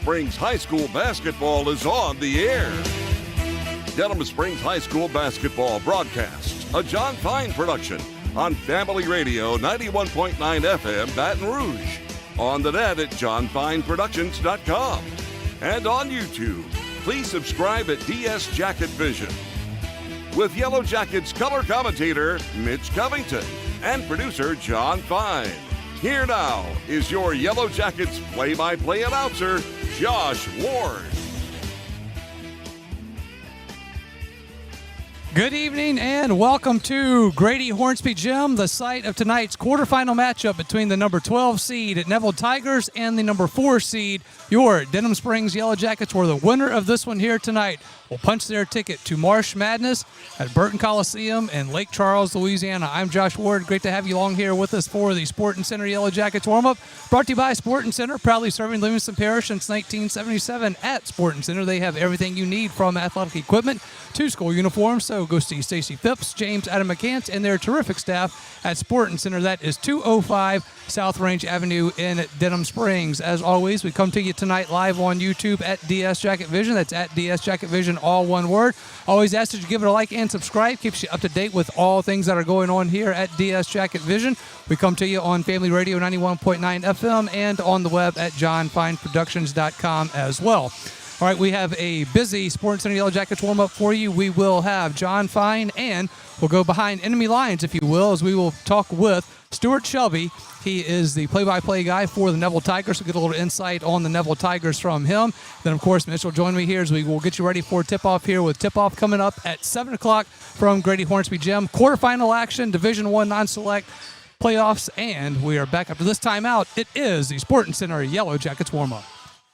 Springs High School basketball is on the air. Denham Springs High School basketball broadcasts, a John Fine production, on Family Radio 91.9 FM Baton Rouge, on the net at johnfineproductions.com, and on YouTube. Please subscribe at DS Jacket Vision. With Yellow Jackets color commentator Mitch Covington and producer John Fine. Here now is your Yellow Jackets play-by-play announcer, Josh Ward. Good evening and welcome to Grady Hornsby Gym, the site of tonight's quarterfinal matchup between the number 12 seed at Neville Tigers and the number 4 seed, your Denham Springs Yellow Jackets. Were the winner of this one here tonight will punch their ticket to Marsh Madness at Burton Coliseum in Lake Charles, Louisiana. I'm Josh Ward. Great to have you along here with us for the Sporting Center Yellow Jackets warm-up. Brought to you by Sporting Center, proudly serving Livingston Parish since 1977. At Sporting Center, they have everything you need from athletic equipment to school uniforms. So go see Stacy Phipps, James Adam McCants, and their terrific staff at Sporting Center. That is 205 South Range Avenue in Denham Springs. As always, we come to you tonight live on YouTube at DS Jacket Vision. That's at DS Jacket Vision, all one word. Always ask that you give it a like and subscribe. Keeps you up to date with all things that are going on here at DS Jacket Vision. We come to you on Family Radio 91.9 FM and on the web at johnfineproductions.com as well. All right, we have a busy Sporting Center Yellow Jackets warm-up for you. We will have John Fine, and we'll go behind enemy lines, if you will, as we will talk with Stuart Shelby. He is the play-by-play guy for the Neville Tigers. We'll get a little insight on the Neville Tigers from him. Then, of course, Mitch will join me here as we will get you ready for tip-off here, with tip-off coming up at 7 o'clock from Grady Hornsby Gym. Quarterfinal action, Division I non-select playoffs, and we are back after this timeout. It is the Sporting Center Yellow Jackets warm-up.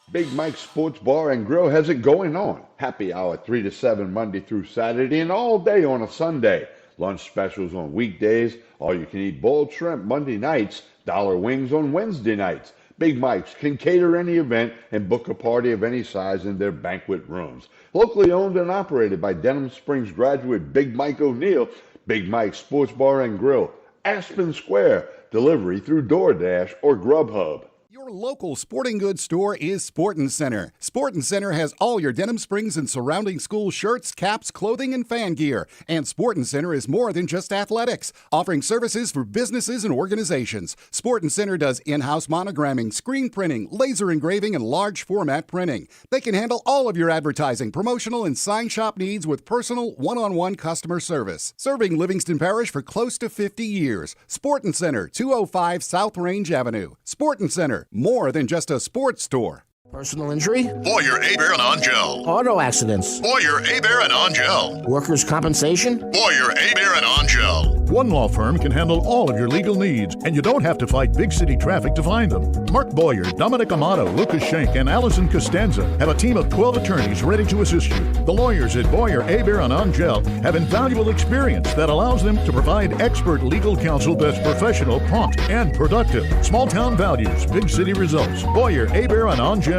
Big Mike's Sports Bar and Grill has it going on. Happy hour 3 to 7 Monday through Saturday and all day on a Sunday. Lunch specials on weekdays. All you can eat boiled shrimp Monday nights. Dollar wings on Wednesday nights. Big Mike's can cater any event and book a party of any size in their banquet rooms. Locally owned and operated by Denham Springs graduate Big Mike O'Neill. Big Mike's Sports Bar and Grill. Aspen Square. Delivery through DoorDash or Grubhub. Your local sporting goods store is Sporting Center. Sporting Center has all your Denham Springs and surrounding school shirts, caps, clothing, and fan gear. And Sporting Center is more than just athletics, offering services for businesses and organizations. Sporting Center does in-house monogramming, screen printing, laser engraving, and large format printing. They can handle all of your advertising, promotional, and sign shop needs with personal, one-on-one customer service. Serving Livingston Parish for close to 50 years. Sporting Center, 205 South Range Avenue. Sporting Center. More than just a sports store. Personal injury? Boyer, Aber, and Angel. Auto accidents? Boyer, Aber, and Angel. Workers' compensation? Boyer, Aber, and Angel. One law firm can handle all of your legal needs, and you don't have to fight big city traffic to find them. Mark Boyer, Dominic Amato, Lucas Schenk, and Allison Costanza have a team of 12 attorneys ready to assist you. The lawyers at Boyer, Aber, and Angel have invaluable experience that allows them to provide expert legal counsel that's professional, prompt, and productive. Small town values, big city results. Boyer, Aber, and Angel.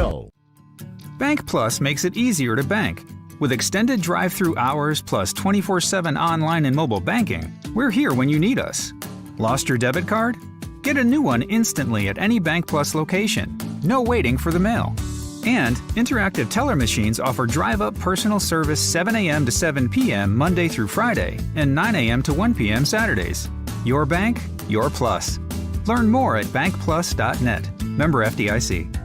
Bank Plus makes it easier to bank. With extended drive-through hours plus 24/7 online and mobile banking, we're here when you need us. Lost your debit card? Get a new one instantly at any Bank Plus location. No waiting for the mail. And interactive teller machines offer drive-up personal service 7 a.m. to 7 p.m. Monday through Friday and 9 a.m. to 1 p.m. Saturdays. Your bank, your plus. Learn more at bankplus.net. Member FDIC.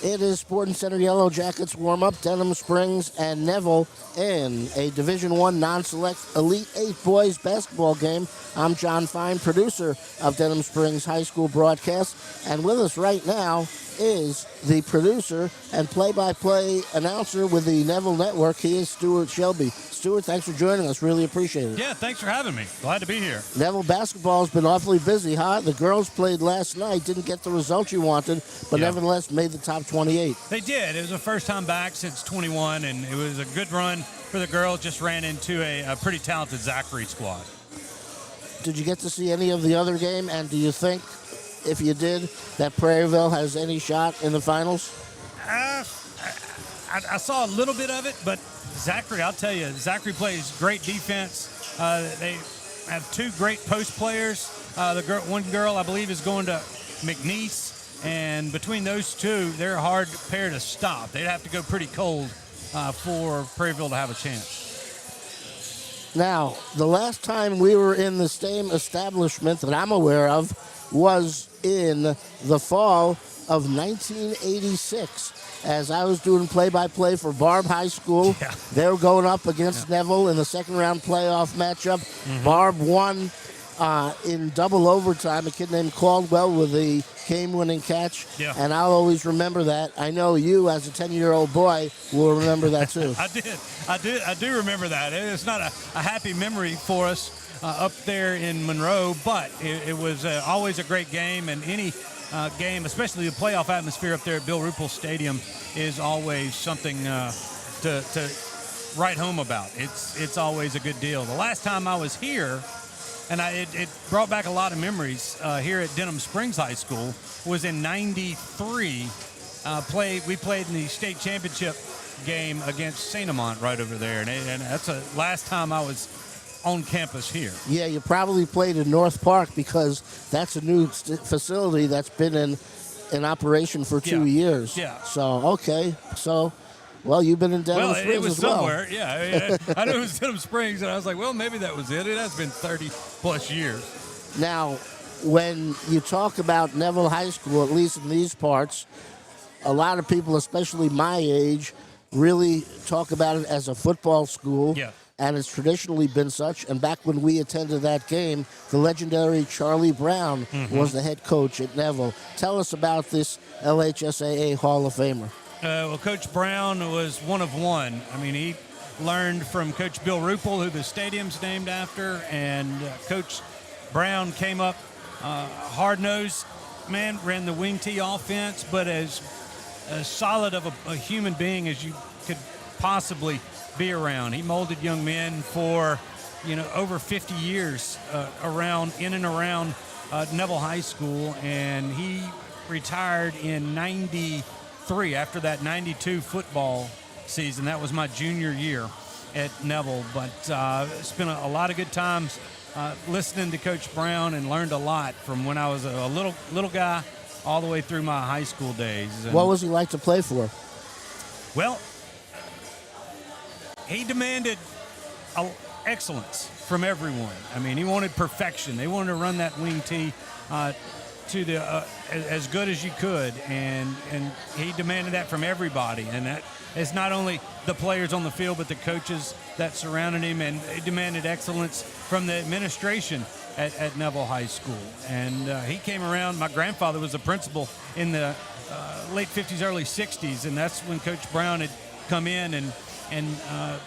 It is Sporting Center Yellow Jackets warm-up. Denham Springs and Neville in a Division I non-select Elite 8 boys basketball game. I'm John Fine, producer of Denham Springs High School broadcast. And with us right now is the producer and play-by-play announcer with the Neville Network. He is Stuart Shelby. Stuart, thanks for joining us. Really appreciate it. Yeah, thanks for having me. Glad to be here. Neville basketball has been awfully busy, huh? The girls played last night, didn't get the result you wanted, but nevertheless made the top 28. They did. It was the first time back since 21, and it was a good run for the girls. Just ran into a pretty talented Zachary squad. Did you get to see any of the other game, and do you think, if you did, that Prairieville has any shot in the finals? I saw a little bit of it, but Zachary, I'll tell you, Zachary plays great defense. They have two great post players. One girl, I believe, is going to McNeese. And between those two, they're a hard pair to stop. They'd have to go pretty cold for Prairieville to have a chance. Now, the last time we were in the same establishment that I'm aware of was in the fall of 1986, as I was doing play-by-play for Barb High School. Yeah. They were going up against Neville in the second-round playoff matchup. Barb won in double overtime, a kid named Caldwell with the game-winning catch. Yeah. And I'll always remember that. I know you, as a 10-year-old boy, will remember that too. I do remember that. It's not a happy memory for us up there in Monroe, but it was always a great game, and any game, especially the playoff atmosphere up there at Bill Ruppel Stadium, is always something to write home about. It's always a good deal. The last time I was here, and it brought back a lot of memories here at Denham Springs High School, was in '93. We played in the state championship game against St. Amant right over there, and that's the last time I was on campus here. Yeah, you probably played in North Park because that's a new facility that's been in operation for 2 years. Yeah. So, okay. So, well, you've been in Denham Springs it was as well. somewhere. Yeah, I knew it was Denham Springs, and I was like, well, maybe that was it. It has been 30-plus years. Now, when you talk about Neville High School, at least in these parts, a lot of people, especially my age, really talk about it as a football school. Yeah. And it's traditionally been such. And back when we attended that game, the legendary Charlie Brown was the head coach at Neville. Tell us about this LHSAA Hall of Famer. Well, Coach Brown was one of one. I mean, he learned from Coach Bill Ruppel, who the stadium's named after, and Coach Brown came up hard-nosed, man, ran the wing tee offense, but as solid of a human being as you could possibly be around. He molded young men for, over 50 years in and around Neville High School, and he retired in '93 after that '92 football season. That was my junior year at Neville, but spent a lot of good times listening to Coach Brown, and learned a lot from when I was a little guy all the way through my high school days. And what was he like to play for? Well, he demanded excellence from everyone. I mean, he wanted perfection. They wanted to run that wing tee to the as good as you could, and he demanded that from everybody. And that is not only the players on the field, but the coaches that surrounded him. And he demanded excellence from the administration at Neville High School. And he came around. My grandfather was the principal in the late 50s, early 60s, and that's when Coach Brown had come in, and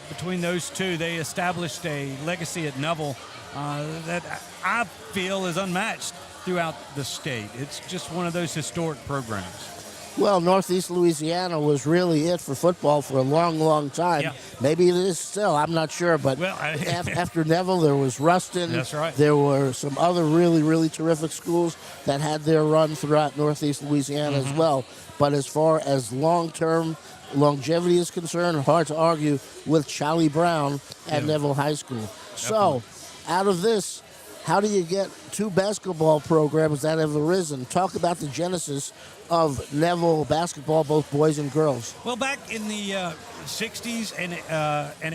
between those two, they established a legacy at Neville that I feel is unmatched throughout the state. It's just one of those historic programs. Well, Northeast Louisiana was really it for football for a long, long time. Yeah. Maybe it is still. I'm not sure. But after Neville, there was Ruston. That's right. There were some other really, really terrific schools that had their run throughout Northeast Louisiana as well. But as far as long-term longevity is concerned, hard to argue with Charlie Brown at Neville High School. So, out of this, how do you get two basketball programs that have arisen? Talk about the genesis of Neville basketball, both boys and girls. Well, back in the 60s and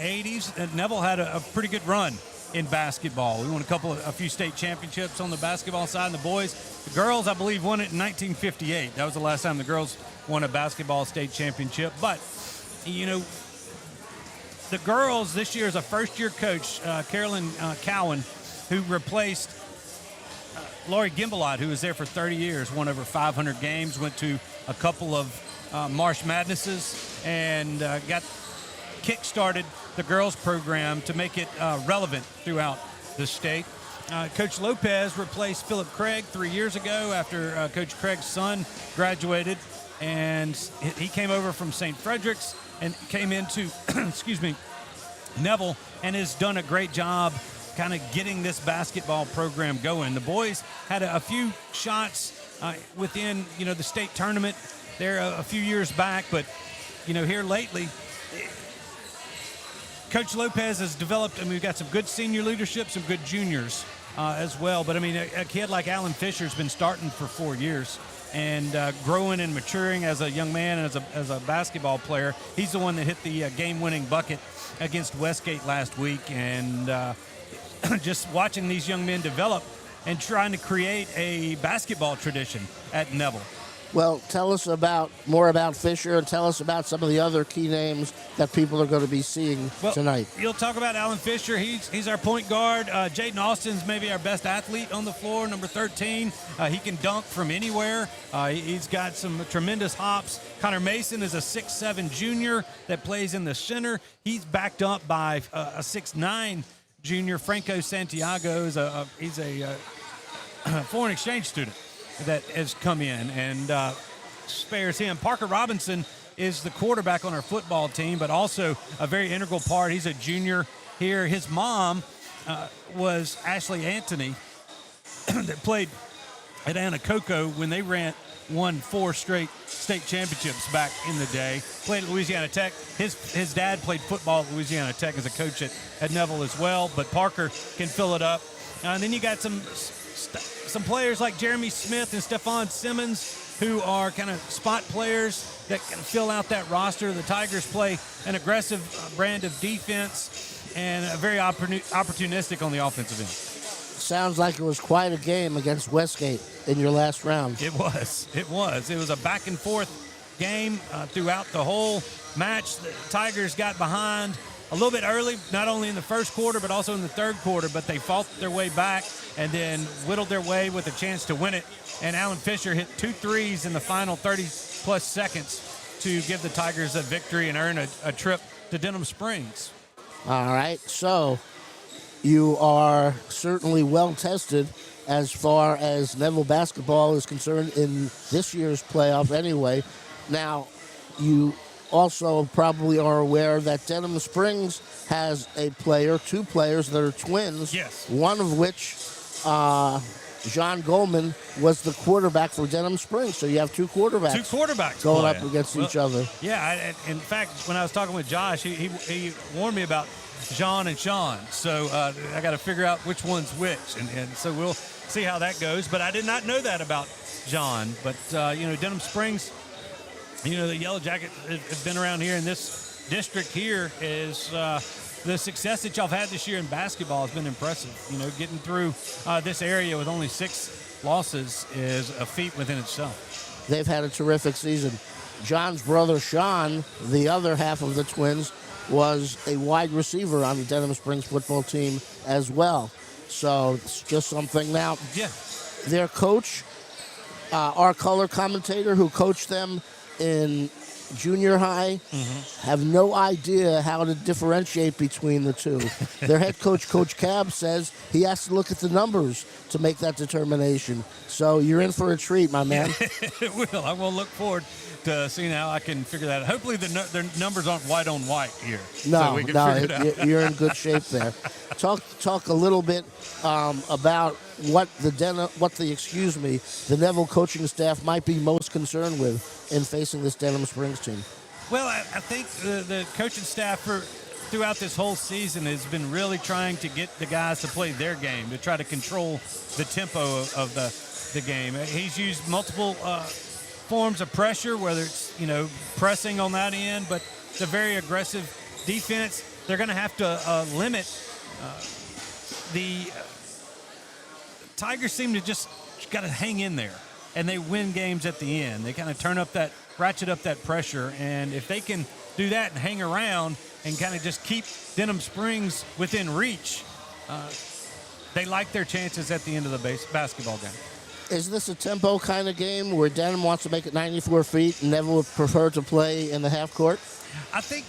80s, Neville had a pretty good run in basketball. We won a few state championships on the basketball side, and the boys. The girls, I believe, won it in 1958. That was the last time the girls won a basketball state championship. But, the girls this year is a first-year coach, Carolyn Cowan, who replaced Lori Gimbalot, who was there for 30 years, won over 500 games, went to a couple of Marsh Madnesses, and got kick-started the girls program to make it relevant throughout the state. Coach Lopez replaced Philip Craig 3 years ago after Coach Craig's son graduated, and he came over from St. Frederick's and came into, Neville, and has done a great job kind of getting this basketball program going. The boys had a few shots within, the state tournament there a few years back, but, here lately, Coach Lopez has developed, we've got some good senior leadership, some good juniors as well. But, a kid like Alan Fisher's been starting for 4 years and growing and maturing as a young man and as a basketball player. He's the one that hit the game-winning bucket against Westgate last week, and just watching these young men develop and trying to create a basketball tradition at Neville. Well, tell us more about Fisher, and tell us about some of the other key names that people are going to be seeing tonight. You'll talk about Alan Fisher. He's our point guard. Jaden Austin's maybe our best athlete on the floor, number 13. He can dunk from anywhere. He's got some tremendous hops. Connor Mason is a 6'7" junior that plays in the center. He's backed up by a 6'9" junior. Franco Santiago he's a foreign exchange student that has come in and spares him. Parker Robinson is the quarterback on our football team, but also a very integral part. He's a junior here. His mom was Ashley Anthony that played at Anacoco when they won 4 straight state championships back in the day. Played at Louisiana Tech. His dad played football at Louisiana Tech as a coach at Neville as well, but Parker can fill it up. And then you got some players like Jeremy Smith and Stephon Simmons who are kind of spot players that can fill out that roster. The Tigers play an aggressive brand of defense and very opportunistic on the offensive end. Sounds like it was quite a game against Westgate in your last round. It was. It was a back and forth game throughout the whole match. The Tigers got behind a little bit early, not only in the first quarter, but also in the third quarter, but they fought their way back and then whittled their way with a chance to win it. And Alan Fisher hit 2 threes in the final 30-plus seconds to give the Tigers a victory and earn a trip to Denham Springs. All right, so you are certainly well-tested as far as Neville basketball is concerned in this year's playoff anyway. Now, you also probably are aware that Denham Springs has 2 players that are twins. Yes. One of which, John Goldman, was the quarterback for Denham Springs. So you have 2 quarterbacks. 2 quarterbacks going up against each other. Yeah, in fact, when I was talking with Josh, he warned me about John and Sean. So I got to figure out which one's which. And so we'll see how that goes. But I did not know that about John. But, Denham Springs, the Yellow Jackets have been around here in this district here is the success that y'all have had this year in basketball has been impressive. Getting through this area with only 6 losses is a feat within itself. They've had a terrific season. John's brother, Sean, the other half of the twins, was a wide receiver on the Denham Springs football team as well. So it's just something now. Yeah. Their coach, our color commentator who coached them in junior high, have no idea how to differentiate between the two. Their head coach, Coach Cab, says he has to look at the numbers to make that determination. So you're in for a treat, my man. It will. I will look forward to seeing how I can figure that out. Hopefully their numbers aren't white on white here. No, You're in good shape there. Talk a little bit about what the Neville coaching staff might be most concerned with in facing this Denham Springs team. Well, I think the coaching staff throughout this whole season has been really trying to get the guys to play their game, to try to control the tempo of the game. He's used multiple forms of pressure, whether it's pressing on that end, but the very aggressive defense. They're going to have to limit the Tigers. Seem to just got to hang in there, and they win games at the end. They kind of ratchet up that pressure, and if they can do that and hang around and kind of just keep Denham Springs within reach, they like their chances at the end of the basketball game. Is this a tempo kind of game where Denham wants to make it 94 feet and Neville would prefer to play in the half court? I think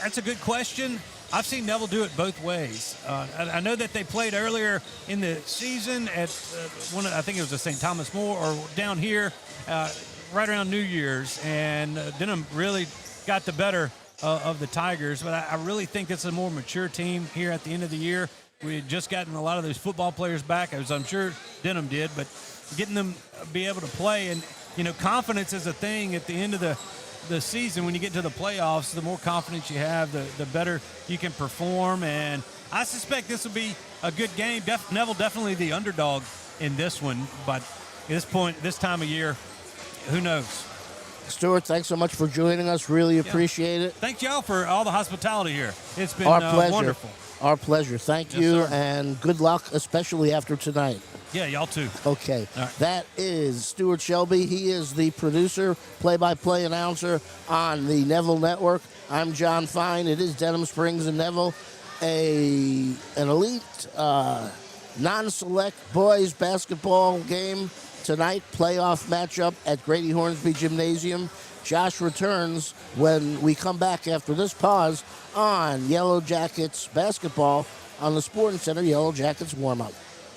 that's a good question. I've seen Neville do it both ways. I know that they played earlier in the season at I think it was the St. Thomas More or down here right around New Year's, and Denham really got the better of the Tigers. But I really think it's a more mature team here at the end of the year. We had just gotten a lot of those football players back, as I'm sure Denham did, but getting them be able to play. And, confidence is a thing at the end of the season. When you get to the playoffs, the more confidence you have, the better you can perform. And I suspect this will be a good game. Neville definitely the underdog in this one, but this time of year, who knows? Stuart, thanks so much for joining us. Really appreciate it. Thank y'all for all the hospitality here. It's been Our pleasure. wonderful. Our pleasure. Thank you, sir. and good luck, especially after tonight. Yeah, y'all too. Okay. All right. That is Stuart Shelby. He is the producer, play-by-play announcer on the Neville Network. I'm John Fine. It is Denham Springs and Neville, an elite non-select boys basketball game tonight, playoff matchup at Grady Hornsby Gymnasium. Josh returns when we come back after this pause on Yellow Jackets basketball on the Sporting Center Yellow Jackets warm-up.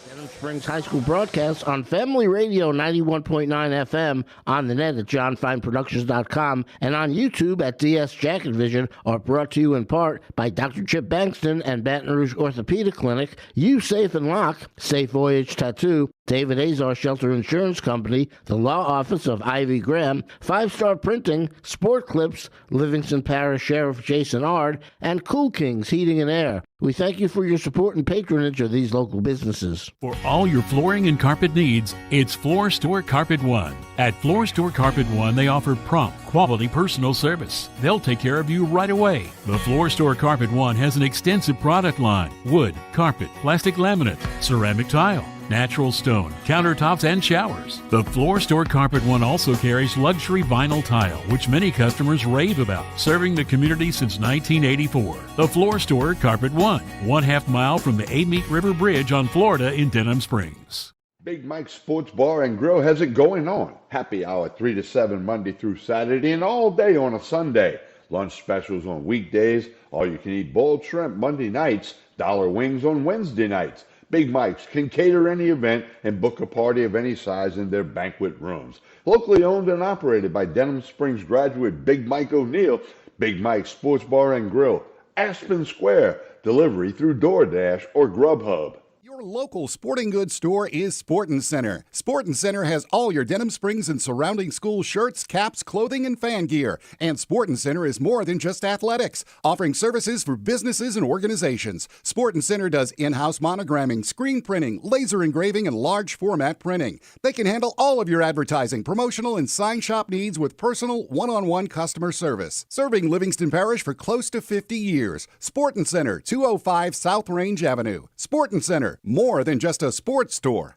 Denham Springs High School broadcast on Family Radio 91.9 FM, on the net at johnfineproductions.com, and on YouTube at DS Jacket Vision, are brought to you in part by Dr. Chip Bankston and Baton Rouge Orthopedic Clinic, You Safe and Lock, Safe Voyage Tattoo, David Azar Shelter Insurance Company, the Law Office of Ivy Graham, 5 Star Printing, Sport Clips, Livingston Parish Sheriff Jason Ard, and Cool Kings Heating and Air. We thank you for your support and patronage of these local businesses. For all your flooring and carpet needs, it's Floor Store Carpet One. At Floor Store Carpet One, they offer prompt, quality personal service. They'll take care of you right away. The Floor Store Carpet One has an extensive product line: wood, carpet, plastic laminate, ceramic tile, natural stone, countertops, and showers. The Floor Store Carpet One also carries luxury vinyl tile, which many customers rave about, serving the community since 1984. The Floor Store Carpet One, 1/2 mile from the Amite River Bridge on Florida in Denham Springs. Big Mike's Sports Bar and Grill has it going on. Happy hour 3 to 7 Monday through Saturday and all day on a Sunday. Lunch specials on weekdays. All you can eat boiled shrimp Monday nights. Dollar wings on Wednesday nights. Big Mike's can cater any event and book a party of any size in their banquet rooms. Locally owned and operated by Denham Springs graduate Big Mike O'Neill, Big Mike's Sports Bar and Grill, Aspen Square, delivery through DoorDash or Grubhub. Your local sporting goods store is Sporting Center. Sporting Center has all your Denham Springs and surrounding school shirts, caps, clothing, and fan gear. And Sporting Center is more than just athletics, offering services for businesses and organizations. Sporting Center does in-house monogramming, screen printing, laser engraving, and large format printing. They can handle all of your advertising, promotional, and sign shop needs with personal, one-on-one customer service. Serving Livingston Parish for close to 50 years. Sporting Center, 205 South Range Avenue. Sporting Center, more than just a sports store.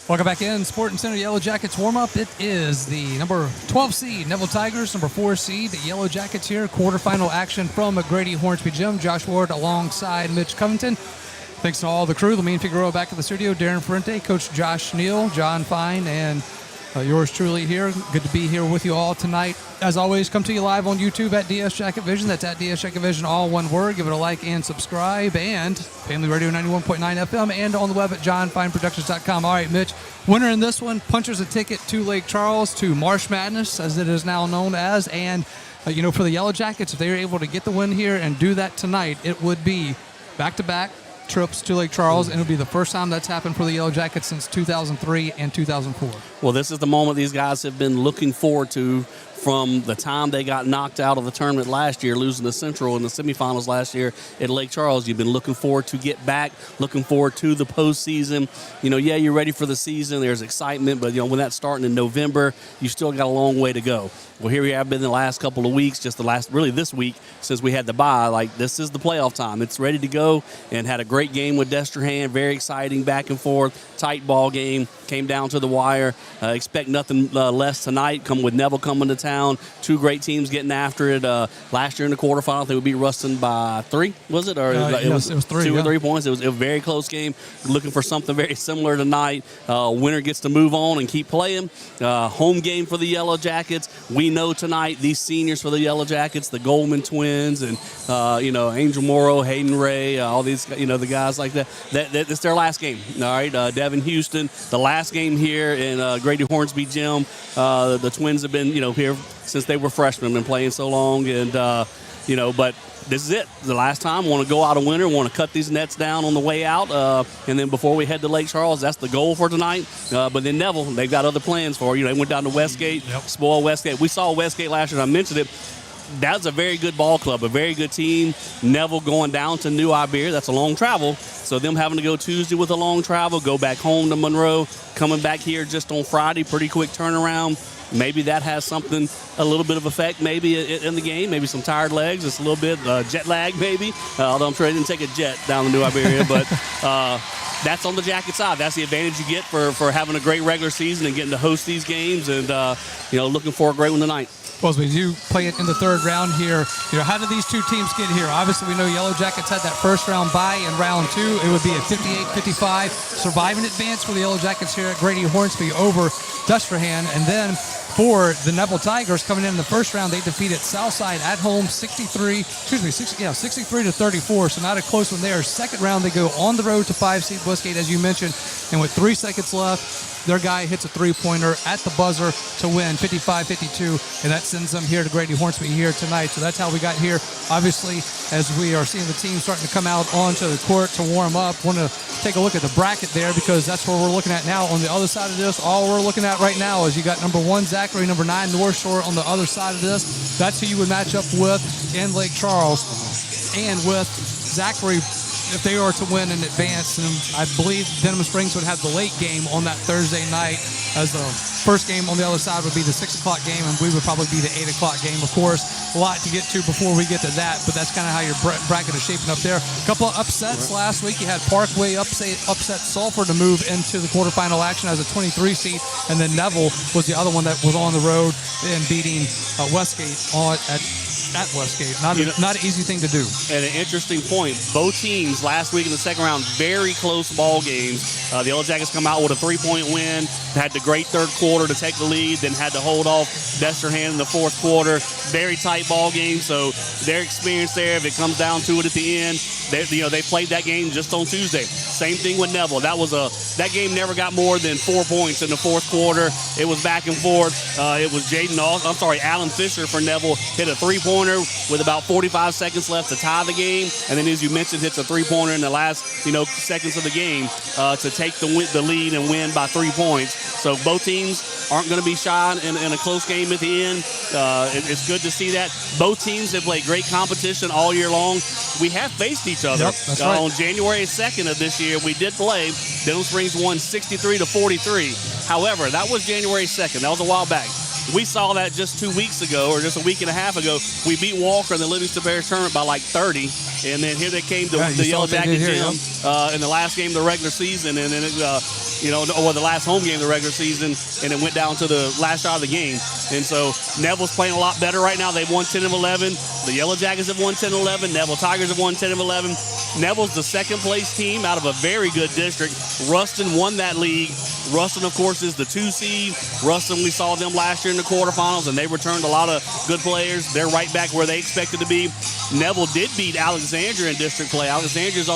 Welcome back in. Sporting Center Yellow Jackets warm-up. It is the number 12 seed Neville Tigers, number 4 seed the Yellow Jackets here. Quarterfinal action from Grady Hornsby Gym. Josh Ward alongside Mitch Covington. Thanks to all the crew. Lamine Figueroa back at the studio. Darren Ferrente, Coach Josh Neal, John Fine, and yours truly here. Good to be here with you all tonight. As always, come to you live on YouTube at DS Jacket Vision. That's at DS Jacket Vision, all one word. Give it a like and subscribe. And Family Radio 91.9 FM and on the web at johnfineproductions.com. All right, Mitch, winner in this one punches a ticket to Lake Charles, to Marsh Madness, as it is now known as. And, for the Yellow Jackets, if they are able to get the win here and do that tonight, it would be back-to-back trips to Lake Charles, and it'll be the first time that's happened for the Yellow Jackets since 2003 and 2004. Well, this is the moment these guys have been looking forward to from the time they got knocked out of the tournament last year, losing the Central in the semifinals last year at Lake Charles. You've been looking forward to get back, looking forward to the postseason. You're ready for the season. There's excitement, but, when that's starting in November, you still got a long way to go. Well, here we have been the last couple of weeks, really this week, since we had the bye. Like, this is the playoff time. It's ready to go, and had a great game with Destrehan. Very exciting, back and forth, tight ball game. Came down to the wire. Expect nothing less tonight. With Neville coming to town. 2 great teams getting after it. Last year in the quarterfinal, they would beat Ruston by 3, was it? Or it was 3. 2 or 3 points. It was a very close game. Looking for something very similar tonight. Winner gets to move on and keep playing. Home game for the Yellow Jackets. We know tonight these seniors for the Yellow Jackets, the Goldman twins, and Angel Morrow, Hayden Ray, all these the guys like that. It's their last game. All right, Devin Houston, the last game here in Grady Hornsby Gym. The twins have been here since they were freshmen, been playing so long, and but this is it. The last time. Want to go out a winner. Want to cut these nets down on the way out, and then before we head to Lake Charles, that's the goal for tonight. But then Neville, they've got other plans for you. They went down to Westgate, spoiled Westgate. We saw Westgate last year, and I mentioned it. That's a very good ball club, a very good team. Neville going down to New Iberia. That's a long travel. So So them having to go Tuesday with a long travel, go back home to Monroe, coming back here just on Friday, pretty quick turnaround. Maybe that has something, a little bit of effect maybe in the game, maybe some tired legs, just a little bit jet lag maybe, although I'm sure they didn't take a jet down to New Iberia, but that's on the Jacket side. That's the advantage you get for having a great regular season and getting to host these games and, looking for a great one tonight. Well, as we do play it in the third round here, how did these two teams get here? Obviously, we know Yellow Jackets had that first round bye in round 2. It would be a 58-55 surviving advance for the Yellow Jackets here at Grady Hornsby over Destrehan. And then for the Neville Tigers coming in the first round, they defeated Southside at home 63-34. So not a close one there. Second round, they go on the road to 5-seed Westgate, as you mentioned. And with 3 seconds left, their guy hits a three-pointer at the buzzer to win 55-52, and that sends them here to Grady Hornsby here tonight. So that's how we got here. Obviously, as we are seeing the team starting to come out onto the court to warm up, want to take a look at the bracket there because that's what we're looking at now. On the other side of this, all we're looking at right now is you got number 1 Zachary, number 9 North Shore on the other side of this. That's who you would match up with in Lake Charles, and with Zachary, if they are to win in advance, and I believe Denham Springs would have the late game on that Thursday night, as the first game on the other side would be the 6 o'clock game, and we would probably be the 8 o'clock game. Of course, a lot to get to before we get to that, but that's kind of how your bracket is shaping up there. A couple of upsets last week. You had Parkway upset Sulphur to move into the quarterfinal action as a 23 seed, and then Neville was the other one that was on the road and beating Westgate at Westgate. Not an easy thing to do. And an interesting point, both teams last week in the second round, very close ball games. The Yellow Jackets come out with a 3-point win, had the great third quarter to take the lead, then had to hold off Destrehan in the fourth quarter. Very tight ball game, so their experience there, if it comes down to it at the end, they played that game just on Tuesday. Same thing with Neville. That game never got more than 4 points in the fourth quarter. It was back and forth. It was Alan Fisher for Neville hit a 3-pointer with about 45 seconds left to tie the game, and then as you mentioned, hits a 3-pointer in the last seconds of the game to take the lead and win by 3 points. So both teams aren't going to be shy in a close game at the end. It's good to see that. Both teams have played great competition all year long. We have faced each other. Yep, that's right. On January 2nd of this year, we did play. Denham Springs won 63-43. However, that was January 2nd. That was a while back. We saw that just 2 weeks ago, or just a week and a half ago. We beat Walker in the Livingston Bears tournament by like 30, and then here they came to the Yellow Jacket Gym in the last game of the regular season, and then or the last home game of the regular season, and it went down to the last shot of the game. And so Neville's playing a lot better right now. They've won 10 of 11. The Yellow Jackets have won 10 of 11. Neville Tigers have won 10 of 11. Neville's the second place team out of a very good district. Ruston won that league. Ruston, of course, is the 2 seed. Ruston, we saw them last year in the quarterfinals, and they returned a lot of good players. They're right back where they expected to be. Neville did beat Alexandria in district play. Alexandria's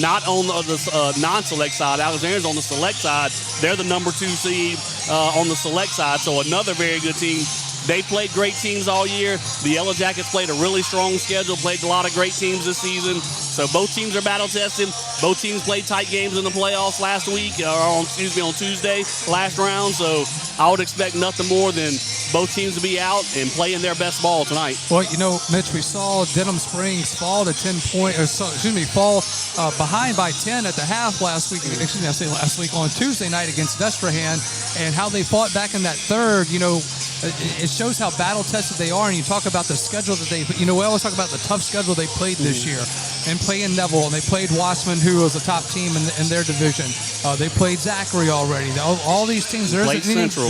not on the non-select side. Alexandria's on the select side. They're the number 2 seed on the select side, so another very good team. They played great teams all year. The Yellow Jackets played a really strong schedule, played a lot of great teams this season. So both teams are battle-tested. Both teams played tight games in the playoffs last week, on Tuesday, last round. So I would expect nothing more than both teams to be out and playing their best ball tonight. Well, Mitch, we saw Denham Springs fall to 10 points, fall behind by 10 at the half last week. Last week on Tuesday night against Destrehan, and how they fought back in that third. It shows how battle-tested they are, and you talk about the schedule that we always talk about the tough schedule they played this year, and playing Neville, and they played Wasserman, who was a top team in their division. They played Zachary already. All these teams, they played Central.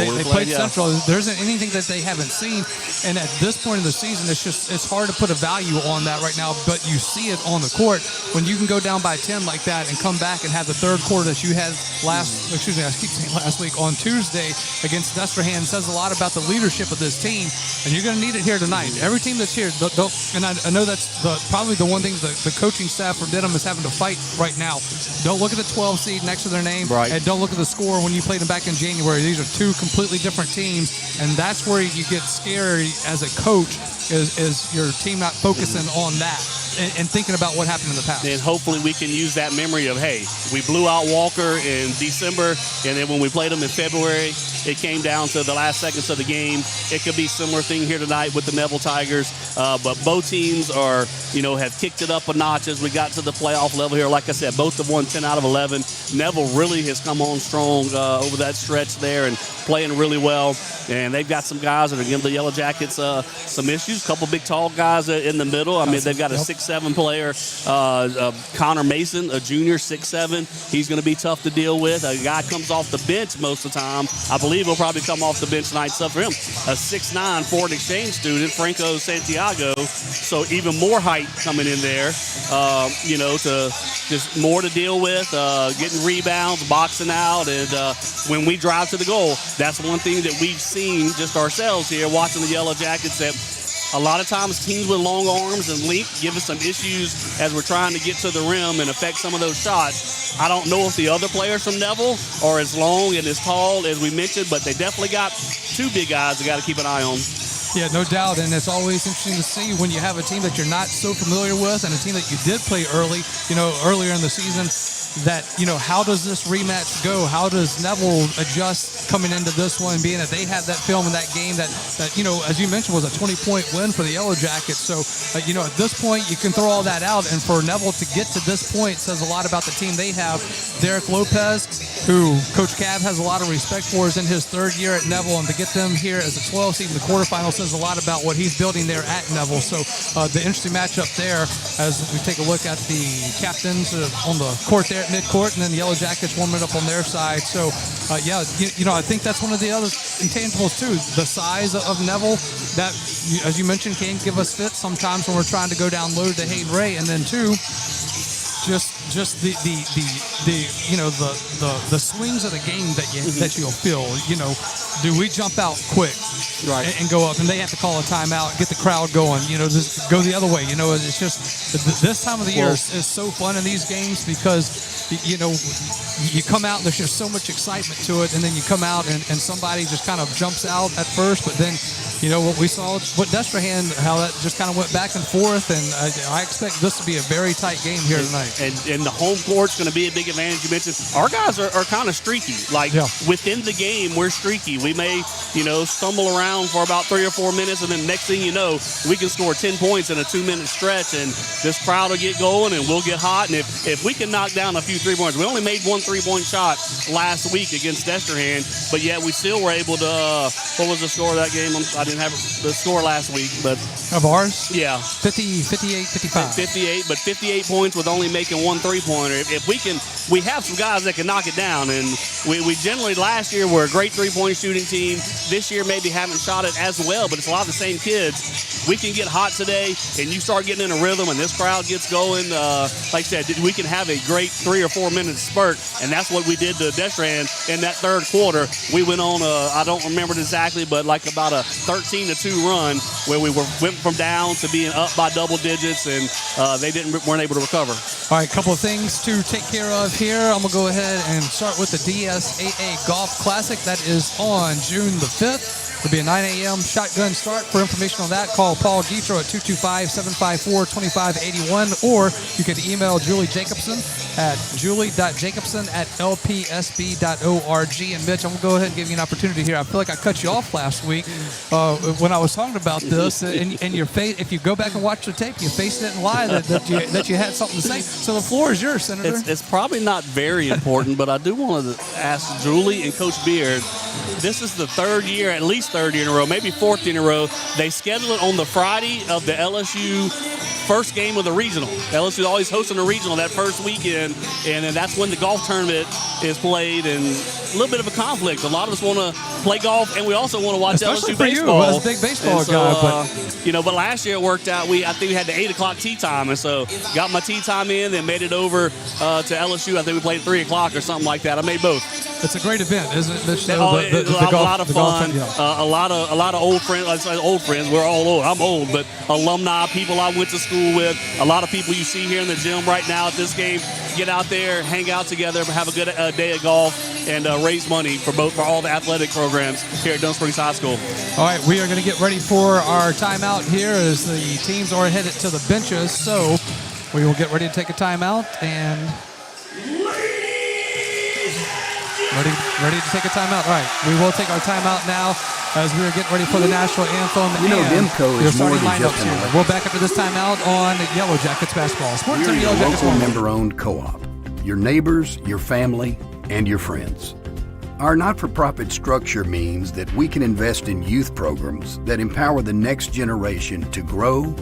There isn't anything that they haven't seen, and at this point in the season, it's hard to put a value on that right now, but you see it on the court when you can go down by 10 like that and come back and have the third quarter that you had last week on Tuesday against Destrehan. Says a lot about the leadership of this team, and you're going to need it here tonight. Every team that's here, and I know that's probably the one thing the coaching staff for Denham is having to fight right now. Don't look at the 12 seed next to their name, and don't look at the score when you played them back in January. These are 2 completely different teams, and that's where you get scary as a coach, is your team not focusing on that and thinking about what happened in the past. And hopefully we can use that memory of, hey, we blew out Walker in December, and then when we played them in February, it came down to the last seconds of the game. It could be a similar thing here tonight with the Neville Tigers. But both teams are, have kicked it up a notch as we got to the playoff level here. Like I said, both have won 10 out of 11. Neville really has come on strong over that stretch there and playing really well. And they've got some guys that are giving the Yellow Jackets some issues. A couple big, tall guys in the middle. I mean, they've got a 6'7" player, Connor Mason, a junior, 6'7". He's going to be tough to deal with. A guy comes off the bench most of the time. I believe he'll probably come off the bench tonight. Tough for him. A 6'9" foreign exchange student, Franco Santiago. So even more height coming in there, to just more to deal with, getting rebounds, boxing out. And when we drive to the goal, that's one thing that we've seen just ourselves here watching the Yellow Jackets, that a lot of times teams with long arms and length give us some issues as we're trying to get to the rim and affect some of those shots. I don't know if the other players from Neville are as long and as tall as we mentioned, but they definitely got two big guys we got to keep an eye on. Yeah, no doubt, and it's always interesting to see when you have a team that you're not so familiar with and a team that you did play earlier in the season, that, how does this rematch go? How does Neville adjust coming into this one, being that they had that film in that game that as you mentioned, was a 20-point win for the Yellow Jackets. So, at this point, you can throw all that out, and for Neville to get to this point says a lot about the team they have. Derek Lopez, who Coach Cav has a lot of respect for, is in his third year at Neville, and to get them here as a 12 seed in the quarterfinals says a lot about what he's building there at Neville. So the interesting matchup there as we take a look at the captains on the court there at midcourt, and then the Yellow Jackets warming up on their side. So, I think that's one of the other intangibles too. The size of Neville, that, as you mentioned, can give us fits sometimes when we're trying to go down low to Hayden Ray, and then two, just the swings of the game that you'll feel. Do we jump out quick, right, and go up, and they have to call a timeout, get the crowd going, just go the other way. It's just this time of the year is so fun in these games because you come out and there's just so much excitement to it, and then you come out and somebody just kind of jumps out at first, but then what we saw with Destrehan, how that just kind of went back and forth, and I expect this to be a very tight game here tonight. And the home court's going to be a big advantage. You mentioned our guys are kind of streaky. Within the game, we're streaky. We may, stumble around for about 3 or 4 minutes, and then next thing you know, we can score 10 points in a 2-minute stretch, and this crowd will get going, and we'll get hot. And if we can knock down a few 3-pointers, we only made 1 3-point shot last week against Destrehan, but yet we still were able to, what was the score of that game? I didn't have the score last week, but of ours? Yeah. 58, 55. 58, but 58 points with only making 1 3-pointer. If we have some guys that can knock it down, and we generally last year were a great 3-point shooting team. This year maybe haven't shot it as well, but it's a lot of the same kids. We can get hot today, and you start getting in a rhythm, and this crowd gets going. Like I said, we can have a great 3 or 4 minute spurt, and that's what we did to Destrehan in that third quarter. We went on I don't remember it exactly, but like about a 13-2 run where we went from down to being up by double digits, and they weren't able to recover. All right, a couple of things to take care of here. I'm going to go ahead and start with the DSAA Golf Classic. That is on June the 5th. It'll be a 9 a.m. shotgun start. For information on that, call Paul Guitro at 225-754-2581, or you can email Julie Jacobson at julie.jacobson@lpsb.org. And Mitch, I'm going to go ahead and give you an opportunity here. I feel like I cut you off last week when I was talking about this, and your face, if you go back and watch the tape, you face didn't lie that you had something to say. So the floor is yours, Senator. It's probably not very important, but I do want to ask Julie and Coach Beard, this is the at least third year in a row, maybe fourth year in a row. They schedule it on the Friday of the LSU first game of the regional. LSU is always hosting a regional that first weekend, and then that's when the golf tournament is played, and a little bit of a conflict. A lot of us want to play golf, and we also want to watch especially LSU for baseball. You, as a big baseball guy. But last year it worked out. I think we had the 8 o'clock tee time, and so got my tee time in, then made it over to LSU. I think we played at 3 o'clock or something like that. I made both. It's a great event, isn't it? A lot of fun. A lot of old friends. I say old friends. We're all old. I'm old, but alumni, people I went to school with, a lot of people you see here in the gym right now at this game. Get out there, hang out together, have a good day of golf, and raise money for all the athletic programs here at Denham Springs High School. All right, we are going to get ready for our timeout here as the teams are headed to the benches. So we will get ready to take a timeout, and Ready to take a timeout? All right. We will take our timeout now as we are getting ready for the national anthem. You know, Demco is more than just an here. We'll back after this timeout on Yellow Jackets basketball. We're your local member-owned co-op. Your neighbors, your family, and your friends. Our not-for-profit structure means that we can invest in youth programs that empower the next generation to grow,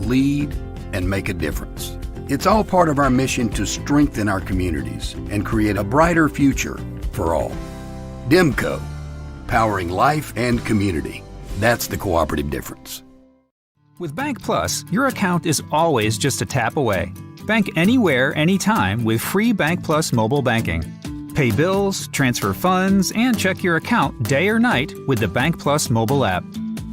lead, and make a difference. It's all part of our mission to strengthen our communities and create a brighter future for all. Demco, powering life and community. That's the cooperative difference. With Bank Plus, your account is always just a tap away. Bank anywhere, anytime with free Bank Plus mobile banking. Pay bills, transfer funds, and check your account day or night with the Bank Plus mobile app.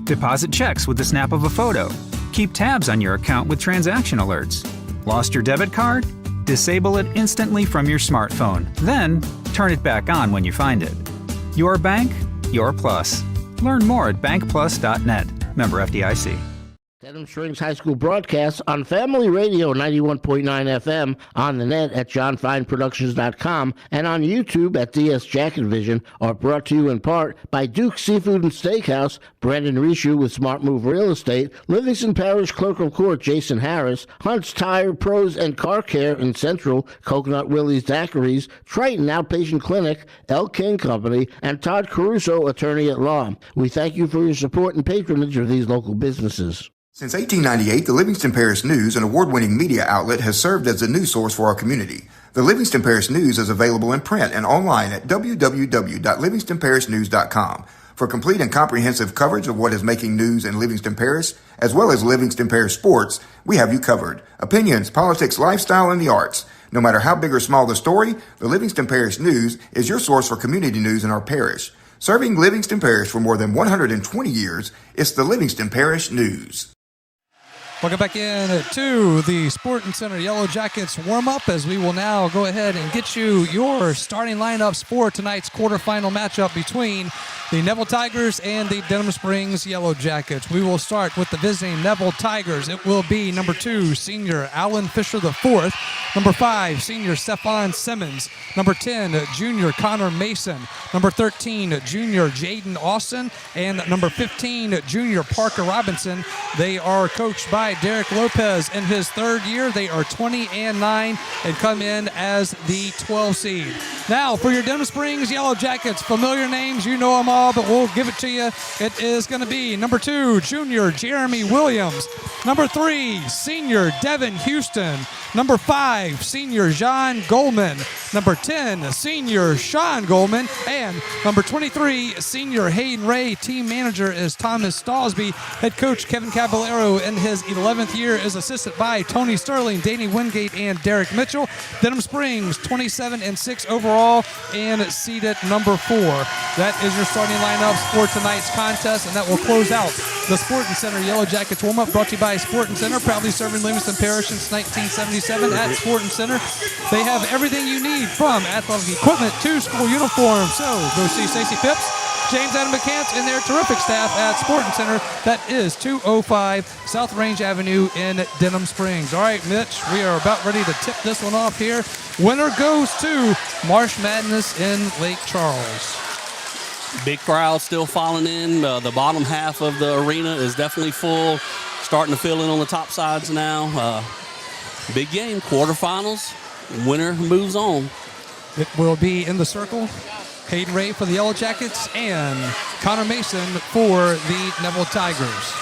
Deposit checks with the snap of a photo. Keep tabs on your account with transaction alerts. Lost your debit card? Disable it instantly from your smartphone. Then, turn it back on when you find it. Your bank, your plus. Learn more at bankplus.net. Member FDIC. Denham Springs High School broadcasts on Family Radio 91.9 FM, on the net at johnfineproductions.com, and on YouTube at DS Jacket Vision are brought to you in part by Duke Seafood and Steakhouse, Brandon Rishu with Smart Move Real Estate, Livingston Parish Clerk of Court Jason Harris, Hunt's Tire Pros and Car Care in Central, Coconut Willie's Daiquiris, Triton Outpatient Clinic, El King Company, and Todd Caruso, Attorney at Law. We thank you for your support and patronage of these local businesses. Since 1898, the Livingston Parish News, an award-winning media outlet, has served as the news source for our community. The Livingston Parish News is available in print and online at www.livingstonparishnews.com. For complete and comprehensive coverage of what is making news in Livingston Parish, as well as Livingston Parish sports, we have you covered. Opinions, politics, lifestyle, and the arts. No matter how big or small the story, the Livingston Parish News is your source for community news in our parish. Serving Livingston Parish for more than 120 years, it's the Livingston Parish News. Welcome back in to the Sporting Center Yellow Jackets warm-up, as we will now go ahead and get you your starting lineups for tonight's quarterfinal matchup between the Neville Tigers and the Denham Springs Yellow Jackets. We will start with the visiting Neville Tigers. It will be number 2, senior Alan Fisher IV, number 5, senior Stephon Simmons, number 10, junior Connor Mason, number 13, junior Jaden Austin, and number 15, junior Parker Robinson. They are coached by Derek Lopez in his third year. They are 20-9 and come in as the 12 seed. Now for your Denham Springs Yellow Jackets, familiar names, you know them all, but we'll give it to you. It is going to be number 2, junior Jeremy Williams, number 3, senior Devin Houston, number 5, senior John Goldman, number 10, senior Sean Goldman, and number 23, senior Hayden Ray. Team manager is Thomas Stallsby. Head coach Kevin Caballero in his 11th year is assisted by Tony Sterling, Danny Wingate, and Derek Mitchell. Denham Springs 27-6 overall and seeded number 4. That is your starting lineups for tonight's contest, and that will close out the Sporting Center Yellow Jackets warm-up, brought to you by Sporting Center, proudly serving Livingston Parish since 1977 at Sporting Center. They have everything you need, from athletic equipment to school uniforms. So go see Stacey Phipps, James Adam McCants, and their terrific staff at Sporting Center. That is 205 South Range Avenue in Denham Springs. All right, Mitch, we are about ready to tip this one off here. Winner goes to Marsh Madness in Lake Charles. Big crowd still falling in. The bottom half of the arena is definitely full. Starting to fill in on the top sides now. Big game, quarterfinals. Winner moves on. It will be in the circle. Hayden Ray for the Yellow Jackets and Connor Mason for the Neville Tigers.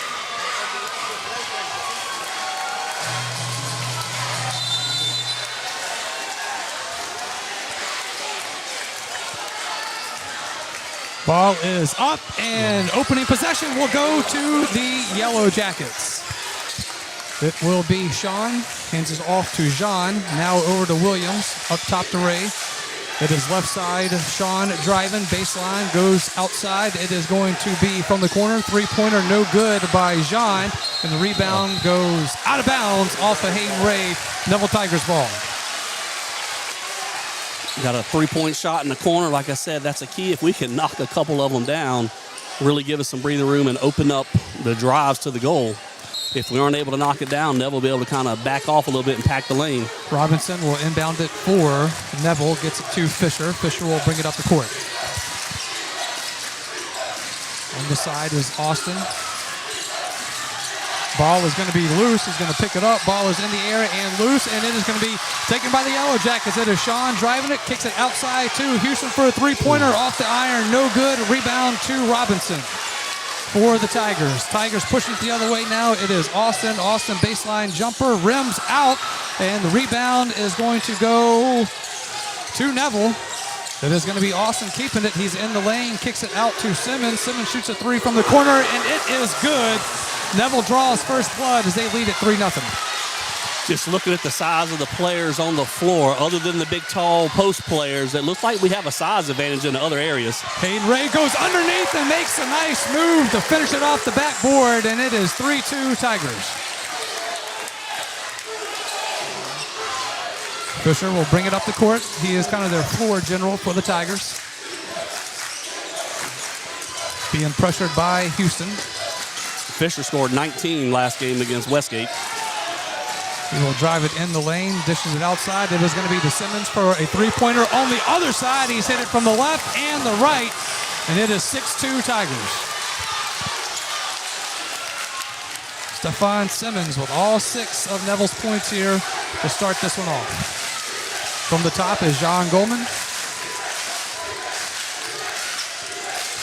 Ball is up, and opening possession will go to the Yellow Jackets. It will be Sean, hands it off to Jean, now over to Williams, up top to Ray. It is left side, Sean driving, baseline, goes outside. It is going to be from the corner, three-pointer, no good by Jean, and the rebound goes out of bounds off of Hayden Ray, Neville Tigers ball. Got a three-point shot in the corner. Like I said, that's a key. If we can knock a couple of them down, really give us some breathing room and open up the drives to the goal. if we aren't able to knock it down, Neville will be able to kind of back off a little bit and pack the lane. Robinson will inbound it for Neville, gets it to Fisher. Fisher will bring it up the court. On the side is Austin. Ball is going to be loose. He's going to pick it up. Ball is in the air and loose, and it is going to be taken by the Yellow Jackets. It is Sean driving it, kicks it outside to Houston for a three-pointer off the iron. No good. Rebound to Robinson for the Tigers. Tigers pushing it the other way now. It is Austin. Austin baseline jumper, rims out, and the rebound is going to go to Neville. It is going to be Austin keeping it. He's in the lane, kicks it out to Simmons. Simmons shoots a three from the corner, and it is good. Neville draws first blood as they lead at 3-0. Just looking at the size of the players on the floor, other than the big, tall post players, it looks like we have a size advantage in the other areas. Hayden Ray goes underneath and makes a nice move to finish it off the backboard, and it is 3-2 Tigers. Fisher will bring it up the court. He is kind of their floor general for the Tigers. Being pressured by Houston. Fisher scored 19 last game against Westgate. He will drive it in the lane, dishes it outside. It is going to be to Simmons for a three-pointer on the other side. He's hit it from the left and the right, and it is 6-2 Tigers. Stephon Simmons with all 6 of Neville's points here to start this one off. From the top is John Goldman.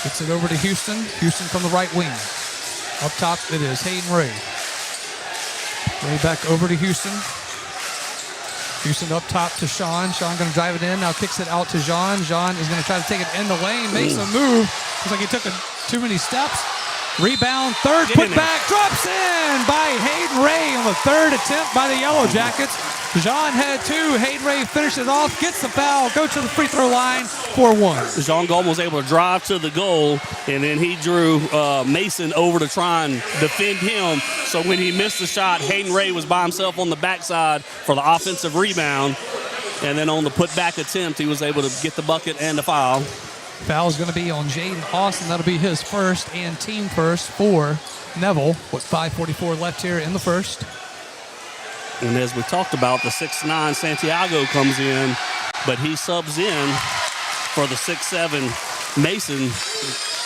Gets it over to Houston. Houston from the right wing. Up top, it is Hayden Ray. Ray back over to Houston. Houston up top to Sean. Sean going to drive it in. Now kicks it out to Jean. Jean is going to try to take it in the lane. Makes a move. Looks like he took too many steps. Rebound, third put back. Drops in by Hayden Ray on the third attempt by the Yellow Jackets. Jean had 2. Hayden Ray finishes it off. Gets the foul. Go to the free throw line for 1. Jean Goldman was able to drive to the goal, and then he drew Mason over to try and defend him. So when he missed the shot, Hayden Ray was by himself on the backside for the offensive rebound. And then on the put-back attempt, he was able to get the bucket and the foul. Foul is going to be on Jaden Austin. That'll be his first and team first for Neville with 5:44 left here in the first. And as we talked about, the 6'9 Santiago comes in, but he subs in for the 6'7 Mason.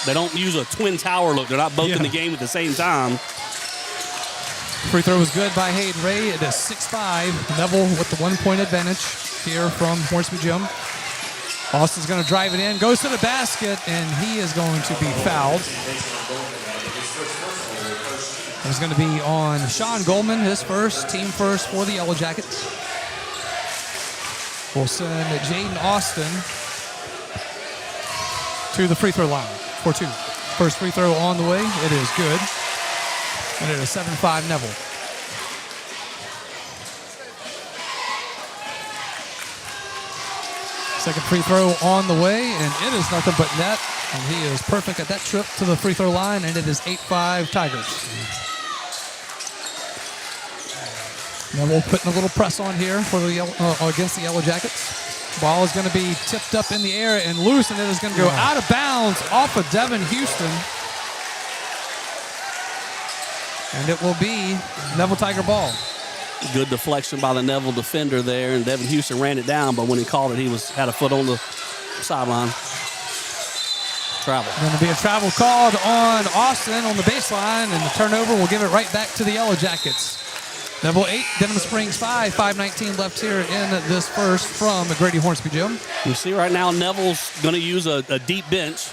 They don't use a twin tower look. They're not both in the game at the same time. Free throw was good by Hayden Ray. It is 6-5. Neville with the 1-point advantage here from Hornsby Gym. Austin's going to drive it in, goes to the basket, and he is going to be fouled. It's going to be on Sean Goldman, his first, team first for the Yellow Jackets. We'll send Jaden Austin to the free throw line for 2. First free throw on the way. It is good. And it is 7-5 Neville. Second free throw on the way, and it is nothing but net. And he is perfect at that trip to the free throw line, and it is 8-5 Tigers. Neville putting a little press on here for the against the Yellow Jackets. Ball is going to be tipped up in the air and loose, and it is going to go out of bounds off of Devin Houston. And it will be Neville Tiger ball. Good deflection by the Neville defender there, and Devin Houston ran it down, but when he called it, he had a foot on the sideline. Travel. Going to be a travel called on Austin on the baseline, and the turnover will give it right back to the Yellow Jackets. Neville 8, Denham Springs 5, 5:19 left here in this first from the Grady Hornsby Gym. You see right now Neville's going to use a deep bench.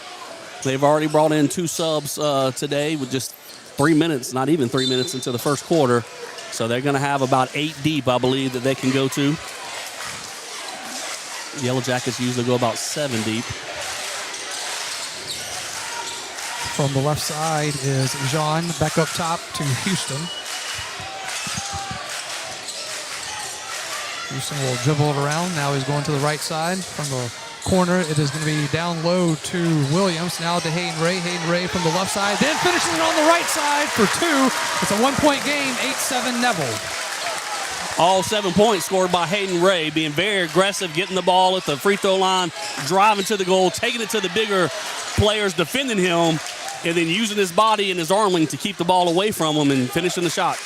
They've already brought in 2 subs today with just 3 minutes, not even 3 minutes into the first quarter. So they're going to have about 8 deep, I believe, that they can go to. The Yellow Jackets usually go about 7 deep. From the left side is Jean, back up top to Houston. Houston will dribble it around. Now he's going to the right side. From the corner, it is going to be down low to Williams. Now to Hayden Ray. Hayden Ray from the left side. Then finishing it on the right side for 2. It's a 1-point game, 8-7 Neville. All 7 points scored by Hayden Ray, being very aggressive, getting the ball at the free throw line, driving to the goal, taking it to the bigger players, defending him, and then using his body and his arm length to keep the ball away from him and finishing the shot.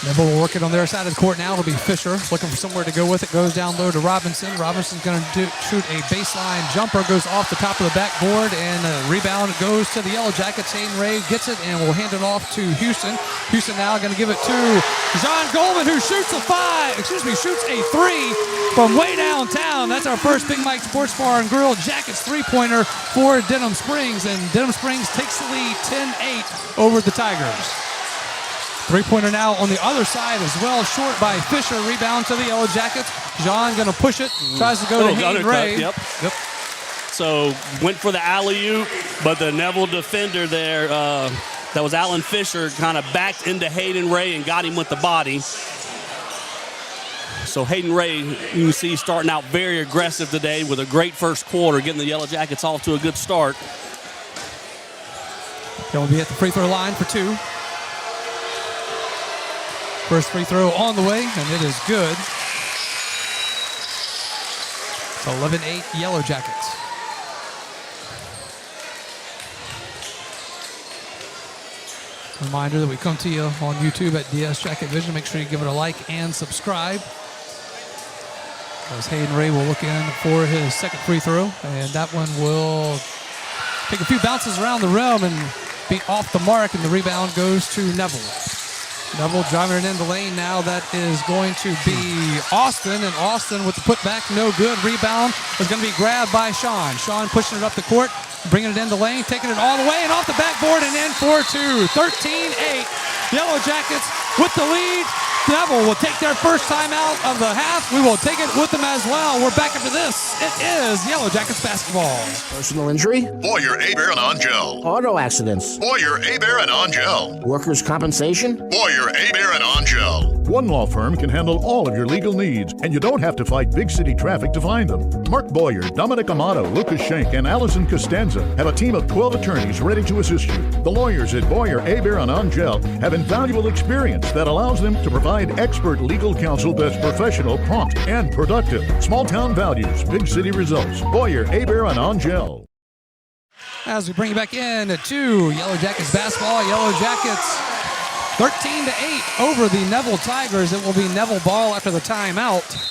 Neville will work it on their side of the court now. It'll be Fisher looking for somewhere to go with it. Goes down low to Robinson. Robinson's going to shoot a baseline jumper. Goes off the top of the backboard, and a rebound goes to the Yellow Jackets. Hayden Ray gets it and will hand it off to Houston. Houston now going to give it to John Goldman, who shoots a three from way downtown. That's our first Big Mike Sports Bar and Grill Jackets three-pointer for Denham Springs, and Denham Springs takes the lead 10-8 over the Tigers. Three-pointer now on the other side as well, short by Fisher. Rebound to the Yellow Jackets. John going to push it, tries to go to Hayden Ray. Yep. So went for the alley-oop, but the Neville defender there, that was Alan Fisher, kind of backed into Hayden Ray and got him with the body. So Hayden Ray, you can see, starting out very aggressive today with a great first quarter, getting the Yellow Jackets off to a good start. He'll be at the free throw line for two. First free throw on the way, and it is good. It's 11-8 Yellow Jackets. Reminder that we come to you on YouTube at DS Jacket Vision. Make sure you give it a like and subscribe. As Hayden Ray will look in for his second free throw, and that one will take a few bounces around the rim and be off the mark, and the rebound goes to Neville. Neville driving it in the lane now. That is going to be Austin, and Austin with the putback, no good. Rebound is going to be grabbed by Sean. Sean pushing it up the court, bringing it in the lane, taking it all the way, and off the backboard and in for two. 13-8. Yellow Jackets with the lead. Neville will take their first time out of the half. We will take it with them as well. We're back after this. It is Yellow Jackets basketball. Personal injury? Boyer, Hebert, and Angel. Auto accidents? Boyer, Hebert, and Angel. Workers' compensation? Boyer, Hebert, and Angel. One law firm can handle all of your legal needs, and you don't have to fight big city traffic to find them. Mark Boyer, Dominic Amato, Lucas Schenk, and Allison Costanza have a team of 12 attorneys ready to assist you. The lawyers at Boyer, Hebert, and Angel have invaluable experience that allows them to provide expert legal counsel that's professional, prompt, and productive. Small town values, big city results. Boyer, Hebert, and Angel. As we bring it back in to Yellow Jackets basketball, Yellow Jackets 13-8 over the Neville Tigers. It will be Neville ball after the timeout.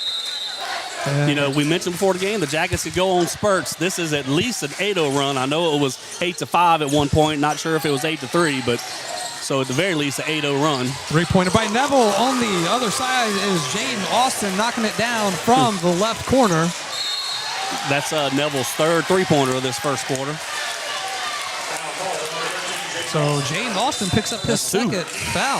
You know, we mentioned before the game, the Jackets could go on spurts. This is at least an 8-0 run. I know it was 8-5 at one point. Not sure if it was 8-3, but so at the very least, an 8-0 run. Three-pointer by Neville. On the other side is Jaden Austin knocking it down from the left corner. That's Neville's third three-pointer of this first quarter. So Jaden Austin picks up his second foul.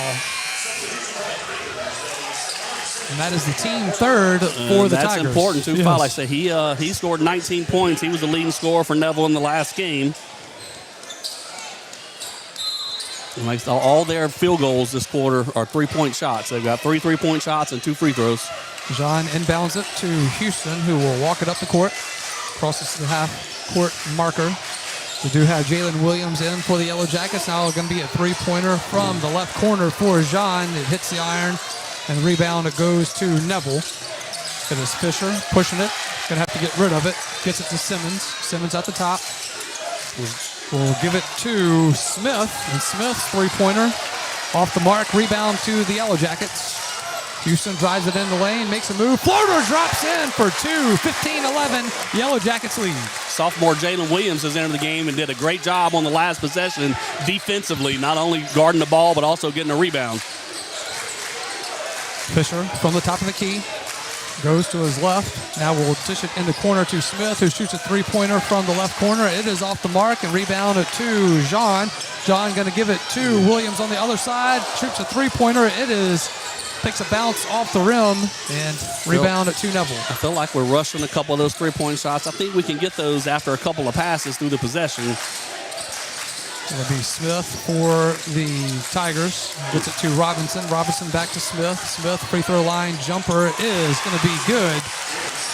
And that is the team third for the Tigers. That's important, too. Yes. Like I said, he scored 19 points. He was the leading scorer for Neville in the last game. And like all their field goals this quarter are three-point shots. They've got 3 3-point shots and 2 free throws. John inbounds it to Houston, who will walk it up the court. Crosses the half-court marker. We do have Jalen Williams in for the Yellow Jackets. Now going to be a three-pointer from the left corner for John. It hits the iron, and the rebound it goes to Neville. It is Fisher pushing it. Going to have to get rid of it. Gets it to Simmons. Simmons at the top. We'll give it to Smith, and Smith's three-pointer off the mark. Rebound to the Yellow Jackets. Houston drives it in the lane, makes a move. Floater drops in for two. 15-11, Yellow Jackets lead. Sophomore Jalen Williams has entered the game and did a great job on the last possession defensively, not only guarding the ball but also getting a rebound. Fisher from the top of the key. Goes to his left. Now we'll dish it in the corner to Smith, who shoots a three-pointer from the left corner. It is off the mark, and rebound it to Jean. Jean going to give it to Williams on the other side. Shoots a three-pointer. Takes a bounce off the rim and rebound it to Neville. I feel like we're rushing a couple of those three-point shots. I think we can get those after a couple of passes through the possession. It'll be Smith for the Tigers. Gets it to Robinson. Robinson back to Smith. Smith, free throw line jumper is going to be good.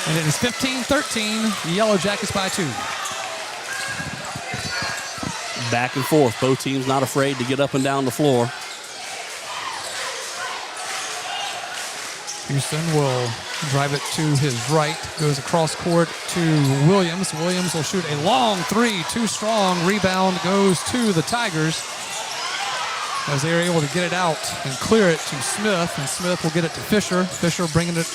And it is 15-13. The Yellow Jackets by 2. Back and forth. Both teams not afraid to get up and down the floor. Houston will drive it to his right, goes across court to Williams. Williams will shoot a long three, too strong. Rebound goes to the Tigers as they are able to get it out and clear it to Smith, and Smith will get it to Fisher. Fisher bringing it.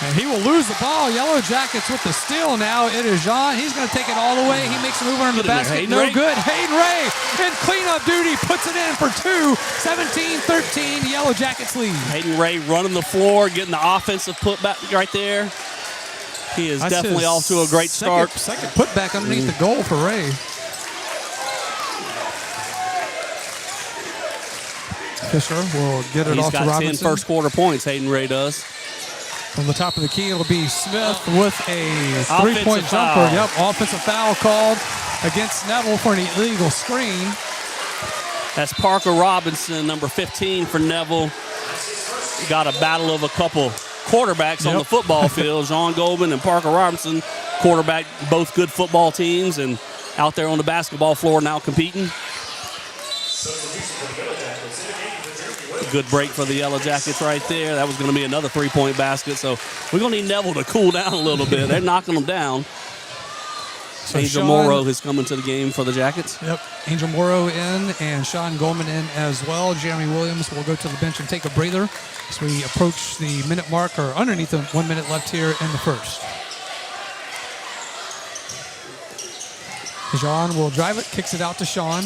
And he will lose the ball. Yellow Jackets with the steal now. It is Jean. He's going to take it all the way. He makes a move under the basket. No good. Hayden Ray in cleanup duty puts it in for two. 17-13. Yellow Jackets lead. Hayden Ray running the floor, getting the offensive putback right there. He is definitely off to a great start. Second putback underneath the goal for Ray. Fisher will get it off to Robinson. He's got 10 first quarter points, Hayden Ray does. From the top of the key, it'll be Smith with a three-point jumper. Yep, offensive foul called against Neville for an illegal screen. That's Parker Robinson, number 15 for Neville. Got a battle of a couple quarterbacks on the football field. John Goldman and Parker Robinson, quarterback, both good football teams, and out there on the basketball floor now competing. Good break for the Yellow Jackets right there. That was going to be another three-point basket. So we're going to need Neville to cool down a little bit. They're knocking them down. So Angel Morrow is coming to the game for the Jackets. Yep. Angel Morrow in and Sean Goldman in as well. Jeremy Williams will go to the bench and take a breather as we approach the minute mark, or underneath the 1 minute left here in the first. Jean will drive it, kicks it out to Sean.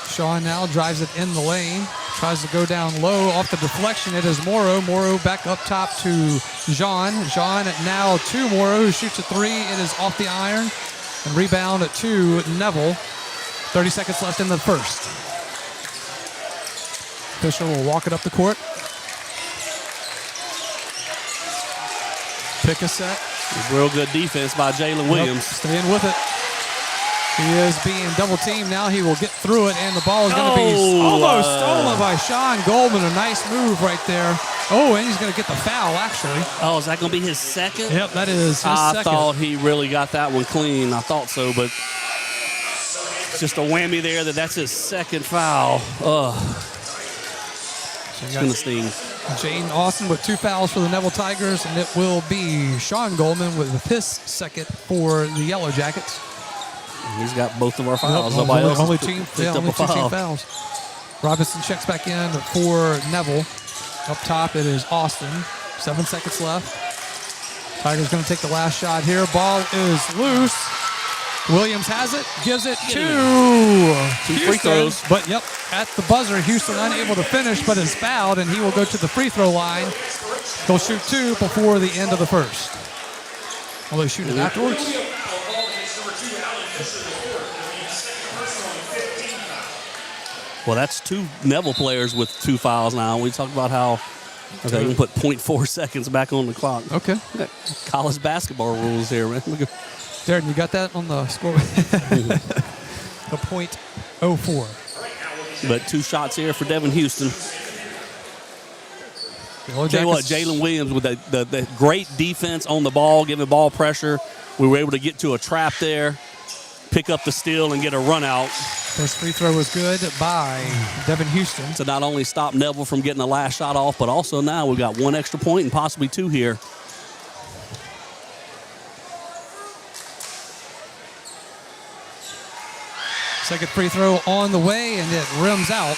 Sean now drives it in the lane. Tries to go down low off the deflection. It is Morrow. Morrow back up top to Jean. Jean now to Morrow, who shoots a three. It is off the iron. And rebound to Neville. 30 seconds left in the first. Fisher will walk it up the court. Pick a set. Real good defense by Jalen Williams. Staying with it. He is being double teamed now. He will get through it, and the ball is going to be almost stolen by Sean Goldman. A nice move right there. Oh, and he's going to get the foul, actually. Oh, is that going to be his second? Yep, that is his second. I thought he really got that one clean. I thought so, but it's just a whammy there that's his second foul. It's going to sting. Jaden Austin with 2 fouls for the Neville Tigers, and it will be Sean Goldman with his second for the Yellow Jackets. He's got both of our fouls. Yep, only two team fouls. Robinson checks back in for Neville. Up top, it is Austin. 7 seconds left. Tigers going to take the last shot here. Ball is loose. Williams has it, gives it to Two free throws. But yep, at the buzzer, Houston unable to finish, but is fouled, and he will go to the free throw line. He'll shoot 2 before the end of the first. Will they shoot it afterwards? Well, that's 2 Neville players with 2 fouls now. We talked about how you can put 0.4 seconds back on the clock. Okay. College basketball rules here, man. Darren, you got that on the score? The .04. But 2 shots here for Devin Houston. Tell you what, Jalen Williams with the great defense on the ball, giving ball pressure. We were able to get to a trap there, pick up the steal, and get a run out. First free throw was good by Devin Houston. To not only stop Neville from getting the last shot off, but also now we've got 1 extra point and possibly 2 here. Second free throw on the way, and it rims out.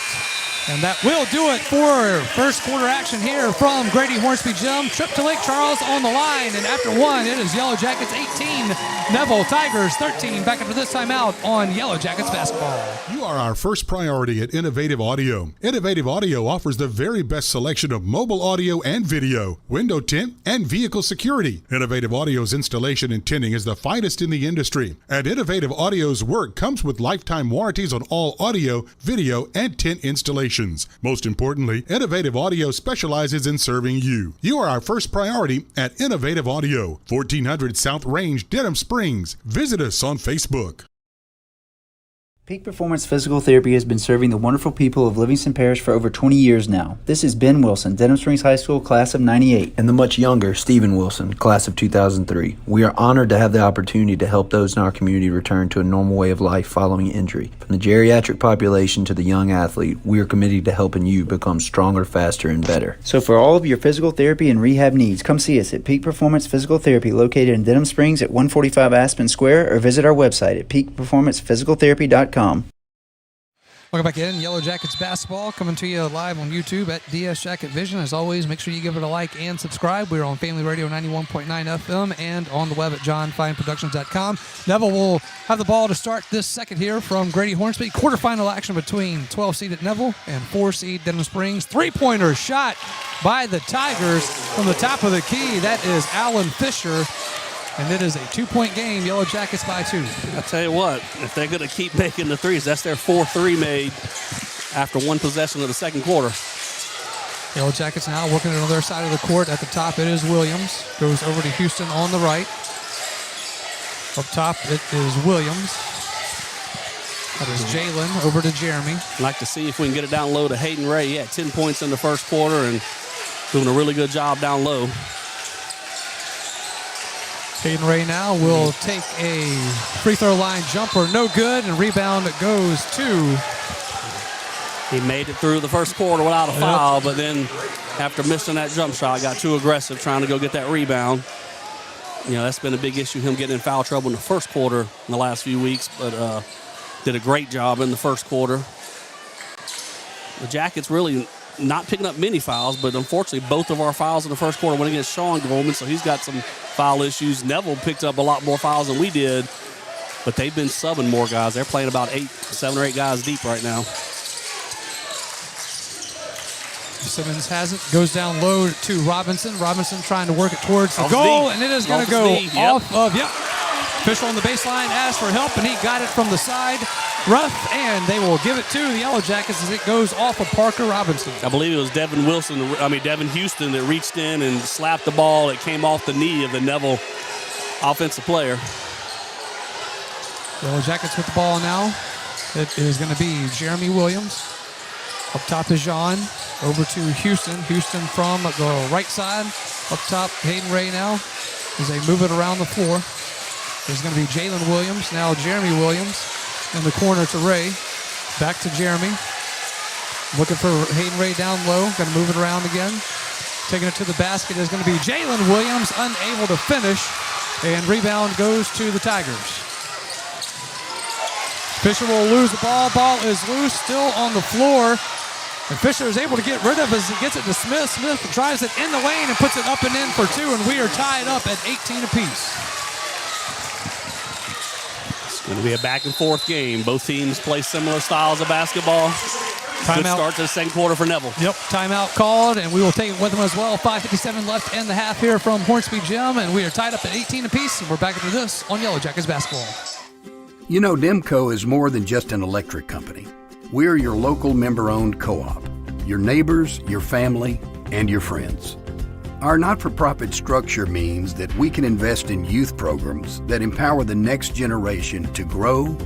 And that will do it for first quarter action here from Grady Hornsby Gym. Trip to Lake Charles on the line. And after 1, it is Yellow Jackets 18, Neville Tigers 13. Back after this timeout on Yellow Jackets basketball. You are our first priority at Innovative Audio. Innovative Audio offers the very best selection of mobile audio and video, window tint, and vehicle security. Innovative Audio's installation and tinting is the finest in the industry. And Innovative Audio's work comes with lifetime warranties on all audio, video, and tint installations. Most importantly, Innovative Audio specializes in serving you. You are our first priority at Innovative Audio, 1400 South Range, Denham Springs. Visit us on Facebook. Peak Performance Physical Therapy has been serving the wonderful people of Livingston Parish for over 20 years now. This is Ben Wilson, Denham Springs High School, class of 98. And the much younger Stephen Wilson, class of 2003. We are honored to have the opportunity to help those in our community return to a normal way of life following injury. From the geriatric population to the young athlete, we are committed to helping you become stronger, faster, and better. So for all of your physical therapy and rehab needs, come see us at Peak Performance Physical Therapy located in Denham Springs at 145 Aspen Square, or visit our website at peakperformancephysicaltherapy.com. Welcome back in. Yellow Jackets basketball coming to you live on YouTube at DS Jacket Vision. As always, make sure you give it a like and subscribe. We're on Family Radio 91.9 FM and on the web at johnfineproductions.com. Neville will have the ball to start this second here from Grady Hornsby. Quarterfinal action between 12 seed at Neville and 4 seed Denham Springs. Three-pointer shot by the Tigers from the top of the key. That is Alan Fisher. And it is a 2-point game. Yellow Jackets by 2. I tell you what, if they're going to keep making the threes, that's their 4-3 made after one possession of the second quarter. Yellow Jackets now working on their side of the court. At the top, it is Williams. Goes over to Houston on the right. Up top, it is Williams. That is Jalen over to Jeremy. I'd like to see if we can get it down low to Hayden Ray. He had 10 points in the first quarter and doing a really good job down low. Hayden Ray now will take a free throw line jumper, no good, and rebound goes to. He made it through the first quarter without a foul, but then after missing that jump shot, got too aggressive trying to go get that rebound. You know, that's been a big issue, him getting in foul trouble in the first quarter in the last few weeks, but did a great job in the first quarter. The Jackets really not picking up many fouls, but unfortunately both of our fouls in the first quarter went against Sean Goldman, so he's got some foul issues. Neville picked up a lot more fouls than we did, but they've been subbing more guys. They're playing about 7 or 8 guys deep right now. Simmons has it, goes down low to Robinson. Robinson trying to work it towards the goal, and it is going to go off of, Official on the baseline asked for help, and he got it from the side. Rough, and they will give it to the Yellow Jackets as it goes off of Parker Robinson. I believe it was Devin Houston that reached in and slapped the ball. It came off the knee of the Neville offensive player. Yellow Jackets with the ball now. It is going to be Jeremy Williams. Up top is Jean. Over to Houston. Houston from the right side. Up top, Hayden Ray now as they move it around the floor. There's going to be Jalen Williams. Now Jeremy Williams in the corner to Ray. Back to Jeremy. Looking for Hayden Ray down low. Going to move it around again. Taking it to the basket is going to be Jalen Williams, unable to finish. And rebound goes to the Tigers. Fisher will lose the ball. Ball is loose, still on the floor. And Fisher is able to get rid of it as he gets it to Smith. Smith drives it in the lane and puts it up and in for 2, and we are tied up at 18 apiece. It's going to be a back-and-forth game. Both teams play similar styles of basketball. Good start to the second quarter for Neville. Yep, timeout called, and we will take it with them as well. 5:57 left in the half here from Hornsby Gym, and we are tied up at 18 apiece, and we're back into this on Yellow Jackets basketball. You know, Demco is more than just an electric company. We're your local member-owned co-op, your neighbors, your family, and your friends. Our not-for-profit structure means that we can invest in youth programs that empower the next generation to grow,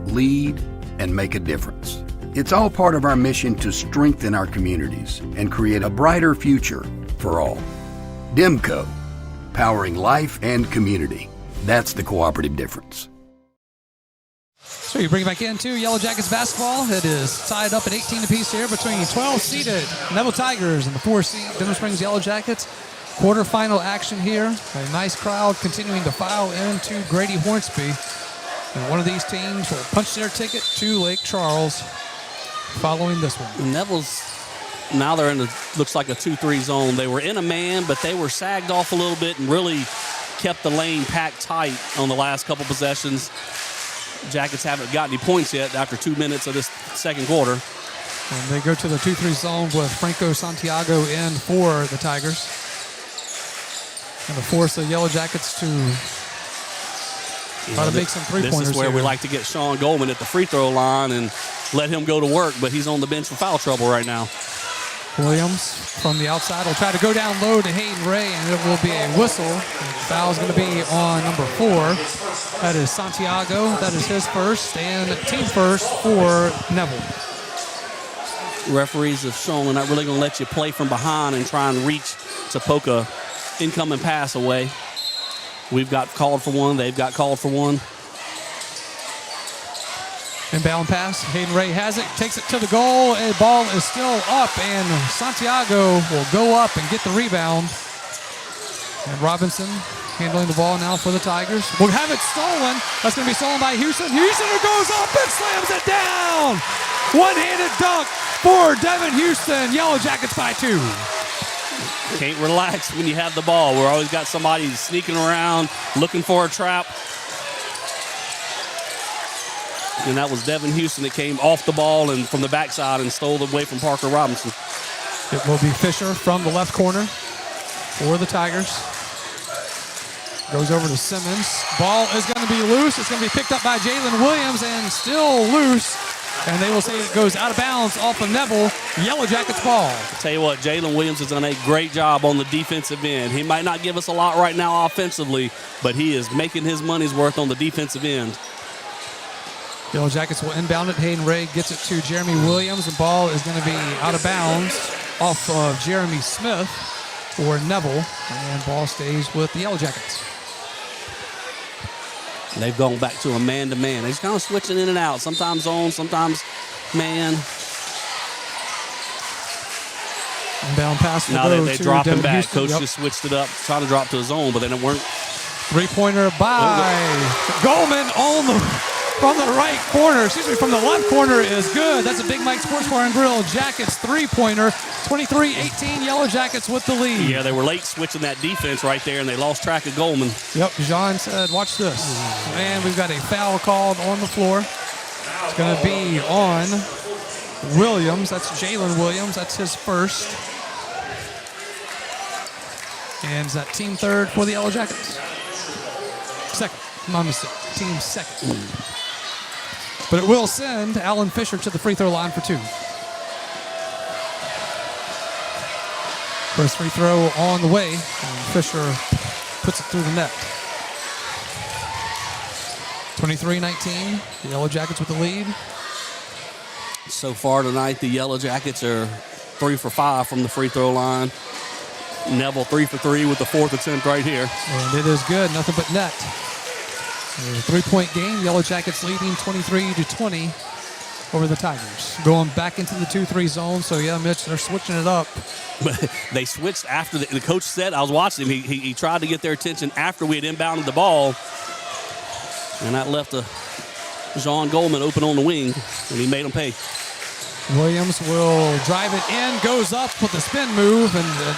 lead, and make a difference. It's all part of our mission to strengthen our communities and create a brighter future for all. Demco, powering life and community. That's the cooperative difference. So you bring it back into Yellow Jackets basketball. It is tied up at 18 apiece here between 12-seeded Neville Tigers and the 4-seed Denham Springs Yellow Jackets. Quarterfinal action here. A nice crowd continuing to file into Grady Hornsby. And one of these teams will punch their ticket to Lake Charles following this one. Neville's, now they're in looks like a 2-3 zone. They were in a man, but they were sagged off a little bit and really kept the lane packed tight on the last couple possessions. Jackets haven't got any points yet after 2 minutes of this second quarter. And they go to the 2-3 zone with Franco Santiago in for the Tigers. Going to force the Yellow Jackets to try to make some three-pointers. This is where here. we like to get Sean Goldman at the free throw line and let him go to work, but he's on the bench for foul trouble right now. Williams from the outside will try to go down low to Hayden Ray, and it will be a whistle. Foul is going to be on number 4. That is Santiago. That is his first, and team first for Neville. Referees have shown they're not really going to let you play from behind and try and reach to poke a incoming pass away. We've got called for one. They've got called for one. Inbound pass. Hayden Ray has it, takes it to the goal. The ball is still up, and Santiago will go up and get the rebound. And Robinson handling the ball now for the Tigers. We'll have it stolen. That's going to be stolen by Houston. Houston goes up and slams it down. One-handed dunk for Devin Houston. Yellow Jackets by 2. Can't relax when you have the ball. We're always got somebody sneaking around, looking for a trap. And that was Devin Houston that came off the ball and from the backside and stole it away from Parker Robinson. It will be Fisher from the left corner for the Tigers. Goes over to Simmons. Ball is going to be loose. It's going to be picked up by Jalen Williams and still loose. And they will say it goes out of bounds off of Neville. Yellow Jackets ball. I'll tell you what, Jalen Williams has done a great job on the defensive end. He might not give us a lot right now offensively, but he is making his money's worth on the defensive end. Yellow Jackets will inbound it. Hayden Ray gets it to Jeremy Williams. The ball is going to be out of bounds off of Jeremy Smith for Neville. And ball stays with the Yellow Jackets. They've gone back to a man-to-man. They're just kind of switching in and out. Sometimes zone, sometimes man. Inbound pass. Now they're dropping Devin back. Houston. Coach just switched it up, trying to drop to a zone, but then it weren't. Three-pointer by Goldman from the right corner. From the left corner is good. That's a Big Mike Sports Bar and Grill Jackets three-pointer. 23-18, Yellow Jackets with the lead. Yeah, they were late switching that defense right there, and they lost track of Goldman. Yep, Jean said, watch this. And we've got a foul called on the floor. It's going to be on Williams. That's Jalen Williams. That's his first. And is that team third for the Yellow Jackets? Second. My mistake. Team second. But it will send Alan Fisher to the free throw line for 2. First free throw on the way. And Fisher puts it through the net. 23-19. The Yellow Jackets with the lead. So far tonight, the Yellow Jackets are 3 for 5 from the free throw line. Neville 3 for 3 with the 4th attempt right here. And it is good. Nothing but net. A 3-point game. Yellow Jackets leading 23-20 over the Tigers. Going back into the 2-3 zone. So, yeah, Mitch, they're switching it up. But they switched after the coach said, I was watching him, he tried to get their attention after we had inbounded the ball. And that left Jean Goldman open on the wing, and he made him pay. Williams will drive it in, goes up with a spin move, and the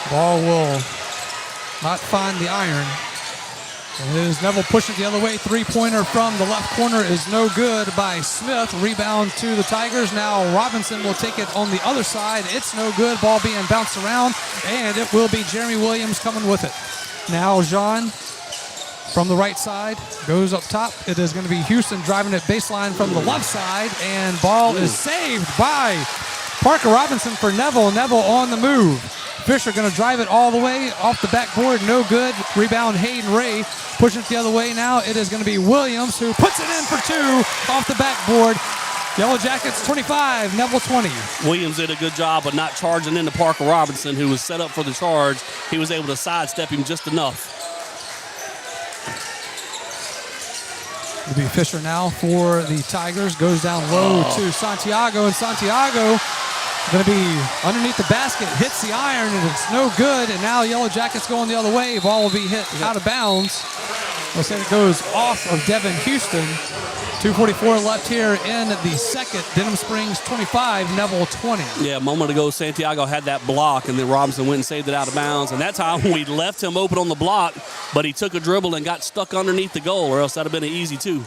ball will not find the iron. And it is Neville pushing it the other way. Three-pointer from the left corner is no good by Smith. Rebound to the Tigers. Now Robinson will take it on the other side. It's no good. Ball being bounced around, and it will be Jeremy Williams coming with it. Now Jean from the right side goes up top. It is going to be Houston driving it baseline from the left side, and ball is saved by Parker Robinson for Neville. Neville on the move. Fisher going to drive it all the way off the backboard. No good. Rebound Hayden Ray. Pushing it the other way now. It is going to be Williams who puts it in for 2 off the backboard. Yellow Jackets 25, Neville 20. Williams did a good job of not charging into Parker Robinson, who was set up for the charge. He was able to sidestep him just enough. It'll be Fisher now for the Tigers. Goes down low to Santiago, and Santiago going to be underneath the basket, hits the iron, and it's no good. And now Yellow Jackets going the other way. Ball will be hit out of bounds. We'll say it goes off of Devin Houston. 2:44 left here in the second. Denham Springs 25, Neville 20. Yeah, a moment ago, Santiago had that block, and then Robinson went and saved it out of bounds. And that time we left him open on the block, but he took a dribble and got stuck underneath the goal, or else that would have been an easy 2.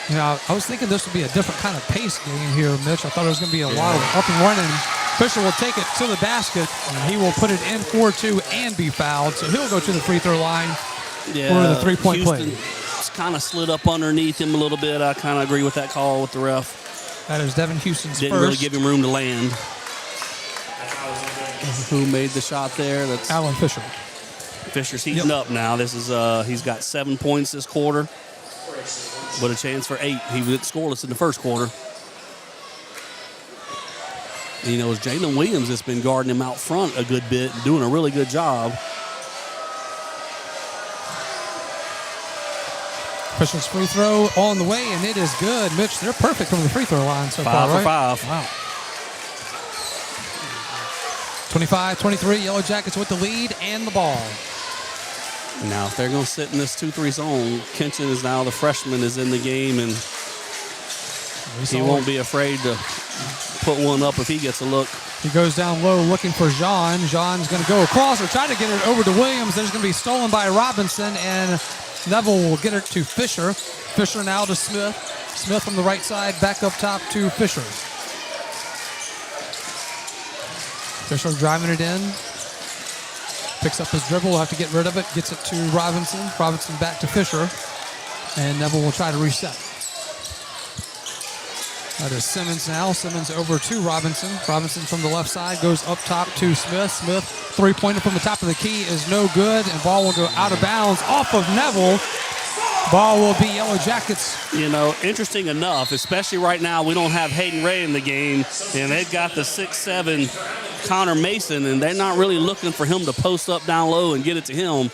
You know, I was thinking this would be a different kind of pace game here, Mitch. I thought it was going to be a lot of up and running. Fisher will take it to the basket, and he will put it in for 2 and be fouled. So he'll go to the free throw line for the 3-point play. Kind of slid up underneath him a little bit. I kind of agree with that call with the ref. That is Devin Houston's Didn't first. really give him room to land. Who made the shot there? That's Alan Fisher. Fisher's heating up now. This is he's got 7 points this quarter, but a chance for 8. He was scoreless in the first quarter. You know, it's Jalen Williams that's been guarding him out front a good bit and doing a really good job. Fisher's free throw on the way, and it is good. Mitch, they're perfect from the free throw line so far, right? 5 for 5. Wow. 25-23, Yellow Jackets with the lead and the ball. Now, if they're going to sit in this 2-3 zone, Kinchin is now the freshman is in the game, and he won't be afraid to put one up if he gets a look. He goes down low looking for Jean. Jean's going to go across or try to get it over to Williams. There's going to be stolen by Robinson, and Neville will get it to Fisher. Fisher now to Smith. Smith from the right side, back up top to Fisher. Fisher driving it in. Picks up his dribble, will have to get rid of it. Gets it to Robinson. Robinson back to Fisher. And Neville will try to reset. That is Simmons now. Simmons over to Robinson. Robinson from the left side goes up top to Smith. Smith, three-pointer from the top of the key is no good, and ball will go out of bounds off of Neville. Ball will be Yellow Jackets. You know, interesting enough, especially right now, we don't have Hayden Ray in the game, and they've got the 6'7" Connor Mason, and they're not really looking for him to post up down low and get it to him.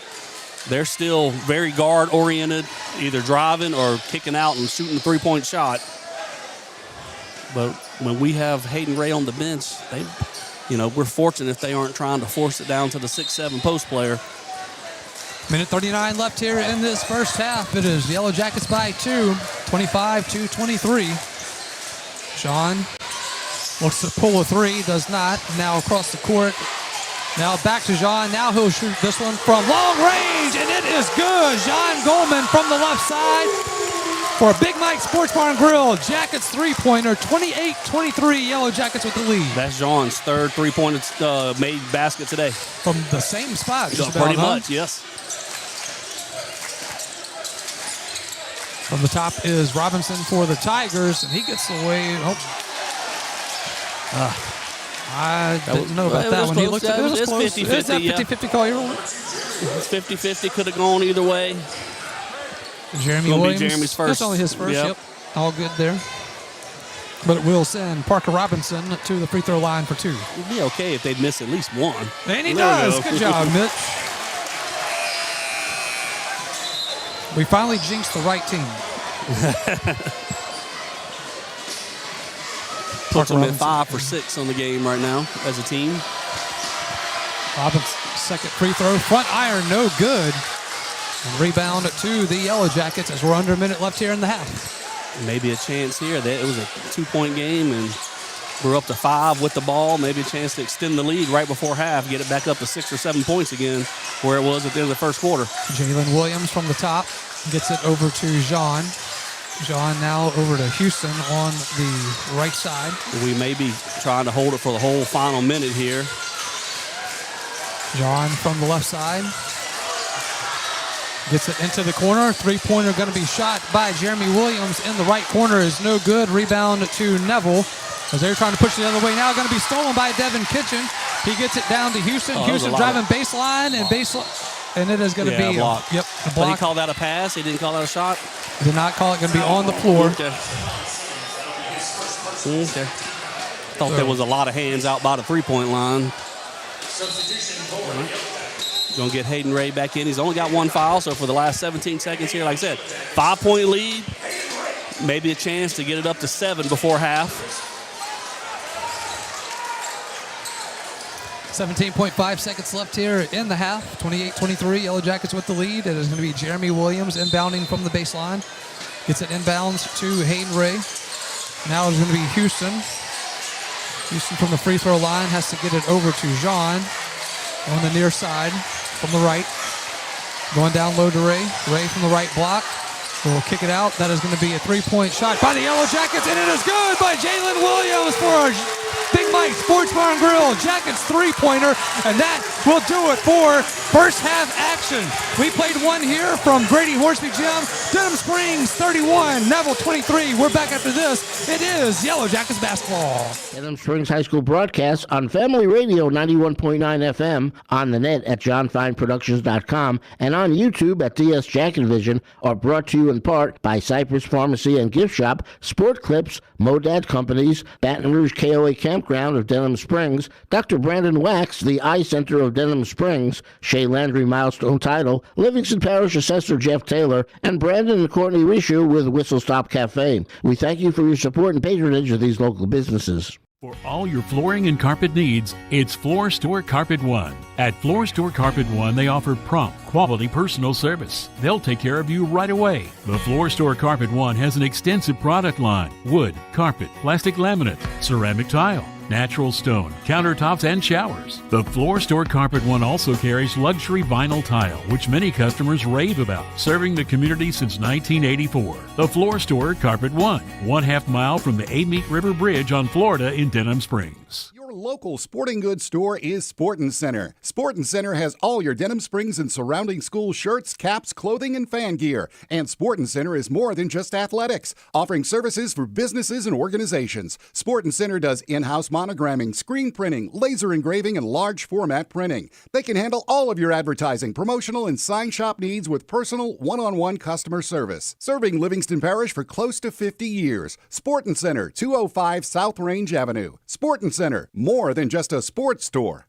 They're still very guard-oriented, either driving or kicking out and shooting a three-point shot. But when we have Hayden Ray on the bench, we're fortunate if they aren't trying to force it down to the 6'7" post player. Minute 39 left here in this first half. It is Yellow Jackets by 2, 25-23. Sean looks to pull a three, does not. Now across the court. Now back to Jean. Now he'll shoot this one from long range, and it is good. Jean Goldman from the left side for Big Mike Sports Bar and Grill. Jackets three-pointer, 28-23. Yellow Jackets with the lead. That's Jean's third three-pointer made basket today. From the same spot, just pretty about, much, yes. From the top is Robinson for the Tigers, and he gets away. I didn't know about that one. He looked at it. It was close. 50-50, Is that 50-50 call? It's 50-50. Could have gone either way. Jeremy Williams. Jeremy's first. That's only his first. Yep. All good there. But it will send Parker Robinson to the free throw line for 2. It'd be okay if they'd miss at least one. And he does. Good job, Mitch. We finally jinxed the right team. Puts them at 5 for 6 on the game right now as a team. Robbins' second free throw. Front iron, no good. And rebound to the Yellow Jackets as we're under a minute left here in the half. Maybe a chance here. It was a 2-point game, and we're up to 5 with the ball. Maybe a chance to extend the lead right before half, get it back up to 6 or 7 points again, where it was at the end of the first quarter. Jalen Williams from the top gets it over to Jean. Jean now over to Houston on the right side. We may be trying to hold it for the whole final minute here. Jean from the left side. Gets it into the corner. Three-pointer going to be shot by Jeremy Williams in the right corner is no good. Rebound to Neville as they're trying to push it the other way. Now going to be stolen by Devin Kitchen. He gets it down to Houston. Houston driving baseline and and it is going to be a block. A block. But he called that a pass. He didn't call that a shot. Did not call it. Going to be on the floor. Okay. Thought there was a lot of hands out by the three-point line. Going to get Hayden Ray back in. He's only got 1 foul, so for the last 17 seconds here, like I said, 5-point lead. Maybe a chance to get it up to 7 before half. 17.5 seconds left here in the half. 28-23, Yellow Jackets with the lead. It is going to be Jeremy Williams inbounding from the baseline. Gets it inbounds to Hayden Ray. Now it's going to be Houston. Houston from the free throw line has to get it over to Jean on the near side from the right. Going down low to Ray. Ray from the right block. Will kick it out. That is going to be a 3-point shot by the Yellow Jackets, and it is good by Jalen Williams for a Big Dynamite Sports Bar and Grill Jackets three-pointer, and that will do it for first half action. We played one here from Grady Hornsby Gym, Denham Springs 31, Neville 23. We're back after this. It is Yellow Jackets basketball. Denham Springs High School broadcast on Family Radio 91.9 FM, on the net at johnfineproductions.com, and on YouTube at DS Jacket Vision, are brought to you in part by Cypress Pharmacy and Gift Shop, Sport Clips, Modad Companies, Baton Rouge KOA Campground of Denham Springs, Dr. Brandon Wax, the Eye Center of Denham Springs, Shea Landry Milestone Title, Livingston Parish Assessor Jeff Taylor, and Brandon and Courtney Rishu with Whistle Stop Cafe. We thank you for your support and patronage of these local businesses. For all your flooring and carpet needs, it's Floor Store Carpet One. At Floor Store Carpet One, they offer prompt, quality personal service. They'll take care of you right away. The Floor Store Carpet One has an extensive product line: wood, carpet, plastic laminate, ceramic tile, natural stone, countertops, and showers. The Floor Store Carpet One also carries luxury vinyl tile, which many customers rave about, serving the community since 1984. The Floor Store Carpet One, 1/2 mile from the Amite River Bridge on Florida in Denham Springs. Your local sporting goods store is Sportin' Center. Sportin' Center has all your Denham Springs and surrounding school shirts, caps, clothing, and fan gear. And Sportin' Center is more than just athletics, offering services for businesses and organizations. Sportin' Center does in-house monogramming, screen printing, laser engraving, and large format printing. They can handle all of your advertising, promotional, and sign shop needs with personal, one-on-one customer service. Serving Livingston Parish for close to 50 years. Sportin' Center, 205 South Range Avenue. Sportin' Center, more than just a sports store.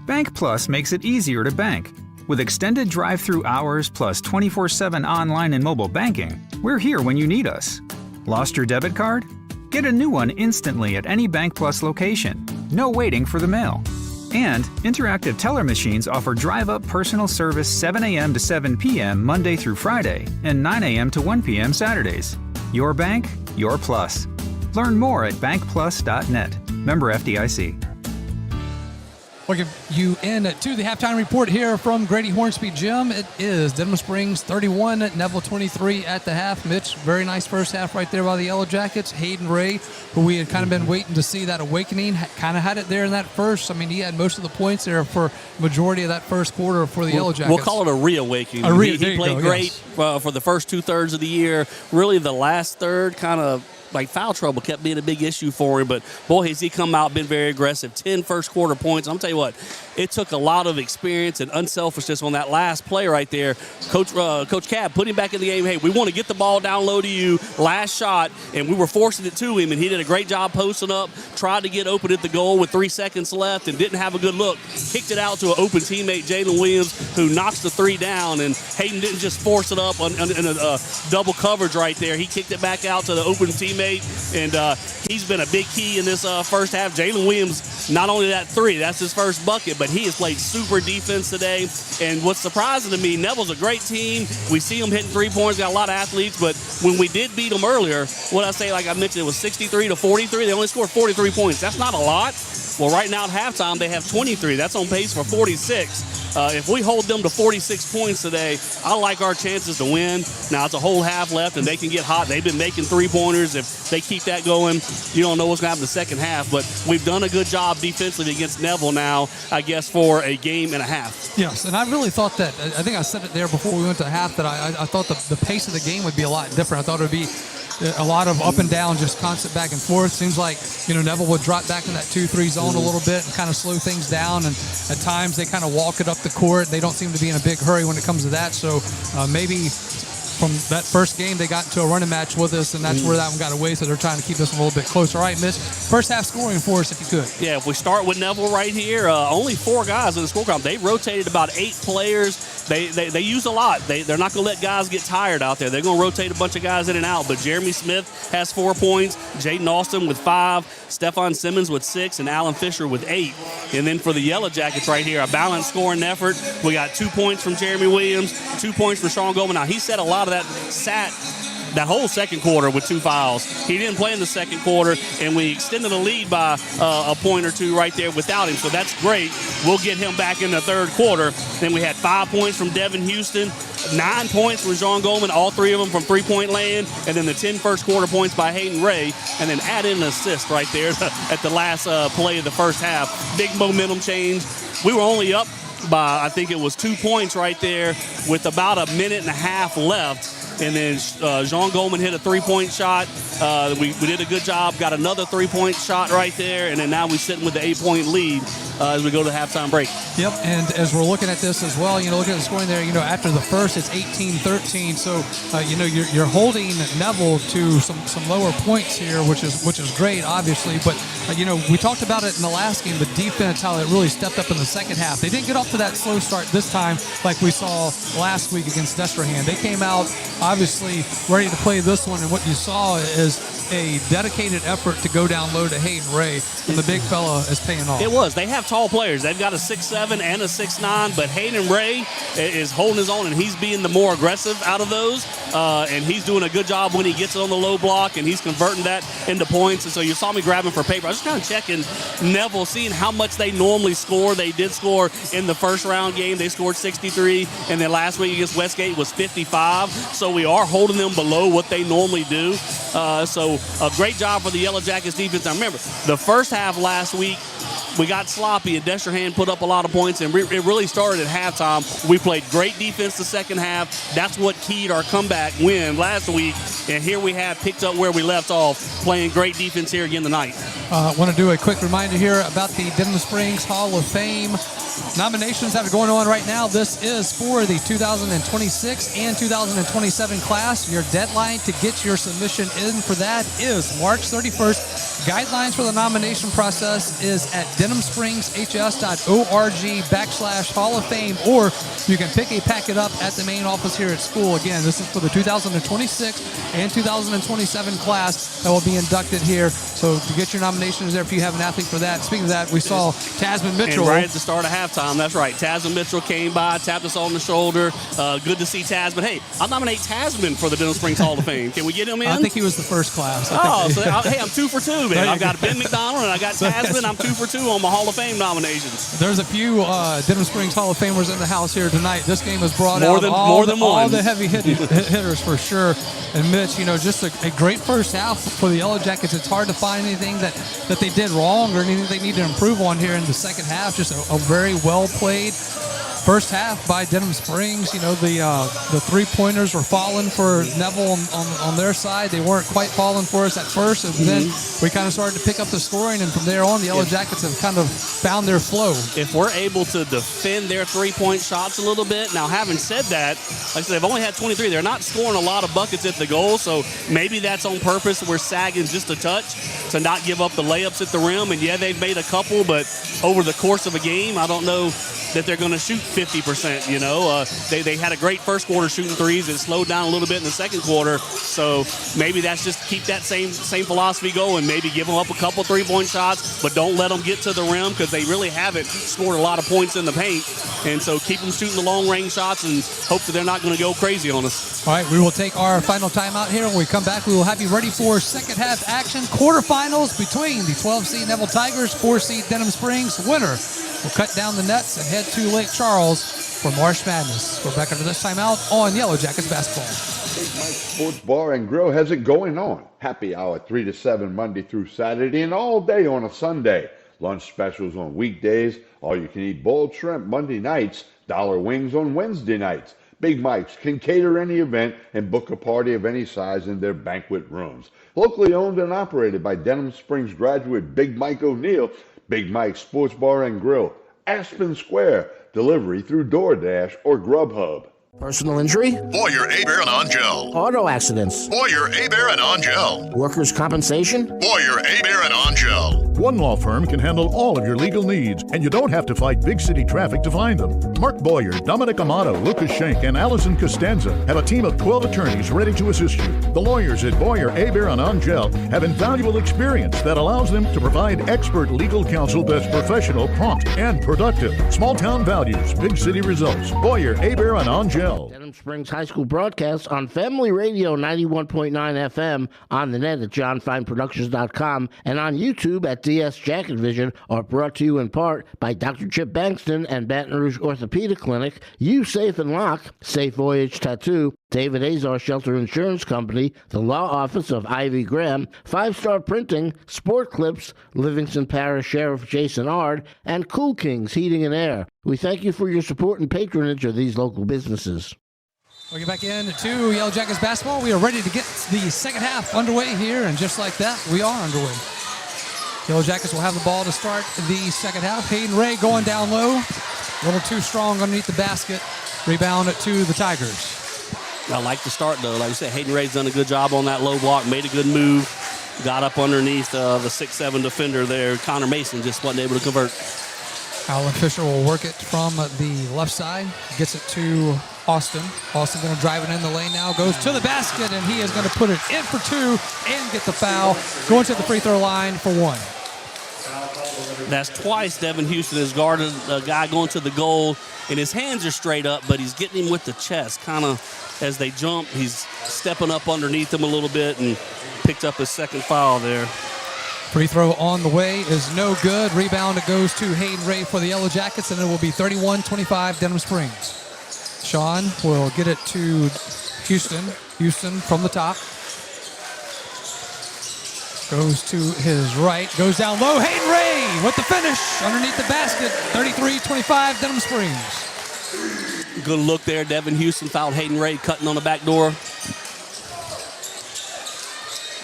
Bank Plus makes it easier to bank. With extended drive-through hours plus 24/7 online and mobile banking, we're here when you need us. Lost your debit card? Get a new one instantly at any Bank Plus location. No waiting for the mail. And interactive teller machines offer drive-up personal service 7 a.m. to 7 p.m. Monday through Friday and 9 a.m. to 1 p.m. Saturdays. Your bank, your plus. Learn more at bankplus.net. Member FDIC. We'll give you in to the halftime report here from Grady Hornsby Gym. It is Denham Springs 31, Neville 23 at the half. Mitch, very nice first half right there by the Yellow Jackets. Hayden Ray, who we had kind of been waiting to see that awakening, kind of had it there in that first. I mean, he had most of the points there for majority of that first quarter for the Yellow Jackets. We'll call it a reawakening. He played great for the first 2/3 of the year. Really, the last third kind of like foul trouble kept being a big issue for him, but boy, has he come out, been very aggressive. 10 first quarter points. I'm tell you what, it took a lot of experience and unselfishness on that last play right there. Coach Cab put him back in the game. Hey, we want to get the ball down low to you. Last shot, and we were forcing it to him, and he did a great job posting up, tried to get open at the goal with 3 seconds left and didn't have a good look. Kicked it out to an open teammate, Jalen Williams, who knocks the three down, and Hayden didn't just force it up in a double coverage right there. He kicked it back out to the open teammate, and he's been a big key in this first half. Jalen Williams, not only that three, that's his first bucket, but he has played super defense today. And what's surprising to me, Neville's a great team. We see them hitting three-pointers, got a lot of athletes, but when we did beat them earlier, what I say, like I mentioned, it was 63-43. They only scored 43 points. That's not a lot. Well, right now at halftime, they have 23. That's on pace for 46. If we hold them to 46 points today, I like our chances to win. Now, it's a whole half left, and they can get hot. They've been making three-pointers. If they keep that going, you don't know what's going to happen in the second half. But we've done a good job defensively against Neville now, I guess, for a game and a half. Yes, and I really thought that, I think I said it there before we went to half, that I thought the pace of the game would be a lot different. I thought it would be a lot of up and down, just constant back and forth. Seems like, Neville would drop back in that 2-3 zone a little bit and kind of slow things down. And at times they kind of walk it up the court. They don't seem to be in a big hurry when it comes to that. So maybe from that first game, they got into a running match with us, and that's where that one got away. So they're trying to keep us a little bit closer. All right, Mitch, first half scoring for us if you could. Yeah, if we start with Neville right here, only 4 guys in the score count. They've rotated about 8 players. They use a lot. They're not going to let guys get tired out there. They're going to rotate a bunch of guys in and out. But Jeremy Smith has 4 points, Jaden Austin with 5, Stephon Simmons with 6, and Alan Fisher with 8. And then for the Yellow Jackets right here, a balanced scoring effort. We got 2 points from Jeremy Williams, 2 points from Sean Goldman. Now, he said a lot of that sat that whole second quarter with 2 fouls. He didn't play in the second quarter, and we extended the lead by a point or 2 right there without him. So that's great. We'll get him back in the third quarter. Then we had 5 points from Devin Houston, 9 points for Jean Goldman, all 3 of them from three-point land, and then the 10 first quarter points by Hayden Ray, and then add in an assist right there at the last play of the first half. Big momentum change. We were only up by, I think it was 2 points right there with about a minute and a half left. And then Jean Goldman hit a three-point shot. We did a good job, got another three-point shot right there, and then now we're sitting with the 8-point lead as we go to halftime break. Yep, and as we're looking at this as well, looking at the scoring there, after the first, it's 18-13. So, you're holding Neville to some lower points here, which is great, obviously. But, we talked about it in the last game, the defense, how it really stepped up in the second half. They didn't get off to that slow start this time like we saw last week against Destrehan. They came out, obviously, ready to play this one, and what you saw is a dedicated effort to go down low to Hayden Ray, and the big fella is paying off. It was. They have tall players. They've got a 6'7" and a 6'9", but Hayden Ray is holding his own, and he's being the more aggressive out of those, and he's doing a good job when he gets it on the low block, and he's converting that into points. And so you saw me grabbing for paper. I was just kind of checking Neville, seeing how much they normally score. They did score in the first round game. They scored 63, and then last week against Westgate was 55. So we are holding them below what they normally do. So a great job for the Yellow Jackets defense. Now remember, the first half last week, we got sloppy, and Destrehan put up a lot of points, and it really started at halftime. We played great defense the second half. That's what keyed our comeback win last week, and here we have picked up where we left off, playing great defense here again tonight. I want to do a quick reminder here about the Denham Springs Hall of Fame. Nominations that are going on right now. This is for the 2026 and 2027 class. Your deadline to get your submission in for that is March 31st. Guidelines for the nomination process is at denhamspringshs.org/Hall of Fame, or you can pick a packet up at the main office here at school. Again, this is for the 2026 and 2027 class that will be inducted here. So to get your nominations there if you have an athlete for that. Speaking of that, we saw Tasman Mitchell. And right at the start of halftime, that's right. Tasman Mitchell came by, tapped us on the shoulder. Good to see Tasman. Hey, I'll nominate Tasman for the Denham Springs Hall of Fame. Can we get him in? I think he was the first class. Hey, I'm 2 for 2, man. I've got Ben McDonald and I got Tasman. I'm 2 for 2 on my Hall of Fame nominations. There's a few Denham Springs Hall of Famers in the house here tonight. This game has brought more out than all one. the heavy hitters for sure. And Mitch, just a great first half for the Yellow Jackets. It's hard to find anything that they did wrong or anything they need to improve on here in the second half. Just a very well played first half by Denham Springs. The three-pointers were falling for Neville on their side. They weren't quite falling for us at first, and then we kind of started to pick up the scoring, and from there on, the Yellow Jackets have kind of found their flow. If we're able to defend their three-point shots a little bit, now having said that, like I said, they've only had 23. They're not scoring a lot of buckets at the goal, so maybe that's on purpose. We're sagging just a touch to not give up the layups at the rim, and yeah, they've made a couple, but over the course of a game, I don't know that they're going to shoot 50%, They had a great first quarter shooting threes. It slowed down a little bit in the second quarter. So maybe that's just keep that same philosophy going. Maybe give them up a couple three-point shots, but don't let them get to the rim because they really haven't scored a lot of points in the paint. And so keep them shooting the long-range shots and hope that they're not going to go crazy on us. All right, we will take our final timeout here. When we come back, we will have you ready for second half action. Quarterfinals between the 12-seed Neville Tigers, 4-seed Denham Springs. Winner will cut down the nets and head to Lake Charles for Marsh Madness. We're back after this timeout on Yellow Jackets basketball. Big Mike's Sports Bar and Grill has it going on. Happy hour 3 to 7 Monday through Saturday and all day on a Sunday. Lunch specials on weekdays. All you can eat boiled shrimp Monday nights. Dollar wings on Wednesday nights. Big Mike's can cater any event and book a party of any size in their banquet rooms. Locally owned and operated by Denham Springs graduate Big Mike O'Neill. Big Mike's Sports Bar and Grill, Aspen Square, delivery through DoorDash or Grubhub. Personal injury? Boyer, Aber, and Angel. Auto accidents? Boyer, Aber, and Angel. Workers' compensation? Boyer, Aber, and Angel. One law firm can handle all of your legal needs, and you don't have to fight big city traffic to find them. Mark Boyer, Dominic Amato, Lucas Schenk, and Allison Costanza have a team of 12 attorneys ready to assist you. The lawyers at Boyer, Aber, and Angel have invaluable experience that allows them to provide expert legal counsel that's professional, prompt, and productive. Small town values, big city results. Boyer, Aber, and Angel Jacksonville. Denham Springs High School broadcast on Family Radio 91.9 FM, on the net at johnfineproductions.com, and on YouTube at DS Jacket Vision are brought to you in part by Dr. Chip Bankston and Baton Rouge Orthopedic Clinic, You Safe and Lock, Safe Voyage Tattoo, David Azar Shelter Insurance Company, the Law Office of Ivy Graham, 5-Star Printing, Sport Clips, Livingston Parish Sheriff Jason Ard, and Cool Kings Heating and Air. We thank you for your support and patronage of these local businesses. We'll get back into Yellow Jackets basketball. We are ready to get the second half underway here, and just like that, we are underway. Yellow Jackets will have the ball to start the second half. Hayden Ray going down low. A little too strong underneath the basket. Rebound it to the Tigers. I like the start, though. Like you said, Hayden Ray's done a good job on that low block, made a good move, got up underneath the 6'7" defender there. Connor Mason just wasn't able to convert. Alan Fisher will work it from the left side, gets it to Austin. Austin going to drive it in the lane now, goes to the basket, and he is going to put it in for two and get the foul. Going to the free throw line for one. That's twice Devin Houston has guarded a guy going to the goal, and his hands are straight up, but he's getting him with the chest. Kind of as they jump, he's stepping up underneath him a little bit and picked up his second foul there. Free throw on the way is no good. Rebound, it goes to Hayden Ray for the Yellow Jackets, and it will be 31-25 Denham Springs. Sean will get it to Houston. Houston from the top. Goes to his right, goes down low. Hayden Ray with the finish underneath the basket. 33-25 Denham Springs. Good look there. Devin Houston fouled Hayden Ray, cutting on the back door.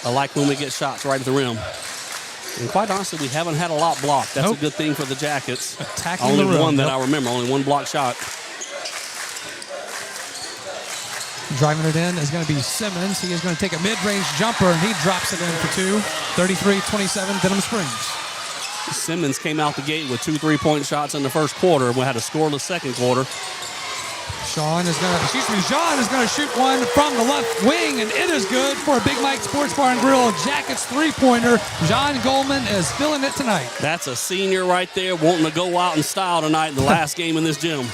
I like when we get shots right at the rim. And quite honestly, we haven't had a lot blocked. That's a good thing for the Jackets. Attacking only the rim. One that I remember, only one block shot. Driving it in is going to be Simmons. He is going to take a mid-range jumper, and he drops it in for two. 33-27 Denham Springs. Simmons came out the gate with 2 3-point shots in the first quarter. We had a scoreless second quarter. John is going to shoot one from the left wing, and it is good for a Big Mike Sports Bar and Grill Jackets three-pointer. John Goldman is filling it tonight. That's a senior right there wanting to go out in style tonight in the last game in this gym.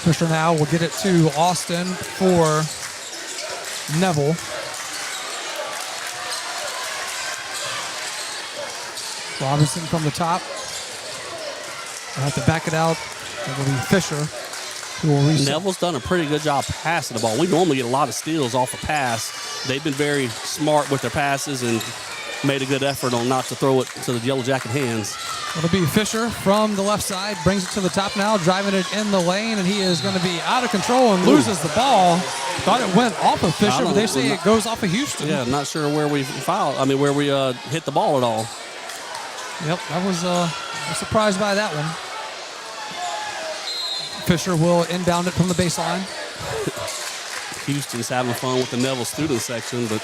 Fisher now will get it to Austin for Neville. Robinson from the top. I'll have to back it out. It will be Fisher who will reset. Neville's done a pretty good job passing the ball. We normally get a lot of steals off a pass. They've been very smart with their passes and made a good effort on not to throw it to the Yellow Jacket hands. It'll be Fisher from the left side, brings it to the top now, driving it in the lane, and he is going to be out of control and loses the ball. Thought it went off of Fisher, but they say it goes off of Houston. Yeah, not sure where we where we hit the ball at all. Yep, I was surprised by that one. Fisher will inbound it from the baseline. Houston's having fun with the Neville student section, but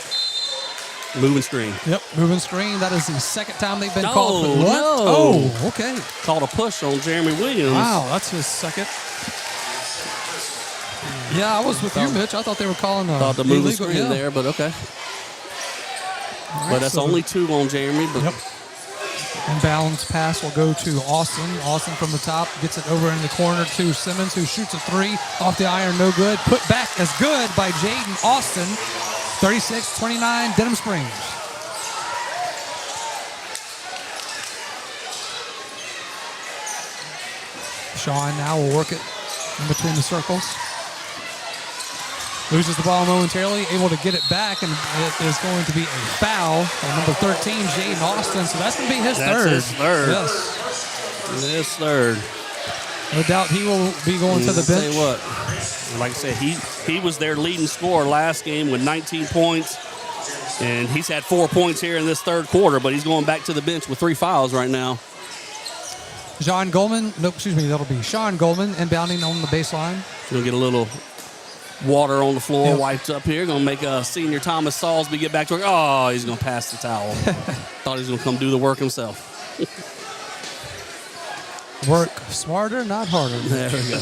moving screen. Yep, moving screen. That is the second time they've been called for what? No. Oh, okay. Called a push on Jeremy Williams. Wow, that's his second. Yeah, I was with you, Mitch. I thought they were calling the moving screen there, but okay. Right, but that's only 2 on Jeremy. But yep. Inbounds pass will go to Austin. Austin from the top gets it over in the corner to Simmons, who shoots a 3 off the iron, no good. Put back as good by Jaden Austin. 36-29 Denham Springs. Sean now will work it in between the circles. Loses the ball momentarily, able to get it back, and it is going to be a foul on number 13, Jaden Austin. So that's going to be his third. His third. Yes. His third. No doubt he will be going to the bench. Tell you what, like I said, he was their leading scorer last game with 19 points, and he's had 4 points here in this third quarter, but he's going back to the bench with 3 fouls right now. Sean Goldman, that'll be Sean Goldman inbounding on the baseline. He'll get a little water on the floor, wiped up here. Going to make senior Thomas Salisbury get back to work. Oh, he's going to pass the towel. Thought he was going to come do the work himself. Work smarter, not harder. There we go.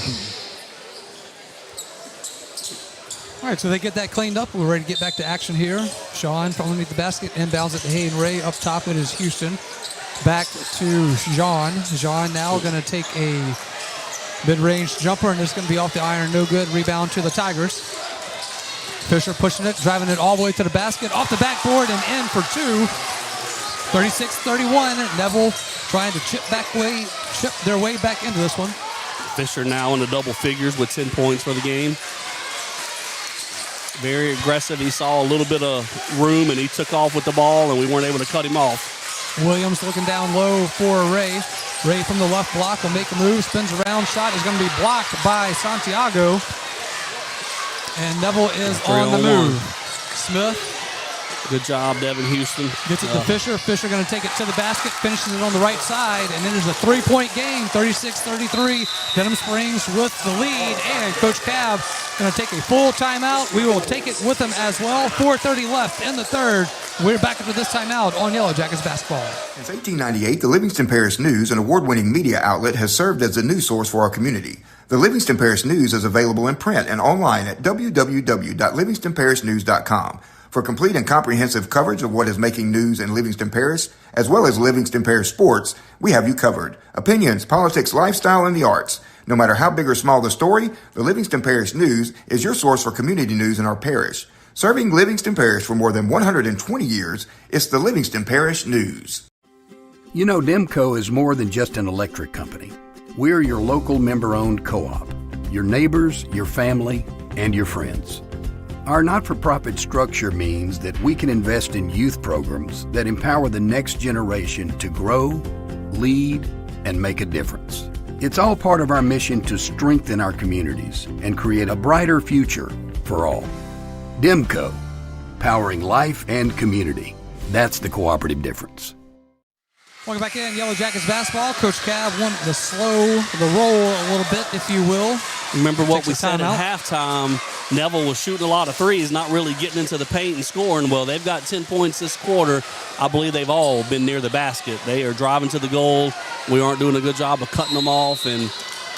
All right, so they get that cleaned up. We're ready to get back to action here. Sean from underneath the basket, inbounds it to Hayden Ray. Up top it is Houston. Back to Jean. Jean now going to take a Mid-range jumper, and it's going to be off the iron. No good. Rebound to the Tigers. Fisher pushing it, driving it all the way to the basket. Off the backboard and in for two. 36-31. Neville trying to chip their way back into this one. Fisher now in the double figures with 10 points for the game. Very aggressive. He saw a little bit of room, and he took off with the ball, and we weren't able to cut him off. Williams looking down low for Ray. Ray from the left block will make a move, spins around. Shot is going to be blocked by Santiago. And Neville is on the move. Smith. Good job, Devin Houston. Gets it to Fisher. Fisher going to take it to the basket, finishes it on the right side, and then there's a three-point game, 36-33. Denham Springs with the lead, and Coach Cav going to take a full timeout. We will take it with him as well. 4:30 left in the third. We're back after this timeout on Yellow Jackets basketball. Since 1898, the Livingston Parish News, an award-winning media outlet, has served as the news source for our community. The Livingston Parish News is available in print and online at www.livingstonparishnews.com. For complete and comprehensive coverage of what is making news in Livingston Parish, as well as Livingston Parish sports, we have you covered. Opinions, politics, lifestyle, and the arts. No matter how big or small the story, the Livingston Parish News is your source for community news in our parish. Serving Livingston Parish for more than 120 years, it's the Livingston Parish News. You know, Demco is more than just an electric company. We're your local member-owned co-op, your neighbors, your family, and your friends. Our not-for-profit structure means that we can invest in youth programs that empower the next generation to grow, lead, and make a difference. It's all part of our mission to strengthen our communities and create a brighter future for all. Demco, powering life and community. That's the cooperative difference. Welcome back in, Yellow Jackets basketball. Coach Cav wanted to slow the roll a little bit, if you will. Remember what we said at halftime. Neville was shooting a lot of threes, not really getting into the paint and scoring. Well, they've got 10 points this quarter. I believe they've all been near the basket. They are driving to the goal. We aren't doing a good job of cutting them off, and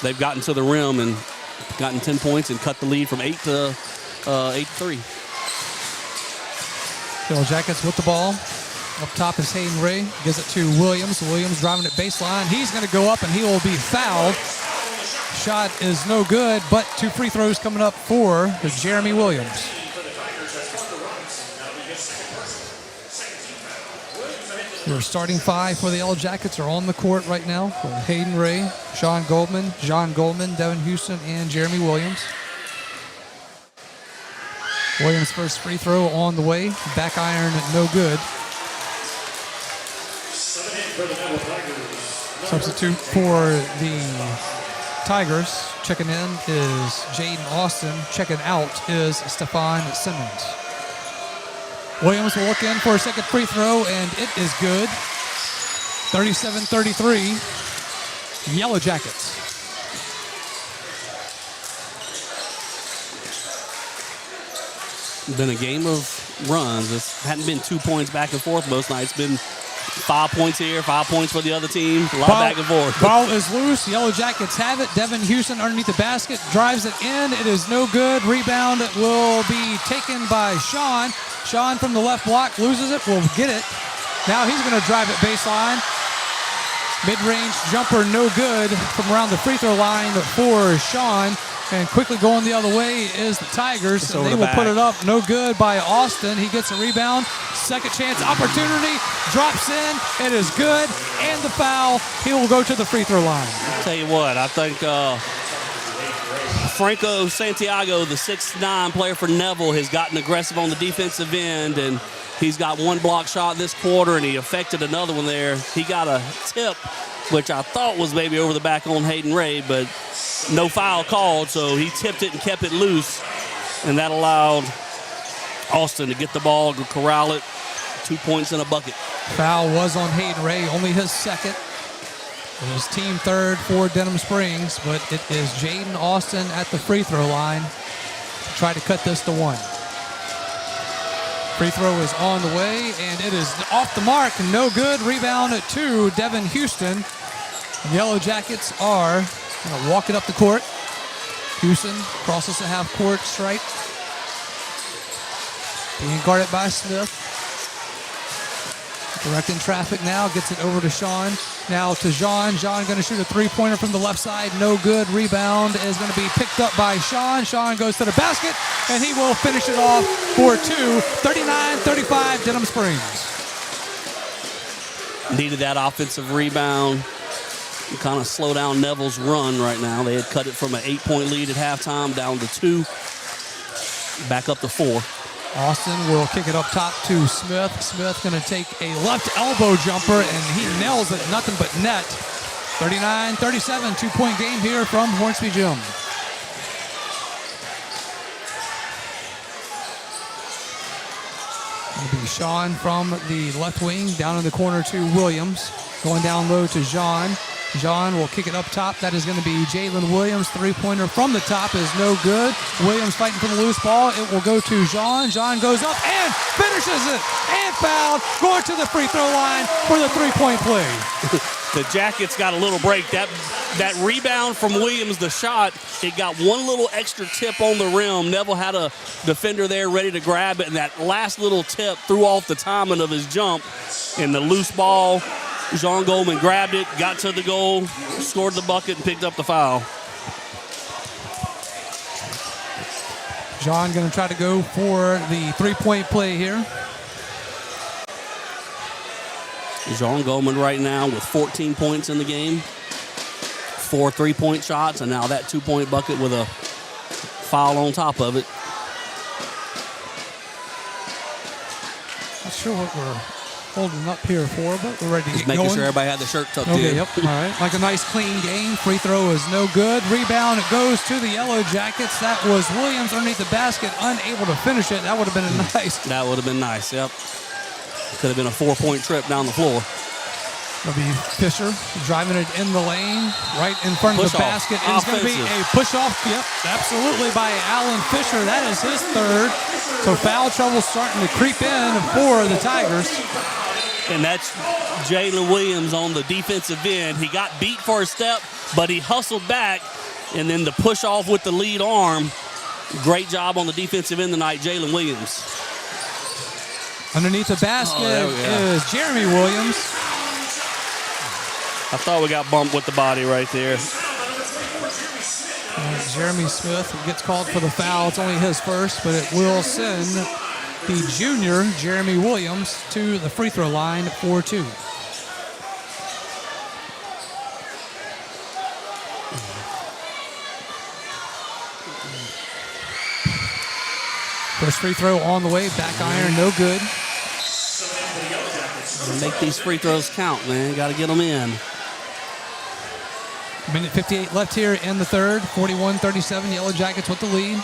they've gotten to the rim and gotten 10 points and cut the lead from 8 to 3. Yellow Jackets with the ball. Up top is Hayden Ray. Gives it to Williams. Williams driving it baseline. He's going to go up, and he will be fouled. Shot is no good, but 2 free throws coming up for Jeremy Williams. Your starting 5 for the Yellow Jackets are on the court right now. Hayden Ray, Sean Goldman, John Goldman, Devin Houston, and Jeremy Williams. Williams' first free throw on the way. Back iron, no good. Substitute for the Tigers. Checking in is Jaden Austin. Checking out is Stephon Simmons. Williams will look in for a second free throw, and it is good. 37-33. Yellow Jackets. Been a game of runs. This hadn't been 2 points back and forth most nights. It's been 5 points here, 5 points for the other team. A lot of back and forth. Ball is loose. Yellow Jackets have it. Devin Houston underneath the basket drives it in. It is no good. Rebound will be taken by Sean. Sean from the left block loses it. Will get it. Now he's going to drive it baseline. Mid-range jumper no good from around the free throw line for Sean. And quickly going the other way is the Tigers. And they will put it up. No good by Austin. He gets a rebound. Second chance opportunity. Drops in. It is good. And the foul. He will go to the free throw line. I'll tell you what, I think Franco Santiago, the 6'9" player for Neville, has gotten aggressive on the defensive end. And he's got one block shot this quarter, and he affected another one there. He got a tip, which I thought was maybe over the back on Hayden Ray, but no foul called, so he tipped it and kept it loose, and that allowed Austin to get the ball, corral it, 2 points in a bucket. Foul was on Hayden Ray, only his second. It is team third for Denham Springs, but it is Jaden Austin at the free throw line to try to cut this to 1. Free throw is on the way, and it is off the mark. No good. Rebound to Devin Houston. The Yellow Jackets are going to walk it up the court. Houston crosses the half court stripe. Being guarded by Smith. Directing traffic now, gets it over to Sean. Now to Jean. Jean going to shoot a three-pointer from the left side. No good. Rebound is going to be picked up by Sean. Sean goes to the basket, and he will finish it off for two. 39-35, Denham Springs. Needed that offensive rebound. Kind of slow down Neville's run right now. They had cut it from an 8-point lead at halftime down to 2. Back up to 4. Austin will kick it up top to Smith. Smith going to take a left elbow jumper, and he nails it. Nothing but net. 39-37, 2-point game here from Hornsby Gym. It'll be Sean from the left wing, down in the corner to Williams. Going down low to Jean. Jean will kick it up top. That is going to be Jalen Williams. Three-pointer from the top is no good. Williams fighting for the loose ball. It will go to Jean. Jean goes up and finishes it. And fouled. Going to the free throw line for the three-point play. The Jackets got a little break. That rebound from Williams, the shot, it got one little extra tip on the rim. Neville had a defender there ready to grab it, and that last little tip threw off the timing of his jump. And the loose ball, Jean Goldman grabbed it, got to the goal, scored the bucket, and picked up the foul. Jean going to try to go for the three-point play here. Jean Goldman right now with 14 points in the game, 4 3-point shots, and now that 2-point bucket with a foul on top of it. Not sure what we're holding up here for, but we're ready to Just get going. making sure everybody had the shirt tucked Okay, in. yep, all right. Like a nice clean game. Free throw is no good. Rebound, it goes to the Yellow Jackets. That was Williams underneath the basket, unable to finish it. That would have been a nice. That would have been nice, yep. Could have been a 4-point trip down the floor. It'll be Fisher driving it in the lane, right in front of the basket. It's going to be a push-off, yep, absolutely, by Alan Fisher. That is his third. So foul trouble starting to creep in for the Tigers. And that's Jalen Williams on the defensive end. He got beat for a step, but he hustled back, and then the push-off with the lead arm. Great job on the defensive end tonight, Jalen Williams. Underneath the basket is Jeremy Williams. I thought we got bumped with the body right there. Jeremy Smith gets called for the foul. It's only his first, but it will send the junior, Jeremy Williams, to the free throw line for 2. First free throw on the way, back iron, no good. Make these free throws count, man. Got to get them in. Minute 58 left here in the third. 41-37, Yellow Jackets with the lead.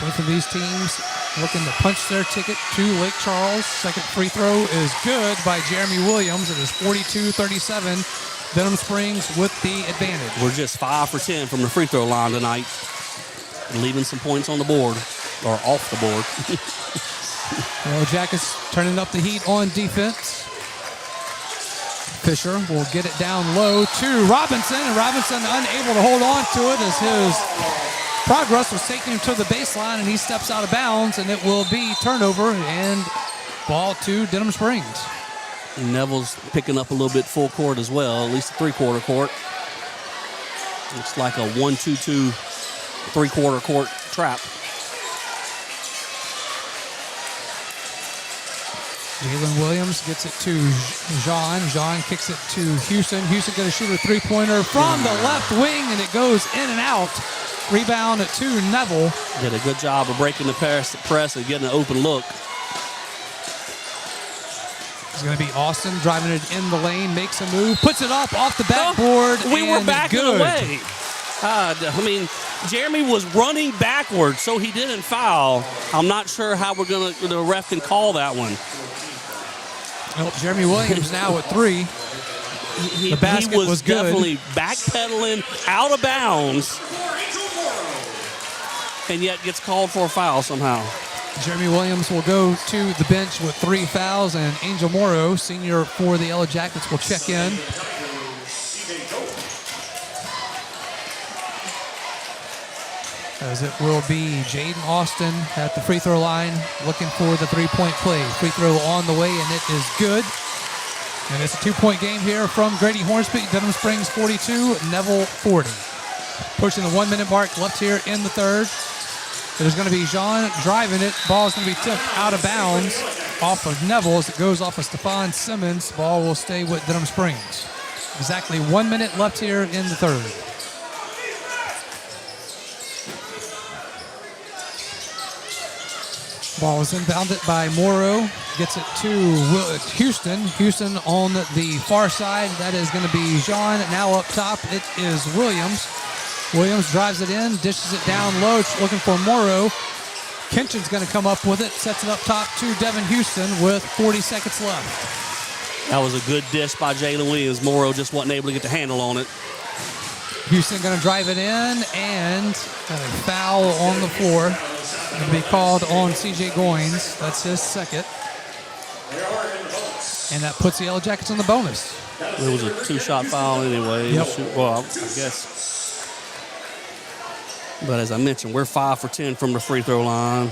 Both of these teams looking to punch their ticket to Lake Charles. Second free throw is good by Jeremy Williams. It is 42-37. Denham Springs with the advantage. We're just 5 for 10 from the free throw line tonight. Leaving some points on the board, or off the board. Yellow Jackets turning up the heat on defense. Fisher will get it down low to Robinson, and Robinson unable to hold on to it as his progress was taking him to the baseline, and he steps out of bounds, and it will be turnover and ball to Denham Springs. Neville's picking up a little bit full court as well, at least a three-quarter court. Looks like a 1-2-2 three-quarter court trap. Jalen Williams gets it to Jean. Jean kicks it to Houston. Houston going to shoot a three-pointer from the left wing, and it goes in and out. Rebound to Neville. Did a good job of breaking the press and getting an open look. It's going to be Austin driving it in the lane, makes a move, puts it up off the backboard. We were backing good. away. I mean, Jeremy was running backwards, so he didn't foul. I'm not sure how the ref can call that one. Well, Jeremy Williams now with 3. The basket he was good. Definitely backpedaling out of bounds, and yet gets called for a foul somehow. Jeremy Williams will go to the bench with 3 fouls, and Angel Morrow, senior for the Yellow Jackets, will check in. as it will be Jaden Austin at the free throw line looking for the three-point play. Free throw on the way, and it is good. And it's a 2-point game here from Grady Hornsby. Denham Springs 42, Neville 40. Pushing the 1-minute mark left here in the third. There's going to be Jean driving it. Ball is going to be tipped out of bounds off of Neville as it goes off of Stephon Simmons. Ball will stay with Denham Springs. Exactly 1 minute left here in the third. Ball is inbounded by Morrow. Gets it to Houston. Houston on the far side. That is going to be Jean. Now up top, it is Williams. Williams drives it in, dishes it down low, looking for Morrow. Kinchin's going to come up with it, sets it up top to Devin Houston with 40 seconds left. That was a good dish by Jalen Williams. Morrow just wasn't able to get the handle on it. Houston going to drive it in, and got a foul on the floor. Going to be called on C.J. Goins. That's his second. And that puts the Yellow Jackets on the bonus. It was a 2-shot foul anyway. Yep. Well, I guess. But as I mentioned, we're 5 for 10 from the free throw line.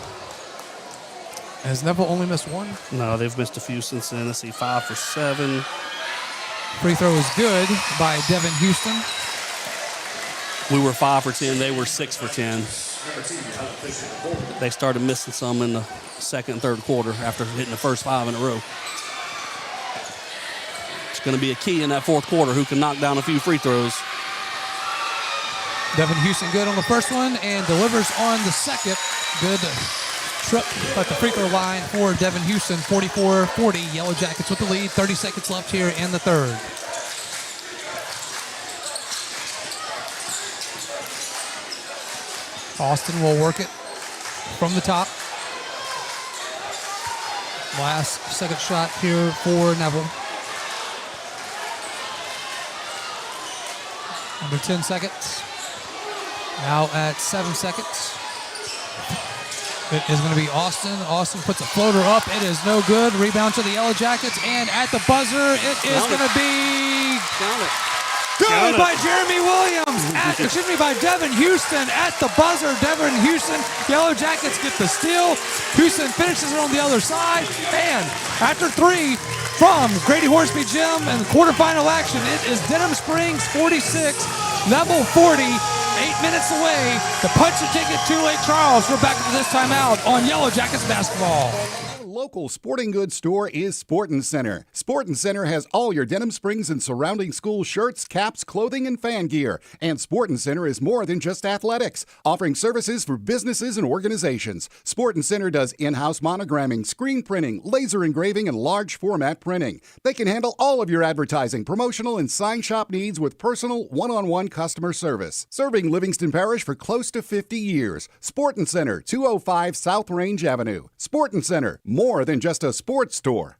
Has Neville only missed one? No, they've missed a few since then. Let's see, 5 for 7. Free throw is good by Devin Houston. We were 5 for 10. They were 6 for 10. They started missing some in the second and third quarter after hitting the first 5 in a row. It's going to be a key in that fourth quarter who can knock down a few free throws. Devin Houston good on the first one and delivers on the second. Good trip at the free throw line for Devin Houston. 44-40. Yellow Jackets with the lead. 30 seconds left here in the third. Austin will work it from the top. Last second shot here for Neville. Under 10 seconds. Now at 7 seconds. It is going to be Austin. Austin puts a floater up. It is no good. Rebound to the Yellow Jackets. And at the buzzer, it is going to be good by Jeremy Williams. By Devin Houston at the buzzer. Devin Houston. Yellow Jackets get the steal. Houston finishes it on the other side. And after 3 from Grady Hornsby Gym and the quarterfinal action, it is Denham Springs 46, Neville 40. 8 minutes away to punch the ticket to Lake Charles. We're back to this time out on Yellow Jackets basketball. Local sporting goods store is Sportin' Center. Sportin' Center has all your Denham Springs and surrounding school shirts, caps, clothing, and fan gear. And Sportin' Center is more than just athletics, offering services for businesses and organizations. Sportin' Center does in-house monogramming, screen printing, laser engraving, and large format printing. They can handle all of your advertising, promotional, and sign shop needs with personal, one-on-one customer service. Serving Livingston Parish for close to 50 years. Sportin' Center, 205 South Range Avenue. Sportin' Center, more than just a sports store.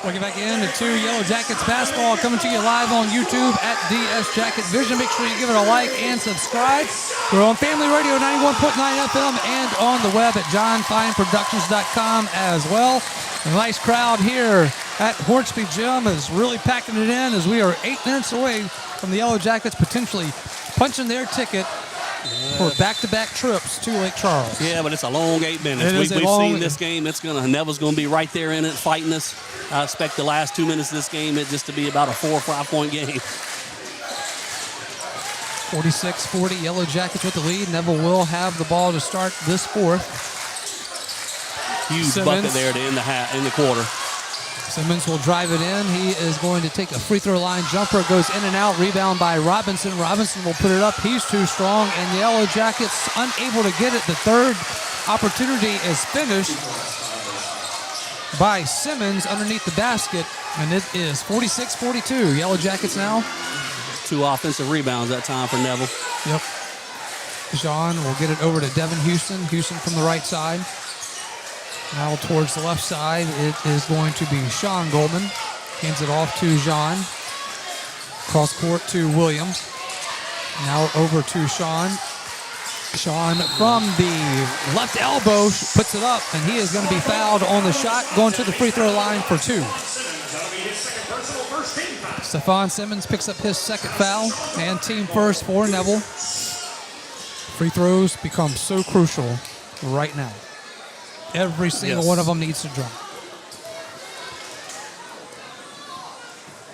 Welcome back into Yellow Jackets basketball, coming to you live on YouTube at DS Jacket Vision. Make sure you give it a like and subscribe. We're on Family Radio 91.9 FM and on the web at johnfineproductions.com as well. A nice crowd here at Hornsby Gym is really packing it in as we are 8 minutes away from the Yellow Jackets potentially punching their ticket for back-to-back trips to Lake Charles. Yeah, but it's a long 8 minutes. We've seen this game. Neville's going to be right there in it, fighting us. I expect the last 2 minutes of this game just to be about a 4 or 5 point game. 46-40, Yellow Jackets with the lead. Neville will have the ball to start this fourth. Huge Simmons. Bucket there to end the quarter. Simmons will drive it in. He is going to take a free throw line jumper. It goes in and out. Rebound by Robinson. Robinson will put it up. He's too strong, and the Yellow Jackets unable to get it. The third opportunity is finished by Simmons underneath the basket, and it is 46-42. Yellow Jackets now. 2 offensive rebounds that time for Neville. Yep. Jean will get it over to Devin Houston. Houston from the right side. Now towards the left side, it is going to be Sean Goldman. Hands it off to Jean. Cross court to Williams. Now over to Sean. Sean from the left elbow puts it up, and he is going to be fouled on the shot, going to the free throw line for 2. Stephon Simmons picks up his second foul, and team first for Neville. Free throws become so crucial right now. Every single one of them needs to drop.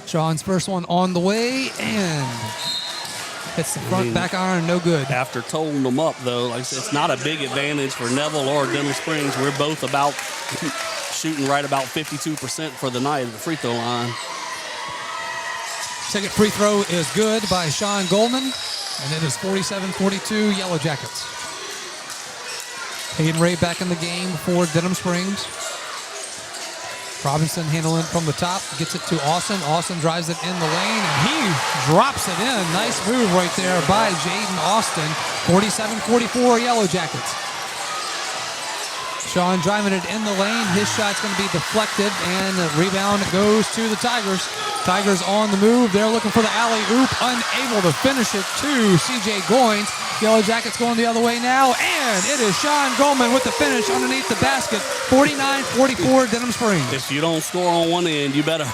Sean's first one on the way and hits the front back iron, no good. After toting them up, though, like I said, it's not a big advantage for Neville or Denham Springs. We're both about shooting right about 52% for the night at the free throw line. Second free throw is good by Sean Goldman, and it is 47-42 Yellow Jackets. Hayden Ray back in the game for Denham Springs. Robinson handling from the top, gets it to Austin. Austin drives it in the lane, and he drops it in. Nice move right there by Jaden Austin. 47-44 Yellow Jackets. Sean driving it in the lane. His shot's going to be deflected, and the rebound goes to the Tigers. Tigers on the move. They're looking for the alley-oop, unable to finish it to C.J. Goins. Yellow Jackets going the other way now, and it is Sean Goldman with the finish underneath the basket. 49-44 Denham Springs. If you don't score on one end, you better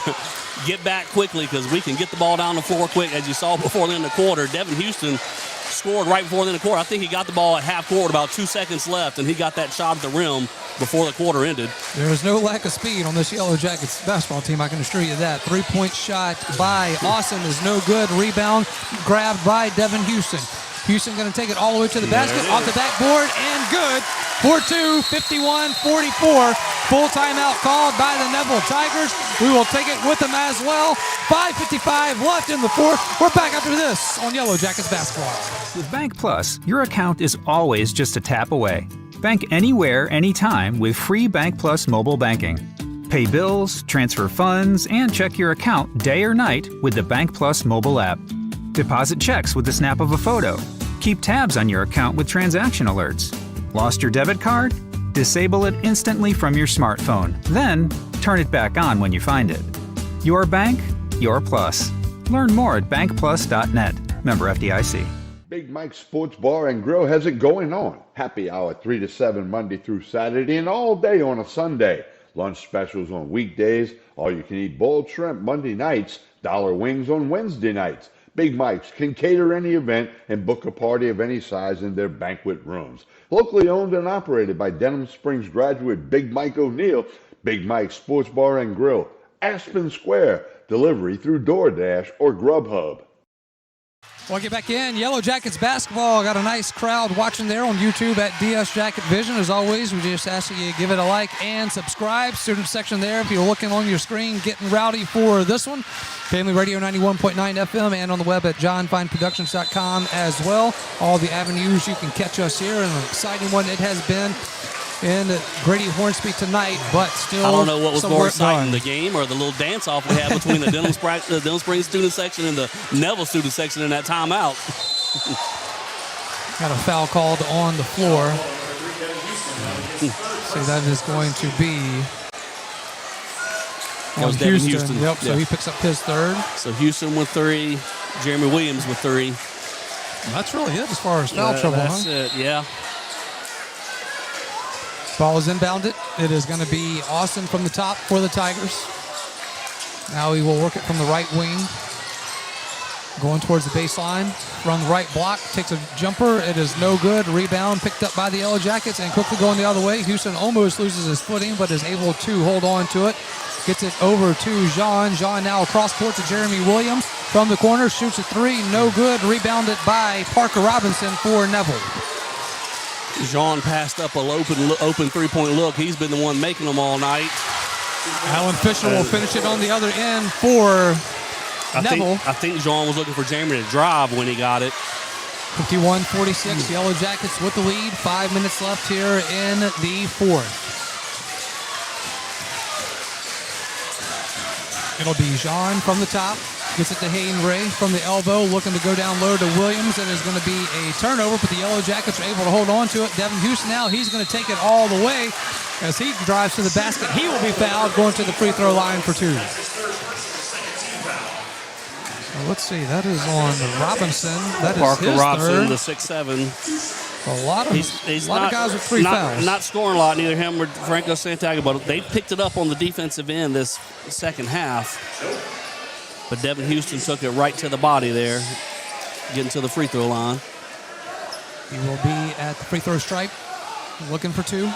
get back quickly because we can get the ball down the floor quick. As you saw before the end of the quarter, Devin Houston scored right before the end of the quarter. I think he got the ball at half court with about 2 seconds left, and he got that shot at the rim before the quarter ended. There is no lack of speed on this Yellow Jackets basketball team, I can assure you that. Three-point shot by Austin is no good. Rebound grabbed by Devin Houston. Houston going to take it all the way to the basket, off the backboard, and good. 4-2, 51-44. Full timeout called by the Neville Tigers. We will take it with them as well. 5:55 left in the fourth. We're back after this on Yellow Jackets basketball. With Bank Plus, your account is always just a tap away. Bank anywhere, anytime with free Bank Plus mobile banking. Pay bills, transfer funds, and check your account day or night with the Bank Plus mobile app. Deposit checks with the snap of a photo. Keep tabs on your account with transaction alerts. Lost your debit card? Disable it instantly from your smartphone. Then, turn it back on when you find it. Your bank, your plus. Learn more at bankplus.net. Member FDIC. Big Mike's Sports Bar and Grill has it going on. Happy hour 3 to 7 Monday through Saturday and all day on a Sunday. Lunch specials on weekdays. All you can eat boiled shrimp Monday nights. Dollar wings on Wednesday nights. Big Mike's can cater any event and book a party of any size in their banquet rooms. Locally owned and operated by Denham Springs graduate Big Mike O'Neill, Big Mike's Sports Bar and Grill, Aspen Square, delivery through DoorDash or Grubhub. We'll get back in. Yellow Jackets basketball. Got a nice crowd watching there on YouTube at DS Jacket Vision. As always, we just ask you to give it a like and subscribe. Student section there if you're looking on your screen, getting rowdy for this one. Family Radio 91.9 FM and on the web at johnfineproductions.com as well. All the avenues you can catch us here. And an exciting one it has been in Grady Hornsby tonight, but still I don't know what was more exciting, done. the game or the little dance-off we had between the Denham Springs student section and the Neville student section in that timeout. Got a foul called on the floor. So that is going to be on Houston. Yep, so he picks up his third. So Houston with 3, Jeremy Williams with 3. That's really it as far as foul trouble, That's it, yeah. Ball is inbounded. It is going to be Austin from the top for the Tigers. Now he will work it from the right wing. Going towards the baseline. From the right block. Takes a jumper. It is no good. Rebound picked up by the Yellow Jackets and quickly going the other way. Houston almost loses his footing but is able to hold on to it. Gets it over to Jean. Jean now across court to Jeremy Williams. From the corner. Shoots a 3. No good. Rebounded by Parker Robinson for Neville. Jean passed up an open three-point look. He's been the one making them all night. Alan Fisher will finish it on the other end for Neville. I think Jean was looking for Jeremy to drive when he got it. 51-46, Yellow Jackets with the lead. 5 minutes left here in the fourth. It'll be Jean from the top. Gets it to Hayden Ray from the elbow, looking to go down low to Williams. It is going to be a turnover, but the Yellow Jackets are able to hold on to it. Devin Houston now, he's going to take it all the way as he drives to the basket. He will be fouled going to the free throw line for 2. So let's see, that is on Robinson. That is Parker his Robinson, third. the 6'7". A lot of guys with 3 fouls. Not scoring a lot, neither him or Franco Santiago, but they picked it up on the defensive end this second half. But Devin Houston took it right to the body there, getting to the free throw line. He will be at the free throw stripe, looking for 2.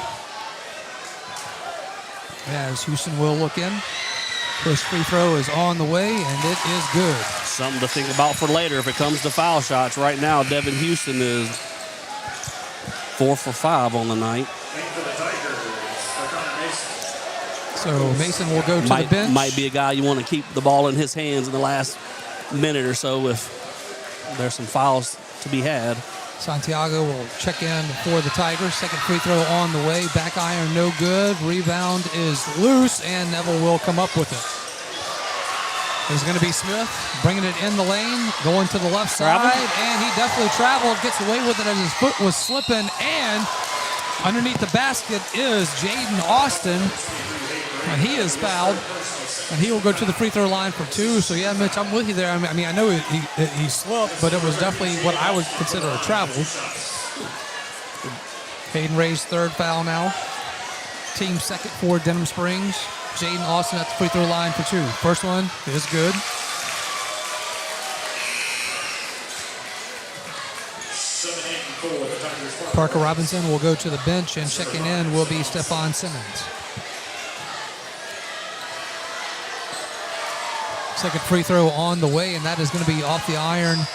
As Houston will look in. First free throw is on the way, and it is good. Something to think about for later if it comes to foul shots. Right now, Devin Houston is 4 for 5 on the night. So Mason will go to the bench. Might be a guy you want to keep the ball in his hands in the last minute or so if there's some fouls to be had. Santiago will check in for the Tigers. Second free throw on the way. Back iron, no good. Rebound is loose, and Neville will come up with it. It's going to be Smith bringing it in the lane, going to the left side, and he definitely traveled, gets away with it as his foot was slipping, and underneath the basket is Jaden Austin, and he is fouled, and he will go to the free throw line for 2. So yeah, Mitch, I'm with you there. I mean, I know he slipped, but it was definitely what I would consider a travel. Hayden Ray's third foul now. Team second for Denham Springs. Jaden Austin at the free throw line for 2. First one is good. Parker Robinson will go to the bench, and checking in will be Stephon Simmons. Second free throw on the way, and that is going to be off the iron.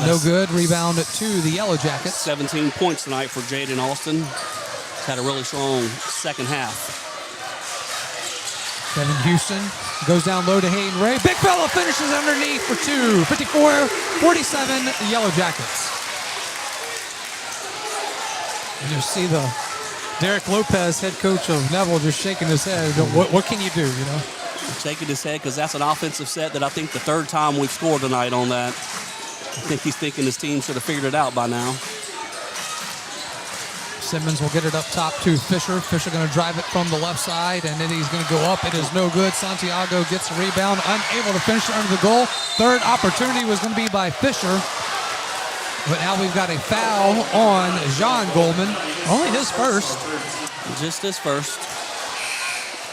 No good. Rebound to the Yellow Jackets. 17 points tonight for Jaden Austin. He's had a really strong second half. Devin Houston goes down low to Hayden Ray. Big fella finishes underneath for 2. 54-47, the Yellow Jackets. You just see the Derek Lopez, head coach of Neville, just shaking his head. What can you do, you know? Shaking his head because that's an offensive set that I think the third time we've scored tonight on that. I think he's thinking his team should have figured it out by now. Simmons will get it up top to Fisher. Fisher going to drive it from the left side, and then he's going to go up. It is no good. Santiago gets a rebound, unable to finish it under the goal. Third opportunity was going to be by Fisher. But now we've got a foul on John Goldman. Only his first. Just his first.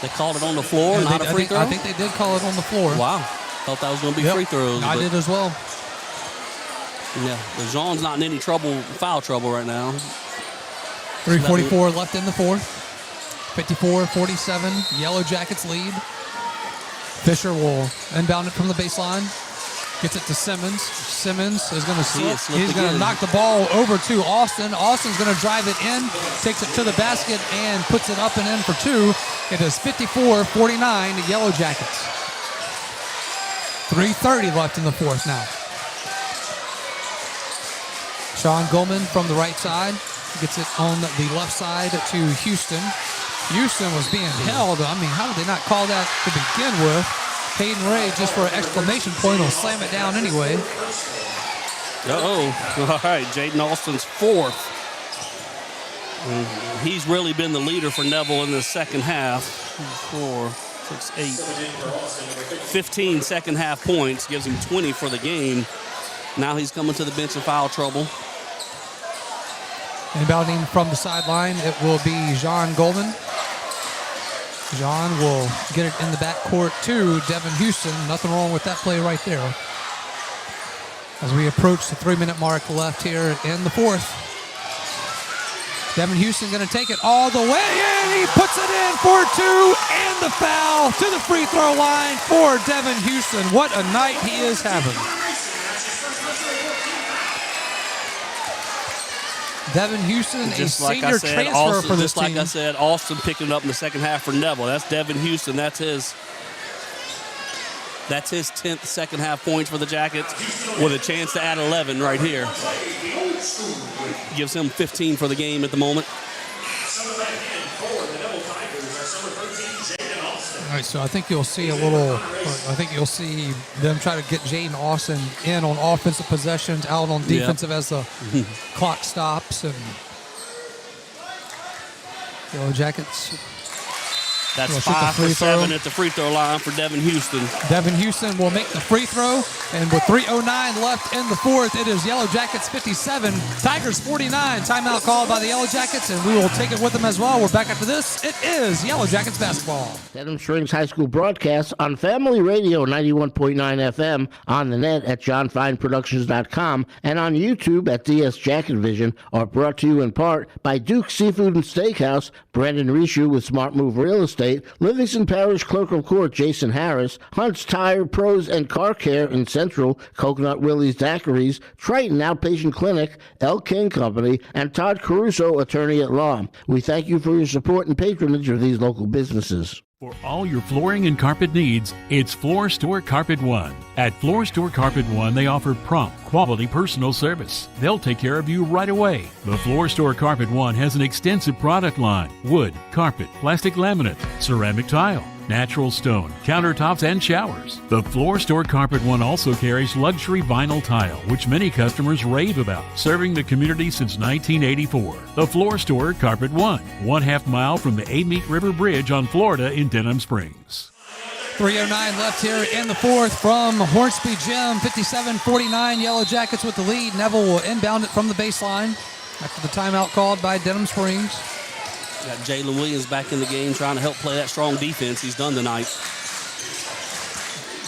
They called it on the floor, not a free throw? I think they did call it on the floor. Wow. Thought that was going to be free throws. I did as well. Yeah, the Jean's not in any trouble, foul trouble right now. 3:44 left in the fourth. 54-47, Yellow Jackets lead. Fisher will inbound it from the baseline. Gets it to Simmons. Simmons is going to slip. He's going to knock the ball over to Austin. Austin's going to drive it in, takes it to the basket, and puts it up and in for 2. It is 54-49, the Yellow Jackets. 3:30 left in the fourth now. Sean Goldman from the right side. Gets it on the left side to Houston. Houston was being held. I mean, how did they not call that to begin with? Hayden Ray, just for an exclamation point, will slam it down anyway. All right, Jaden Austin's fourth. And he's really been the leader for Neville in the second half. 4, 6, 8, 15 second half points. Gives him 20 for the game. Now he's coming to the bench in foul trouble. Inbounding from the sideline, it will be John Goldman. John will get it in the backcourt to Devin Houston. Nothing wrong with that play right there. As we approach the 3-minute mark left here in the fourth. Devin Houston going to take it all the way in. He puts it in for 2, and the foul to the free throw line for Devin Houston. What a night he is having. Devin Houston, just a like senior transfer for this team. Just like I said, Austin picking it up in the second half for Neville. That's Devin Houston. That's his 10th second half points for the Jackets with a chance to add 11 right here. Gives him 15 for the game at the moment. All right, so I think you'll see them try to get Jaden Austin in on offensive possessions, out on defensive as the clock stops. And Yellow Jackets That's 5 for 7 at the free throw line for Devin Houston. Devin Houston will make the free throw, and with 3:09 left in the fourth, it is Yellow Jackets 57, Tigers 49. Timeout called by the Yellow Jackets, and we will take it with them as well. We're back after this. It is Yellow Jackets basketball. Denham Springs High School broadcasts on Family Radio 91.9 FM, on the net at johnfineproductions.com, and on YouTube at DS Jacket Vision, are brought to you in part by Duke Seafood and Steakhouse, Brandon Rishu with Smart Move Real Estate, Livingston Parish Clerk of Court Jason Harris, Hunt's Tire Pros and Car Care in Central, Coconut Willie's Daiquiris, Triton Outpatient Clinic, El King Company, and Todd Caruso, Attorney at Law. We thank you for your support and patronage of these local businesses. For all your flooring and carpet needs, it's Floor Store Carpet One. At Floor Store Carpet One, they offer prompt, quality personal service. They'll take care of you right away. The Floor Store Carpet One has an extensive product line: wood, carpet, plastic laminate, ceramic tile, natural stone, countertops, and showers. The Floor Store Carpet One also carries luxury vinyl tile, which many customers rave about, serving the community since 1984. The Floor Store Carpet One, 1/2 mile from the Amite River Bridge on Florida in Denham Springs. 3:09 left here in the fourth from Hornsby Gym. 57-49, Yellow Jackets with the lead. Neville will inbound it from the baseline after the timeout called by Denham Springs. Got Jalen Williams back in the game trying to help play that strong defense he's done tonight.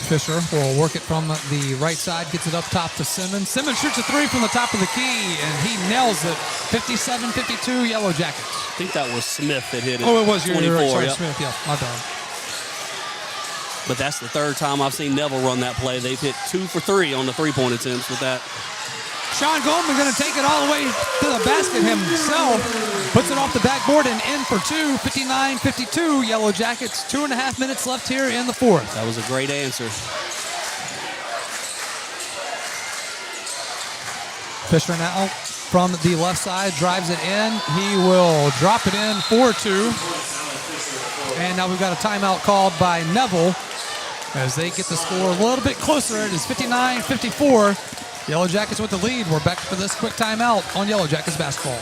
Fisher will work it from the right side, gets it up top to Simmons. Simmons shoots a three from the top of the key, and he nails it. 57-52, Yellow Jackets. I think that was Smith that hit it. Oh, it was 24, right. Sorry, yep. Smith, yeah, my bad. But that's the third time I've seen Neville run that play. They've hit 2 for 3 on the three-point attempts with that. Sean Goldman going to take it all the way to the basket himself. Puts it off the backboard and in for two. 59-52, Yellow Jackets. 2.5 minutes left here in the fourth. That was a great answer. Fisher now from the left side drives it in. He will drop it in for two. And now we've got a timeout called by Neville as they get the score a little bit closer. It is 59-54. Yellow Jackets with the lead. We're back for this quick timeout on Yellow Jackets basketball.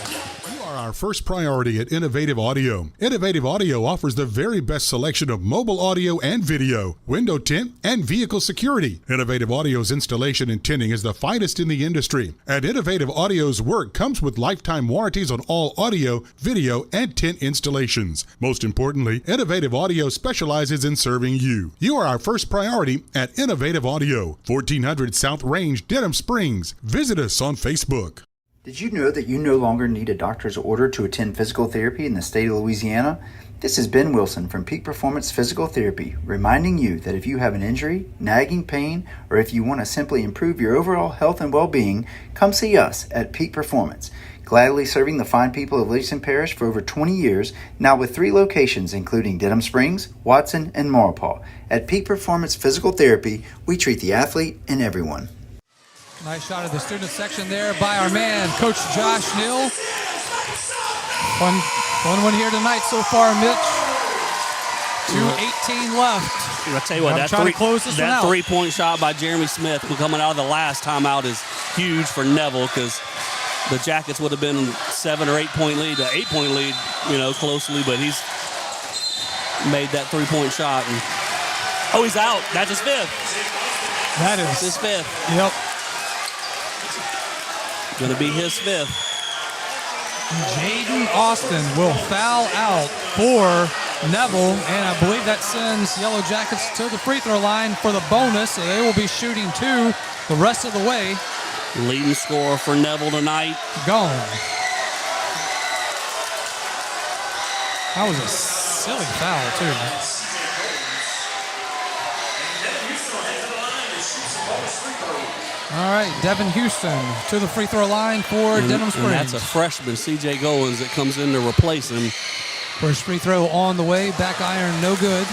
Our first priority at Innovative Audio. Innovative Audio offers the very best selection of mobile audio and video, window tint, and vehicle security. Innovative Audio's installation and tinting is the finest in the industry. And Innovative Audio's work comes with lifetime warranties on all audio, video, and tint installations. Most importantly, Innovative Audio specializes in serving you. You are our first priority at Innovative Audio, 1400 South Range, Denham Springs. Visit us on Facebook. Did you know that you no longer need a doctor's order to attend physical therapy in the state of Louisiana? This is Ben Wilson from Peak Performance Physical Therapy, reminding you that if you have an injury, nagging pain, or if you want to simply improve your overall health and well-being, come see us at Peak Performance. Gladly serving the fine people of Livingston Parish for over 20 years, now with 3 locations including Denham Springs, Watson, and Maurepas. At Peak Performance Physical Therapy, we treat the athlete and everyone. Nice shot of the student section there by our man, Coach Josh Neal. Fun one here tonight so far, Mitch. 2:18 left. I tell you what, that three-point shot by Jeremy Smith coming out of the last timeout is huge for Neville because the Jackets would have been 7 or 8 point lead, 8-point lead, closely, but he's made that 3-point shot. And, he's out. That's his fifth. That is his fifth. Yep. Going to be his fifth. Jaden Austin will foul out for Neville, and I believe that sends Yellow Jackets to the free throw line for the bonus, so they will be shooting 2 the rest of the way. Leading scorer for Neville tonight. Gone. That was a silly foul, too. All right, Devin Houston to the free throw line for Denham Springs. And that's a freshman, C.J. Goins, that comes in to replace him. First free throw on the way, back iron, no good.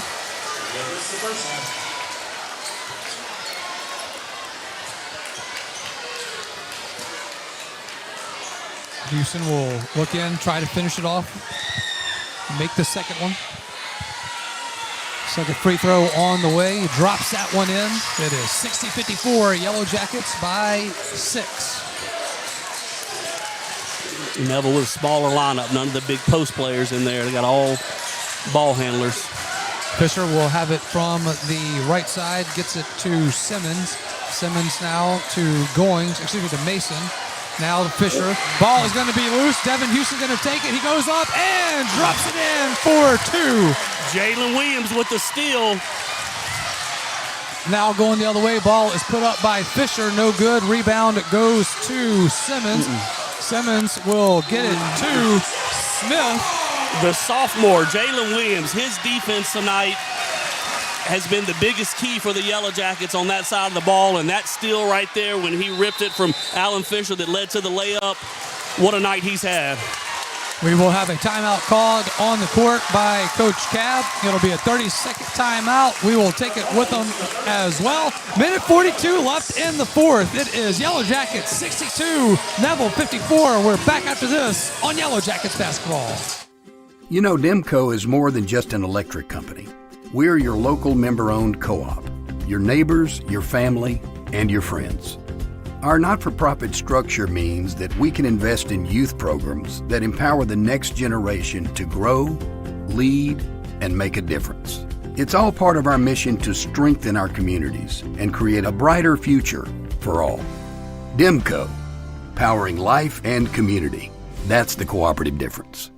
Houston will look in, try to finish it off, make the second one. Second free throw on the way. He drops that one in. It is 60-54, Yellow Jackets by 6. Neville with a smaller lineup. None of the big post players in there. They got all ball handlers. Fisher will have it from the right side, gets it to Simmons. Simmons now to to Mason. Now to Fisher. Ball is going to be loose. Devin Houston's going to take it. He goes up and drops it in for 2. Jalen Williams with the steal. Now going the other way. Ball is put up by Fisher. No good. Rebound goes to Simmons. Simmons will get it to Smith. The sophomore, Jalen Williams, his defense tonight has been the biggest key for the Yellow Jackets on that side of the ball, and that steal right there when he ripped it from Alan Fisher that led to the layup. What a night he's had. We will have a timeout called on the court by Coach Cab. It'll be a 30-second timeout. We will take it with them as well. Minute 42 left in the fourth. It is Yellow Jackets 62, Neville 54. We're back after this on Yellow Jackets basketball. You know, Demco is more than just an electric company. We're your local member-owned co-op, your neighbors, your family, and your friends. Our not-for-profit structure means that we can invest in youth programs that empower the next generation to grow, lead, and make a difference. It's all part of our mission to strengthen our communities and create a brighter future for all. Demco, powering life and community. That's the cooperative difference.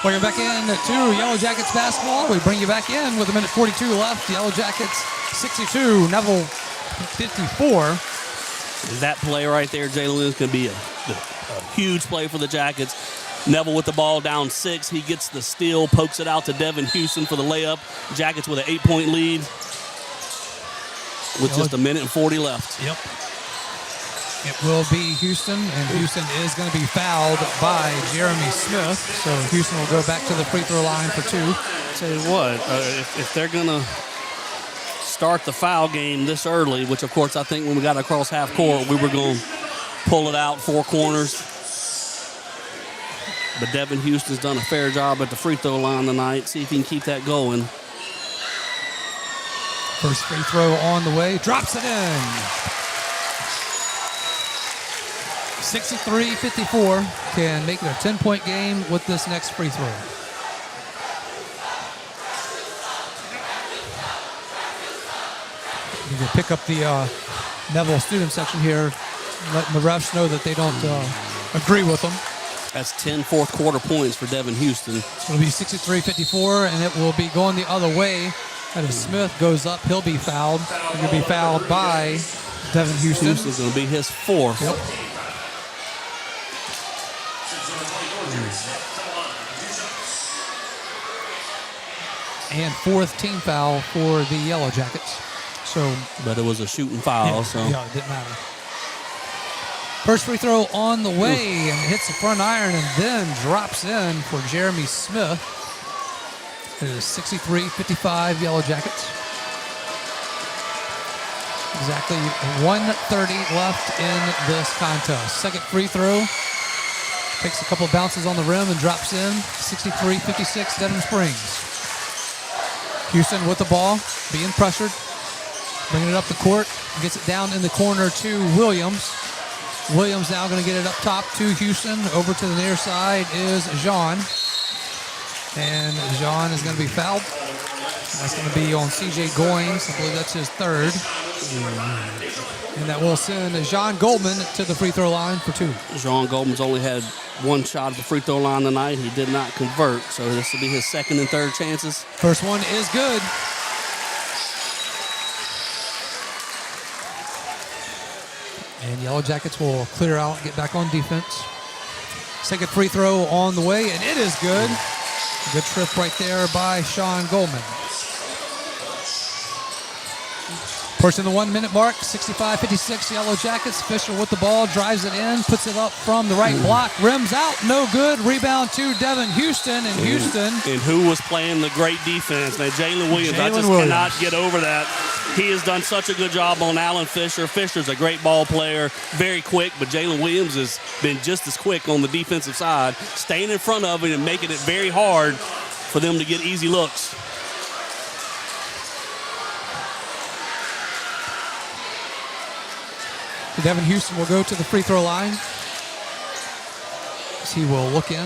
Welcome back in to Yellow Jackets basketball. We bring you back in with a minute 42 left. Yellow Jackets 62, Neville 54. That play right there, Jalen Williams, can be a huge play for the Jackets. Neville with the ball down 6. He gets the steal, pokes it out to Devin Houston for the layup. Jackets with an 8-point lead with just a minute and 40 left. Yep. It will be Houston, and Houston is going to be fouled by Jeremy Smith. So Houston will go back to the free throw line for 2. Tell you what, if they're going to start the foul game this early, which of course I think when we got across half court, we were going to pull it out 4 corners. But Devin Houston's done a fair job at the free throw line tonight. See if he can keep that going. First free throw on the way, drops it in. 63-54, can make it a 10-point game with this next free throw. You can pick up the Neville student section here, letting the refs know that they don't agree with them. That's 10 fourth quarter points for Devin Houston. It'll be 63-54, and it will be going the other way. And if Smith goes up, he'll be fouled. He'll be fouled by Devin Houston. Houston's going to be his 4th. Yep. And 4th team foul for the Yellow Jackets. But it was a shooting foul, yeah, so. Yeah, it didn't matter. First free throw on the way, and hits the front iron and then drops in for Jeremy Smith. It is 63-55 Yellow Jackets. Exactly 1:30 left in this contest. Second free throw. Takes a couple of bounces on the rim and drops in. 63-56 Denham Springs. Houston with the ball, being pressured. Bringing it up the court. Gets it down in the corner to Williams. Williams now going to get it up top to Houston. Over to the near side is Jean. And Jean is going to be fouled. That's going to be on C.J. Goings. I believe that's his 3rd. And that will send Jean Goldman to the free throw line for 2. Jean Goldman's only had 1 shot at the free throw line tonight. He did not convert, so this will be his 2nd and 3rd chances. First one is good. And Yellow Jackets will clear out and get back on defense. Second free throw on the way, and it is good. Good trip right there by Sean Goldman. Pushing the 1 minute mark, 65-56 Yellow Jackets. Fisher with the ball, drives it in, puts it up from the right block, rims out, no good. Rebound to Devin Houston, and Houston. And who was playing the great defense? Now, Jalen Williams, cannot get over that. He has done such a good job on Alan Fisher. Fisher's a great ball player, very quick, but Jalen Williams has been just as quick on the defensive side, staying in front of it and making it very hard for them to get easy looks. Devin Houston will go to the free throw line. He will look in.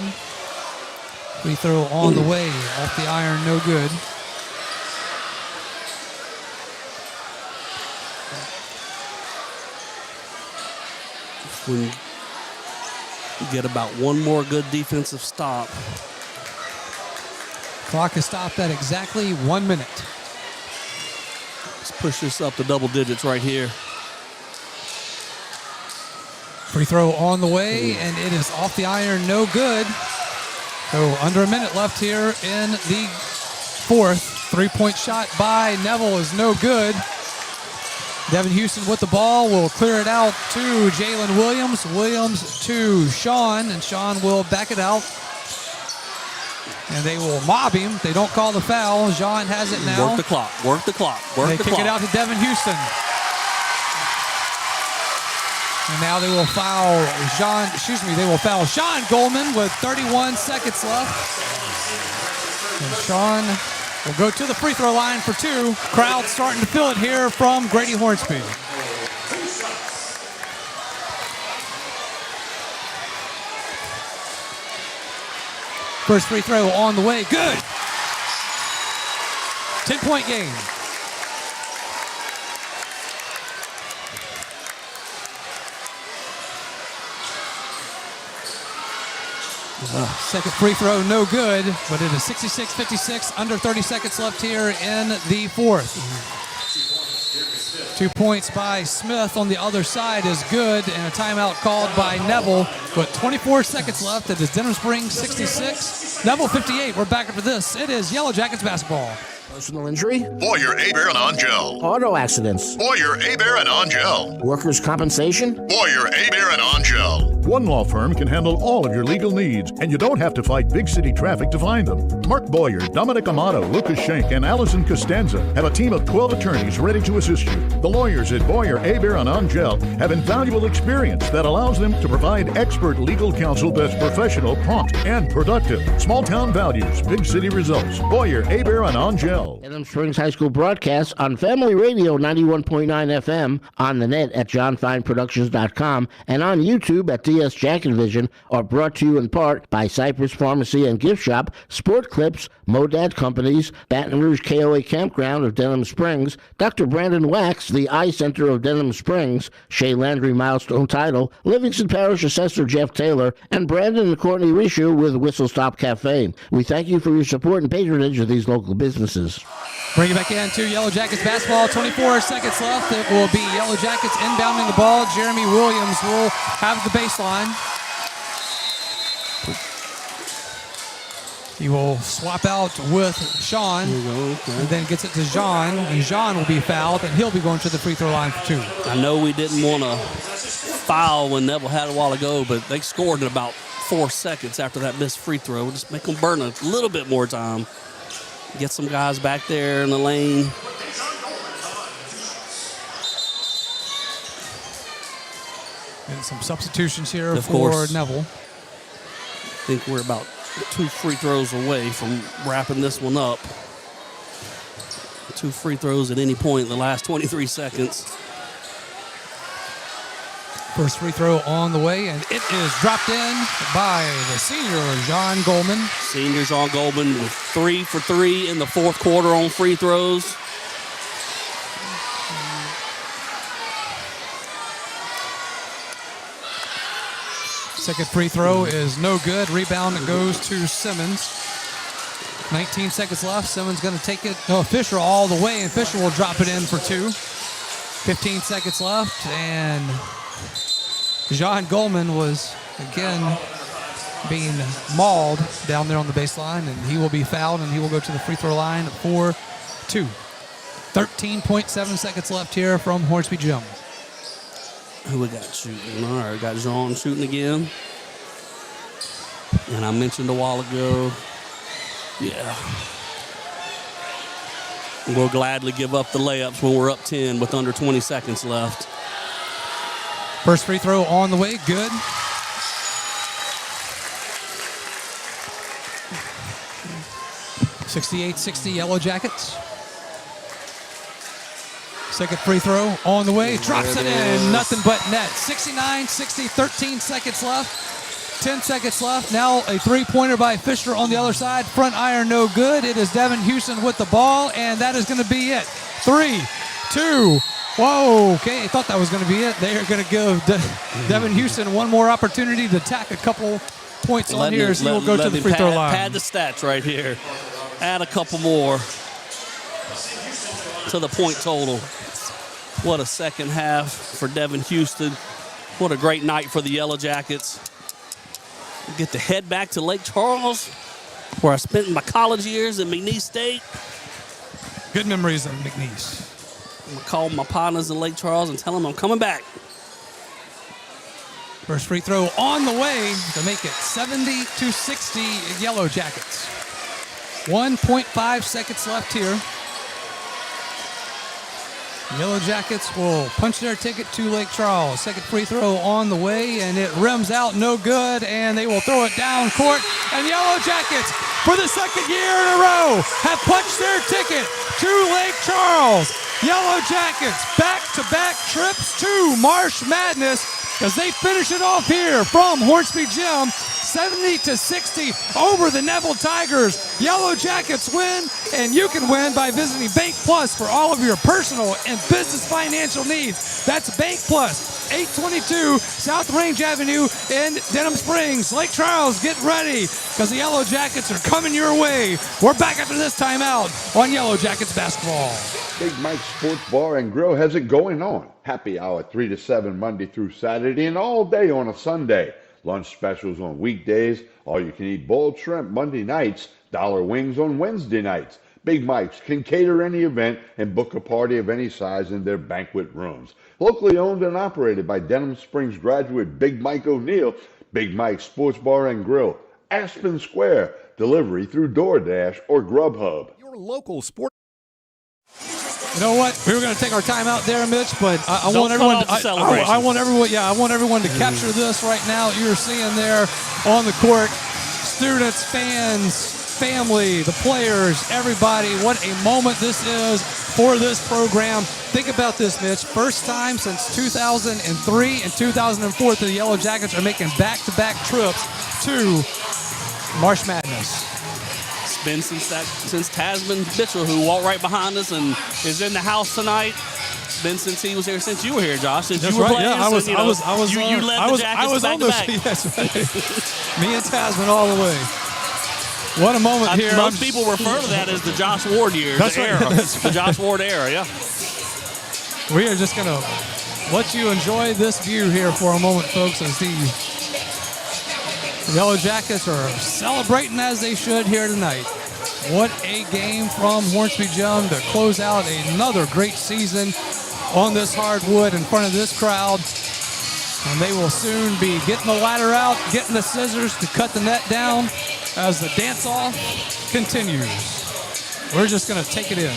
Free throw on the way, off the iron, no good. We get about one more good defensive stop. Clock is stopped at exactly 1 minute. Let's push this up to double digits right here. Free throw on the way, and it is off the iron, no good. So under a minute left here in the fourth. Three-point shot by Neville is no good. Devin Houston with the ball will clear it out to Jalen Williams. Williams to Sean, and Sean will back it out. And they will mob him. They don't call the foul. Jean has it now. Work the clock, work the clock, work they the kick clock. it out to Devin Houston. And now they will foul they will foul Sean Goldman with 31 seconds left. And Sean will go to the free throw line for two. Crowd starting to feel it here from Grady Hornsby. First free throw on the way, good. 10-point game. Second free throw, no good, but it is 66-56, under 30 seconds left here in the fourth. 2 points by Smith on the other side is good, and a timeout called by Neville, but 24 seconds left. It is Denham Springs 66, Neville 58. We're back after this. It is Yellow Jackets basketball. Personal injury? Boyer, Aber, and Angel. Auto accidents? Boyer, Aber, and Angel. Workers' compensation? Boyer, Aber, and Angel. One law firm can handle all of your legal needs, and you don't have to fight big city traffic to find them. Mark Boyer, Dominic Amato, Lucas Schenk, and Allison Costanza have a team of 12 attorneys ready to assist you. The lawyers at Boyer, Aber, and Angel have invaluable experience that allows them to provide expert legal counsel that's professional, prompt, and productive. Small town values, big city results. Boyer, Aber, and Angel. Denham Springs High School broadcasts on Family Radio 91.9 FM, on the net at johnfineproductions.com, and on YouTube at DS Jack and Vision are brought to you in part by Cypress Pharmacy and Gift Shop, Sport Clips, Modad Companies, Baton Rouge KOA Campground of Denham Springs, Dr. Brandon Wax, the Eye Center of Denham Springs, Shea Landry Milestone Title, Livingston Parish Assessor Jeff Taylor, and Brandon and Courtney Rishu with Whistle Stop Cafe. We thank you for your support and patronage of these local businesses. Bring it back in to Yellow Jackets basketball. 24 seconds left. It will be Yellow Jackets inbounding the ball. Jeremy Williams will have the baseline. He will swap out with Sean, and then gets it to Jean. And Jean will be fouled, and he'll be going to the free throw line for two. I know we didn't want to foul when Neville had it a while ago, but they scored in about 4 seconds after that missed free throw. We'll just make them burn a little bit more time. Get some guys back there in the lane. And some substitutions here Of for course. Neville. I think we're about 2 free throws away from wrapping this one up. 2 free throws at any point in the last 23 seconds. First free throw on the way, and it is dropped in by the senior, John Goldman. Senior John Goldman with 3 for 3 in the fourth quarter on free throws. Second free throw is no good. Rebound goes to Simmons. 19 seconds left. Simmons going to take it. No, Fisher all the way, and Fisher will drop it in for 2. 15 seconds left, and John Goldman was, again, being mauled down there on the baseline, and he will be fouled, and he will go to the free throw line for 2. 13.7 seconds left here from Hornsby Gym. Who we got shooting? All right, got Jean shooting again. And I mentioned a while ago, yeah. We'll gladly give up the layups when we're up 10 with under 20 seconds left. First free throw on the way, good. (68-60) Yellow Jackets. Second free throw on the way, drops it in, nothing but net. 69-60, 13 seconds left. 10 seconds left. Now a three-pointer by Fisher on the other side. Front iron, no good. It is Devin Houston with the ball, and that is going to be it. 3, 2, whoa, okay, I thought that was going to be it. They are going to give Devin Houston one more opportunity to tack a couple points on here, so he will go to the free throw line. Pad the stats right here. Add a couple more to the point total. What a second half for Devin Houston. What a great night for the Yellow Jackets. We get to head back to Lake Charles, where I spent my college years at McNeese State. Good memories of McNeese. I'm going to call my partners in Lake Charles and tell them I'm coming back. First free throw on the way to make it 70-60 Yellow Jackets. 1.5 seconds left here. Yellow Jackets will punch their ticket to Lake Charles. Second free throw on the way, and it rims out, no good, and they will throw it down court. And Yellow Jackets, for the second year in a row, have punched their ticket to Lake Charles. Yellow Jackets, back-to-back trips to Marsh Madness as they finish it off here from Hornsby Gym. 70-60 over the Neville Tigers. Yellow Jackets win, and you can win by visiting Bank Plus for all of your personal and business financial needs. That's Bank Plus, 822 South Range Avenue in Denham Springs. Lake Charles, get ready, because the Yellow Jackets are coming your way. We're back after this timeout on Yellow Jackets basketball. Big Mike's Sports Bar and Grill has it going on. Happy hour 3 to 7 Monday through Saturday and all day on a Sunday. Lunch specials on weekdays, all-you-can-eat boiled shrimp Monday nights, dollar wings on Wednesday nights. Big Mike's can cater any event and book a party of any size in their banquet rooms. Locally owned and operated by Denham Springs graduate Big Mike O'Neill, Big Mike's Sports Bar and Grill, Aspen Square, delivery through DoorDash or Grubhub. Your local sport. You know what? We were going to take our time out there, Mitch, but I want everyone. I want everyone. Yeah, I want everyone to capture this right now. You're seeing there on the court, students, fans, family, the players, everybody. What a moment this is for this program. Think about this, Mitch. First time since 2003 and 2004 that the Yellow Jackets are making back-to-back trips to Marsh Madness. Been since Tasman Mitchell, who walked right behind us and is in the house tonight. Been since he was here, since you were here, Josh. Since That's you were right. playing, Yeah, you led the Jackets back to back. Yes, me and Tasman all the way. What a moment here. Most people refer to that as the Josh Ward years, That's the right. era, That's the Josh Ward era. Yeah. We are just gonna let you enjoy this view here for a moment, folks, as the Yellow Jackets are celebrating as they should here tonight. What a game from Hornsby Gym to close out another great season on this hardwood in front of this crowd. And they will soon be getting the ladder out, getting the scissors to cut the net down as the dance-off continues. We're just going to take it in.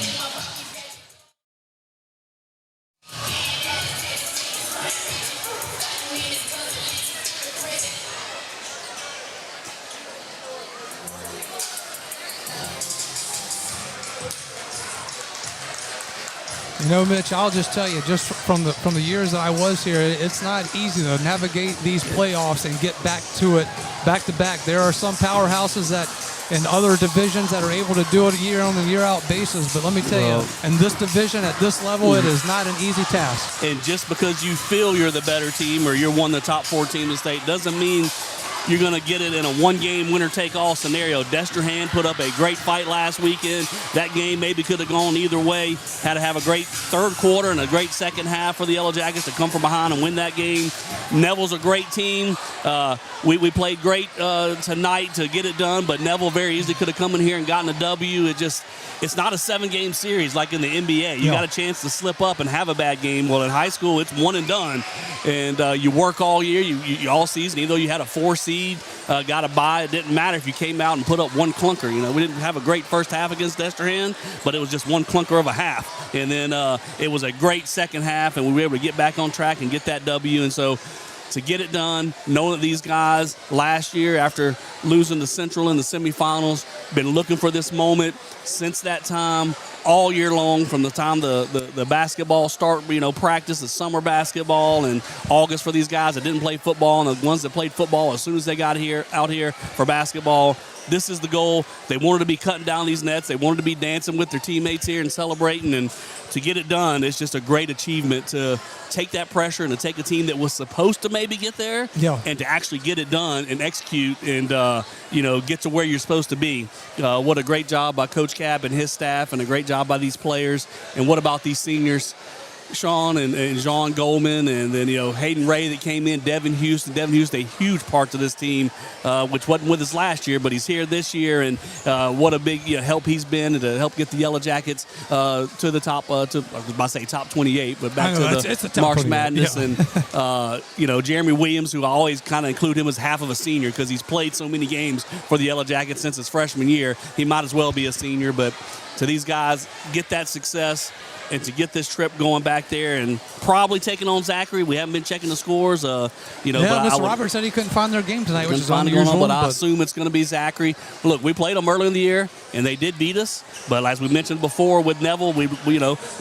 You know, Mitch, I'll just tell you, just from the years that I was here, it's not easy to navigate these playoffs and get back to it back to back. There are some powerhouses that in other divisions that are able to do it year on and year out basis. But let me tell you, in this division at this level, it is not an easy task. And just because you feel you're the better team or you're one of the top 4 teams in the state doesn't mean you're going to get it in a one-game winner-take-all scenario. Destrehan put up a great fight last weekend. That game maybe could have gone either way. Had to have a great third quarter and a great second half for the Yellow Jackets to come from behind and win that game. Neville's a great team. We played great tonight to get it done, but Neville very easily could have come in here and gotten a W. It's not a 7-game series like in the NBA. You got a chance to slip up and have a bad game. Well, in high school, it's one and done. And you work all year, you all season. Even though you had a 4 seed, got a bye, it didn't matter if you came out and put up one clunker. You know, we didn't have a great first half against Destrehan, but it was just one clunker of a half. And then it was a great second half, and we were able to get back on track and get that W. And so to get it done, knowing that these guys last year, after losing to Central in the semifinals, been looking for this moment since that time, all year long, from the time the basketball start, practice, the summer basketball, and August for these guys that didn't play football, and the ones that played football as soon as they got out here for basketball. This is the goal. They wanted to be cutting down these nets. They wanted to be dancing with their teammates here and celebrating. And to get it done, it's just a great achievement to take that pressure and to take a team that was supposed to maybe get there and to actually get it done and execute and, get to where you're supposed to be. What a great job by Coach Cap and his staff, and a great job by these players. And what about these seniors? Sean and John Goldman, and then Hayden Ray that came in, Devin Houston. Devin Houston, a huge part to this team, which wasn't with us last year, but he's here this year, and what a big help he's been to help get the Yellow Jackets to the top. I was about to say top 28, but back to the Marsh Madness, and Jeremy Williams, who I always kind of include him as half of a senior because he's played so many games for the Yellow Jackets since his freshman year. He might as well be a senior, but to these guys, get that success. And to get this trip going back there and probably taking on Zachary. We haven't been checking the scores. But Mr. Roberts said he couldn't find their game tonight, which is unusual. But I assume it's going to be Zachary. Look, we played them early in the year, and they did beat us. But as we mentioned before with Neville, we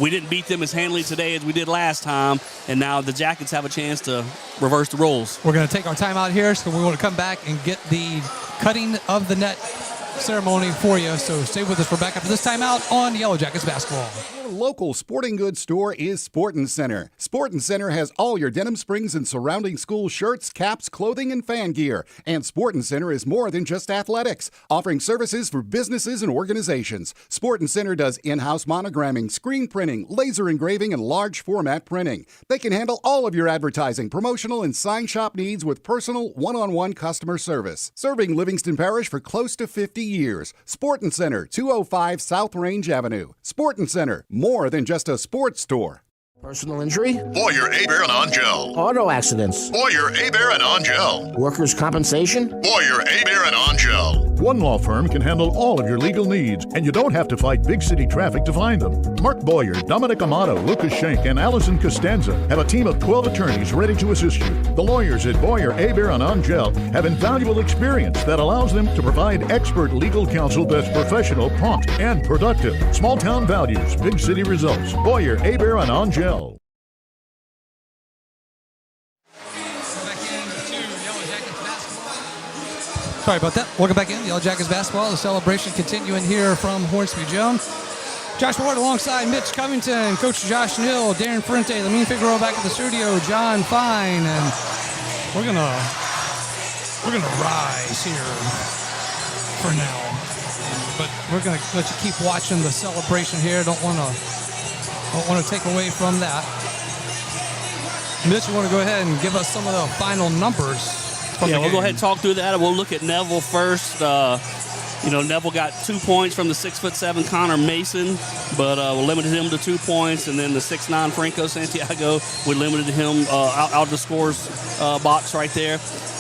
didn't beat them as handily today as we did last time. And now the Jackets have a chance to reverse the roles. We're going to take our time out here, so we want to come back and get the cutting of the net ceremony for you. So stay with us. We're back after this time out on Yellow Jackets basketball. Your local sporting goods store is Sportin' Center. Sportin' Center has all your Denham Springs and surrounding school shirts, caps, clothing, and fan gear. And Sportin' Center is more than just athletics, offering services for businesses and organizations. Sportin' Center does in-house monogramming, screen printing, laser engraving, and large format printing. They can handle all of your advertising, promotional, and sign shop needs with personal, one-on-one customer service. Serving Livingston Parish for close to 50 years. Sportin' Center, 205 South Range Avenue. Sportin' Center, more than just a sports store. Personal injury? Boyer, Abear, and Angel. Auto accidents? Boyer, Abear, and Angel. Workers' compensation? Boyer, Abear, and Angel. One law firm can handle all of your legal needs, and you don't have to fight big city traffic to find them. Mark Boyer, Dominic Amato, Lucas Schenk, and Allison Costanza have a team of 12 attorneys ready to assist you. The lawyers at Boyer, Abear, and Angel have invaluable experience that allows them to provide expert legal counsel that's professional, prompt, and productive. Small town values, big city results. Boyer, Abear, and Angel. Sorry about that. Welcome back in. Yellow Jackets basketball. The celebration continuing here from Hornsby Gym. Josh Ward alongside Mitch Covington, Coach Josh Neal, Darren Ferrante, Lamine Figueroa back at the studio, John Fine, and we're gonna rise here for now. But we're gonna let you keep watching the celebration here. Don't want to take away from that. Mitch, you want to go ahead and give us some of the final numbers? Yeah, we'll go ahead and talk through that. We'll look at Neville first. Neville got 2 points from the 6'7" Connor Mason, but we limited him to 2 points. And then the 6'9" Franco Santiago, we limited him out of the scores box right there.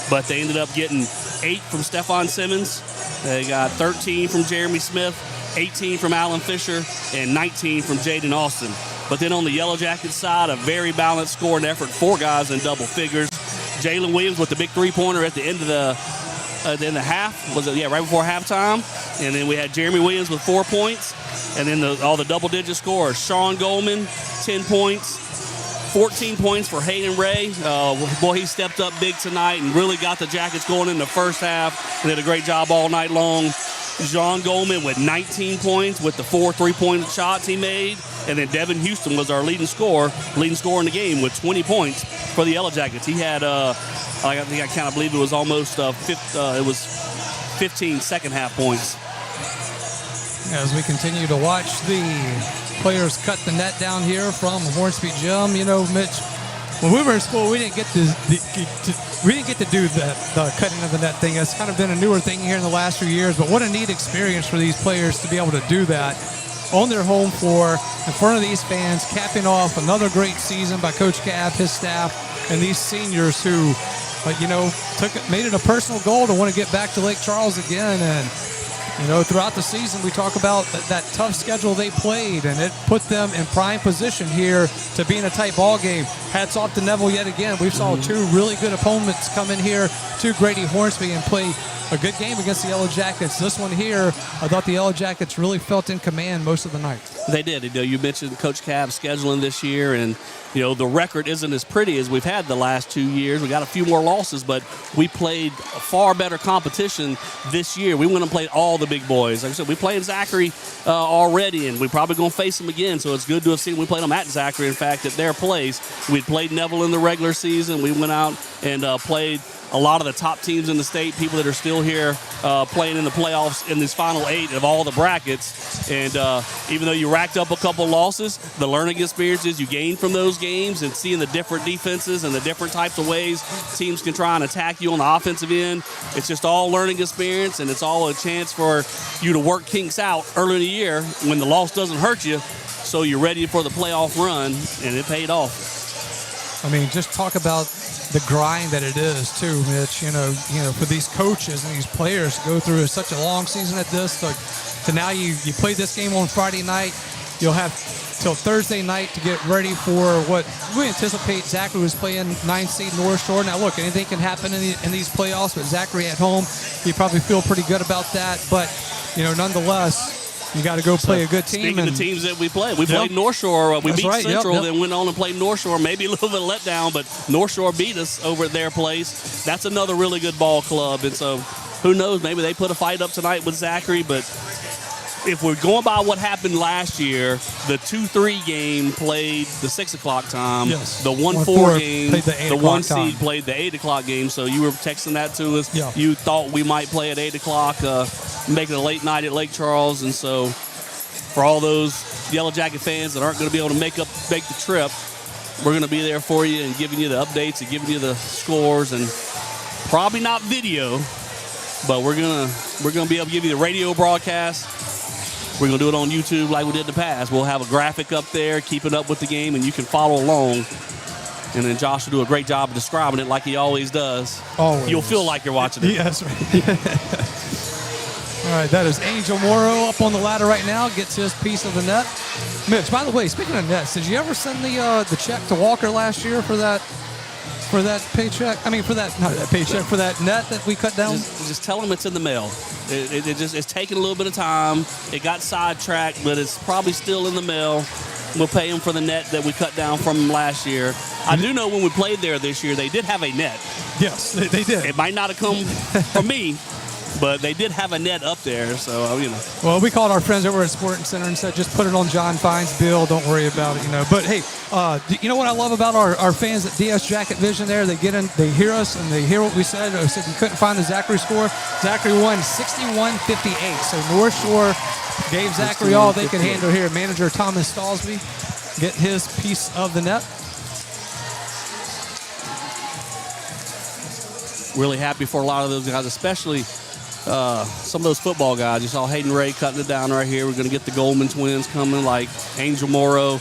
But they ended up getting 8 from Stephon Simmons. They got 13 from Jeremy Smith, 18 from Alan Fisher, and 19 from Jaden Austin. But then on the Yellow Jackets side, a very balanced scoring effort, 4 guys in double figures. Jalen Williams with the big three-pointer at the end of the half. Right before halftime. And then we had Jeremy Williams with 4 points. And then all the double-digit scores. Sean Goldman, 10 points. 14 points for Hayden Ray. He stepped up big tonight and really got the Jackets going in the first half. And did a great job all night long. John Goldman with 19 points with the 4 3-point shots he made. And then Devin Houston was our leading scorer in the game with 20 points for the Yellow Jackets. He had, I believe it was almost 15 second half points. As we continue to watch the players cut the net down here from Hornsby Gym, Mitch, when we were in school, we didn't get to do the cutting of the net thing. It's kind of been a newer thing here in the last few years, but what a neat experience for these players to be able to do that on their home floor in front of these fans, capping off another great season by Coach Cap, his staff, and these seniors who, made it a personal goal to want to get back to Lake Charles again. And throughout the season, we talk about that tough schedule they played, and it put them in prime position here to be in a tight ball game. hats off to Neville yet again. We saw two really good opponents come in here to Grady Hornsby and play a good game against the Yellow Jackets. This one here, I thought the Yellow Jackets really felt in command most of the night. They did. You mentioned Coach Cab's scheduling this year, and the record isn't as pretty as we've had the last 2 years. We got a few more losses, but we played far better competition this year. We went and played all the big boys. Like I said, we played Zachary already, and we're probably going to face them again, so it's good to have seen we played them at Zachary, in fact, at their place. We'd played Neville in the regular season. We went out and played a lot of the top teams in the state, people that are still here playing in the playoffs in this final 8 of all the brackets. And even though you racked up a couple losses, the learning experiences you gain from those games and seeing the different defenses and the different types of ways teams can try and attack you on the offensive end, it's just all learning experience, and it's all a chance for you to work kinks out early in the year when the loss doesn't hurt you, so you're ready for the playoff run, and it paid off. I mean, just talk about the grind that it is too, Mitch. For these coaches and these players to go through such a long season at this. To now you play this game on Friday night. You'll have till Thursday night to get ready for what we anticipate. Zachary was playing 9th seed North Shore. Now look, anything can happen in these playoffs, but Zachary at home, you probably feel pretty good about that. But nonetheless, you got to go play a good team. Speaking of teams that we played, we played North Shore. We beat Central, then went on and played North Shore. Maybe a little bit of letdown, but North Shore beat us over at their place. That's another really good ball club. And so who knows, maybe they put a fight up tonight with Zachary. But if we're going by what happened last year, the 2-3 game played the 6 o'clock time. Yes. The 1-4 game, played the 8 the 1 time. seed played the 8 o'clock game. So you were texting that to us. Yeah. You thought we might play at 8 o'clock, make it a late night at Lake Charles. And so for all those Yellow Jacket fans that aren't going to be able to make the trip, we're going to be there for you and giving you the updates and giving you the scores, and probably not video, but we're gonna be able to give you the radio broadcast. We're going to do it on YouTube like we did in the past. We'll have a graphic up there keeping up with the game, and you can follow along. And then Josh will do a great job of describing it like he always does. Always. You'll feel like you're watching it. Yes. All right, that is Angel Morrow up on the ladder right now. Gets his piece of the net. Mitch, by the way, speaking of nets, did you ever send the check to Walker last year for that paycheck? I mean, for that net that we cut down? Just tell him it's in the mail. It's taking a little bit of time. It got sidetracked, but it's probably still in the mail. We'll pay him for the net that we cut down from him last year. I do know when we played there this year, they did have a net. Yes, they did. It might not have come from me, but they did have a net up there, so, Well, we called our friends over at Sporting Center and said, just put it on John Fine's bill. Don't worry about it, But, hey, you know what I love about our fans at DS Jacket Vision there? They get in, they hear us, and they hear what we said. I said we couldn't find the Zachary score. Zachary won 61-58. So North Shore gave Zachary all they could handle here. Manager Thomas Stallsby get his piece of the net. Really happy for a lot of those guys, especially some of those football guys. You saw Hayden Ray cutting it down right here. We're going to get the Goldman twins coming, like Angel Morrow.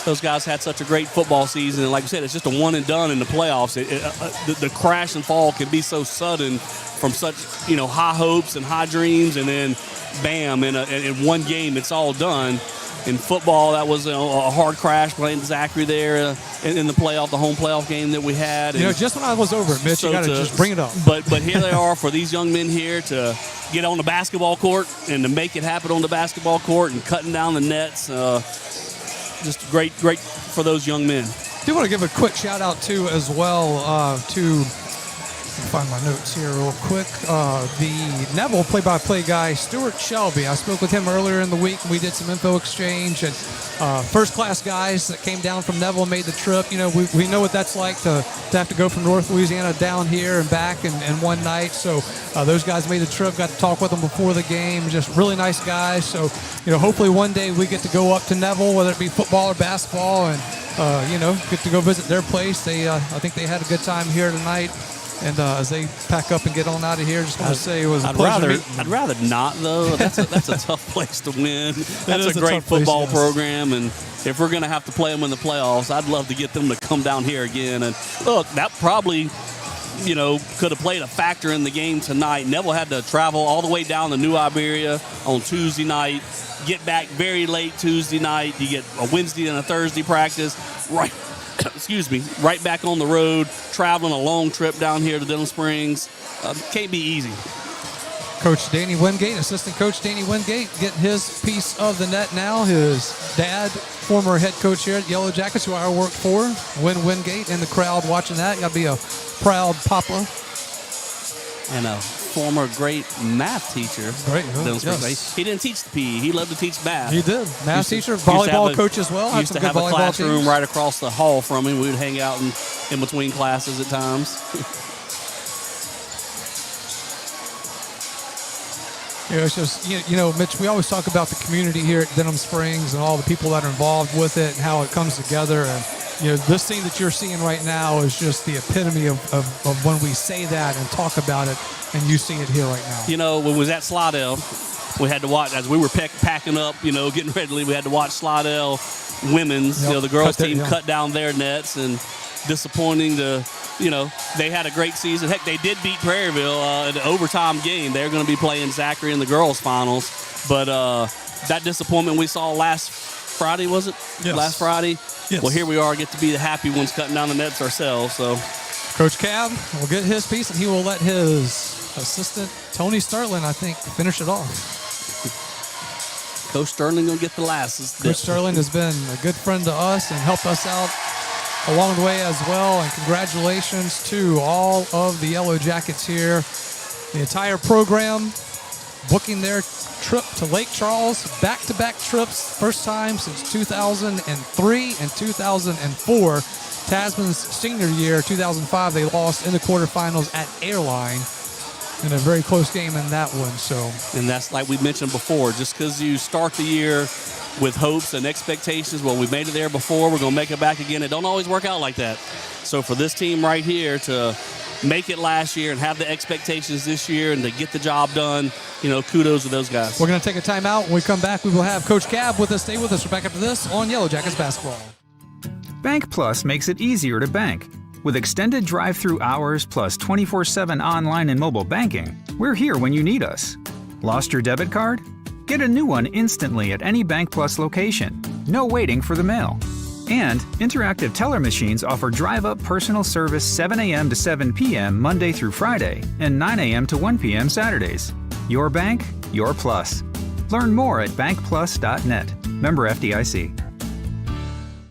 Those guys had such a great football season. And like I said, it's just a one and done in the playoffs. The crash and fall can be so sudden from such, high hopes and high dreams. And then, bam, in one game, it's all done. In football, that was a hard crash playing Zachary there in the playoff, the home playoff game that we had. And just when I was over it, Mitch, you got to just bring it up. But here they are for these young men here to get on the basketball court and to make it happen on the basketball court and cutting down the nets. Just great for those young men. I do want to give a quick shout out too, as well, to find my notes here real quick. The Neville play-by-play guy, Stuart Shelby. I spoke with him earlier in the week, and we did some info exchange. And first-class guys that came down from Neville made the trip. We know what that's like to have to go from North Louisiana down here and back in one night. So those guys made the trip. Got to talk with them before the game. Just really nice guys. So hopefully one day we get to go up to Neville, whether it be football or basketball, and get to go visit their place. I think they had a good time here tonight. And as they pack up and get on out of here, just want to say it was a pleasure. I'd rather not, though. That's a tough place to win. That's a great football program, and if we're going to have to play them in the playoffs, I'd love to get them to come down here again. And look, that probably, could have played a factor in the game tonight. Neville had to travel all the way down to New Iberia on Tuesday night, get back very late Tuesday night. You get a Wednesday and a Thursday practice excuse me, right back on the road, traveling a long trip down here to Denham Springs. Can't be easy. Coach Danny Wingate, assistant coach Danny Wingate, getting his piece of the net now. His dad, former head coach here at Yellow Jackets, who I worked for, Win Wingate, in the crowd watching that. Got to be a proud papa. And a former great math teacher. Great, yes. He didn't teach the PE. He loved to teach math. He did. Math teacher, volleyball coach as well. Used to have a classroom right across the hall from him. We would hang out in between classes at times. It's just, Mitch, we always talk about the community here at Denham Springs and all the people that are involved with it and how it comes together. And, this scene that you're seeing right now is just the epitome of when we say that and talk about it, and you see it here right now. When we was at Slidell, we had to watch, as we were packing up, getting ready to leave, we had to watch Slidell women's, the girls team cut down their nets, and disappointing to, they had a great season. Heck, they did beat Prairieville in the overtime game. They're going to be playing Zachary in the girls' finals. But that disappointment we saw last Friday, was it? Yes. Last Friday? Yes. Well, here we are, get to be the happy ones cutting down the nets ourselves. So, Coach Cab will get his piece, and he will let his assistant, Tony Sterling, I think, finish it off. Coach Sterling going to get the last. Coach Sterling has been a good friend to us and helped us out along the way as well, and congratulations to all of the Yellow Jackets here. The entire program booking their trip to Lake Charles, back-to-back trips, first time since 2003 and 2004. Tasman's senior year, 2005, they lost in the quarterfinals at Airline in a very close game in that one. And that's like we mentioned before, just because you start the year with hopes and expectations, well, we made it there before, we're going to make it back again. It don't always work out like that. So for this team right here to make it last year and have the expectations this year and to get the job done, kudos to those guys. We're going to take a timeout. When we come back, we will have Coach Cab with us. Stay with us. We're back after this on Yellow Jackets basketball. Bank Plus makes it easier to bank. With extended drive-through hours plus 24/7 online and mobile banking, we're here when you need us. Lost your debit card? Get a new one instantly at any Bank Plus location. No waiting for the mail. And interactive teller machines offer drive-up personal service 7 a.m. to 7 p.m. Monday through Friday and 9 a.m. to 1 p.m. Saturdays. Your bank, your plus. Learn more at bankplus.net. Member FDIC.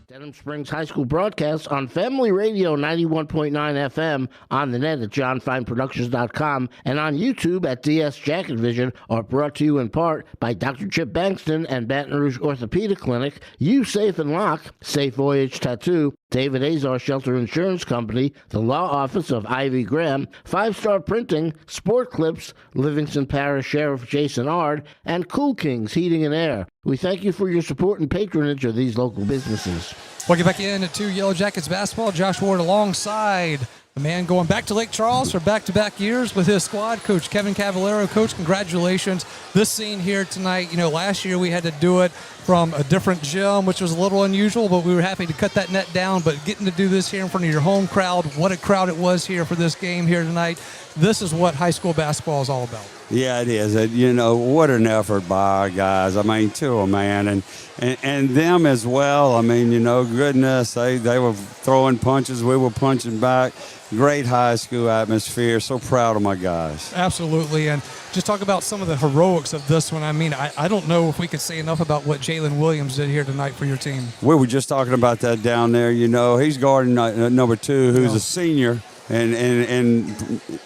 Denham Springs High School broadcasts on Family Radio 91.9 FM, on the net at johnfineproductions.com, and on YouTube at DS Jacket Vision are brought to you in part by Dr. Chip Bankston and Baton Rouge Orthopedic Clinic, You Safe and Lock, Safe Voyage Tattoo, David Azar Shelter Insurance Company, the Law Office of Ivy Graham, 5-Star Printing, Sport Clips, Livingston Parish Sheriff Jason Ard, and Cool Kings Heating and Air. We thank you for your support and patronage of these local businesses. We'll get back into Yellow Jackets basketball. Josh Ward alongside the man going back to Lake Charles for back-to-back years with his squad, Coach Kevin Cavallero. Coach, congratulations. This scene here tonight, last year we had to do it from a different gym, which was a little unusual, but we were happy to cut that net down. But getting to do this here in front of your home crowd, what a crowd it was here for this game here tonight. This is what high school basketball is all about. Yeah, it is. What an effort by our guys. To them, man. And them as well. Goodness, they were throwing punches. We were punching back. Great high school atmosphere. So proud of my guys. Absolutely. And just talk about some of the heroics of this one. I don't know if we could say enough about what Jalen Williams did here tonight for your team. We were just talking about that down there. He's guarding number 2, who's a senior. And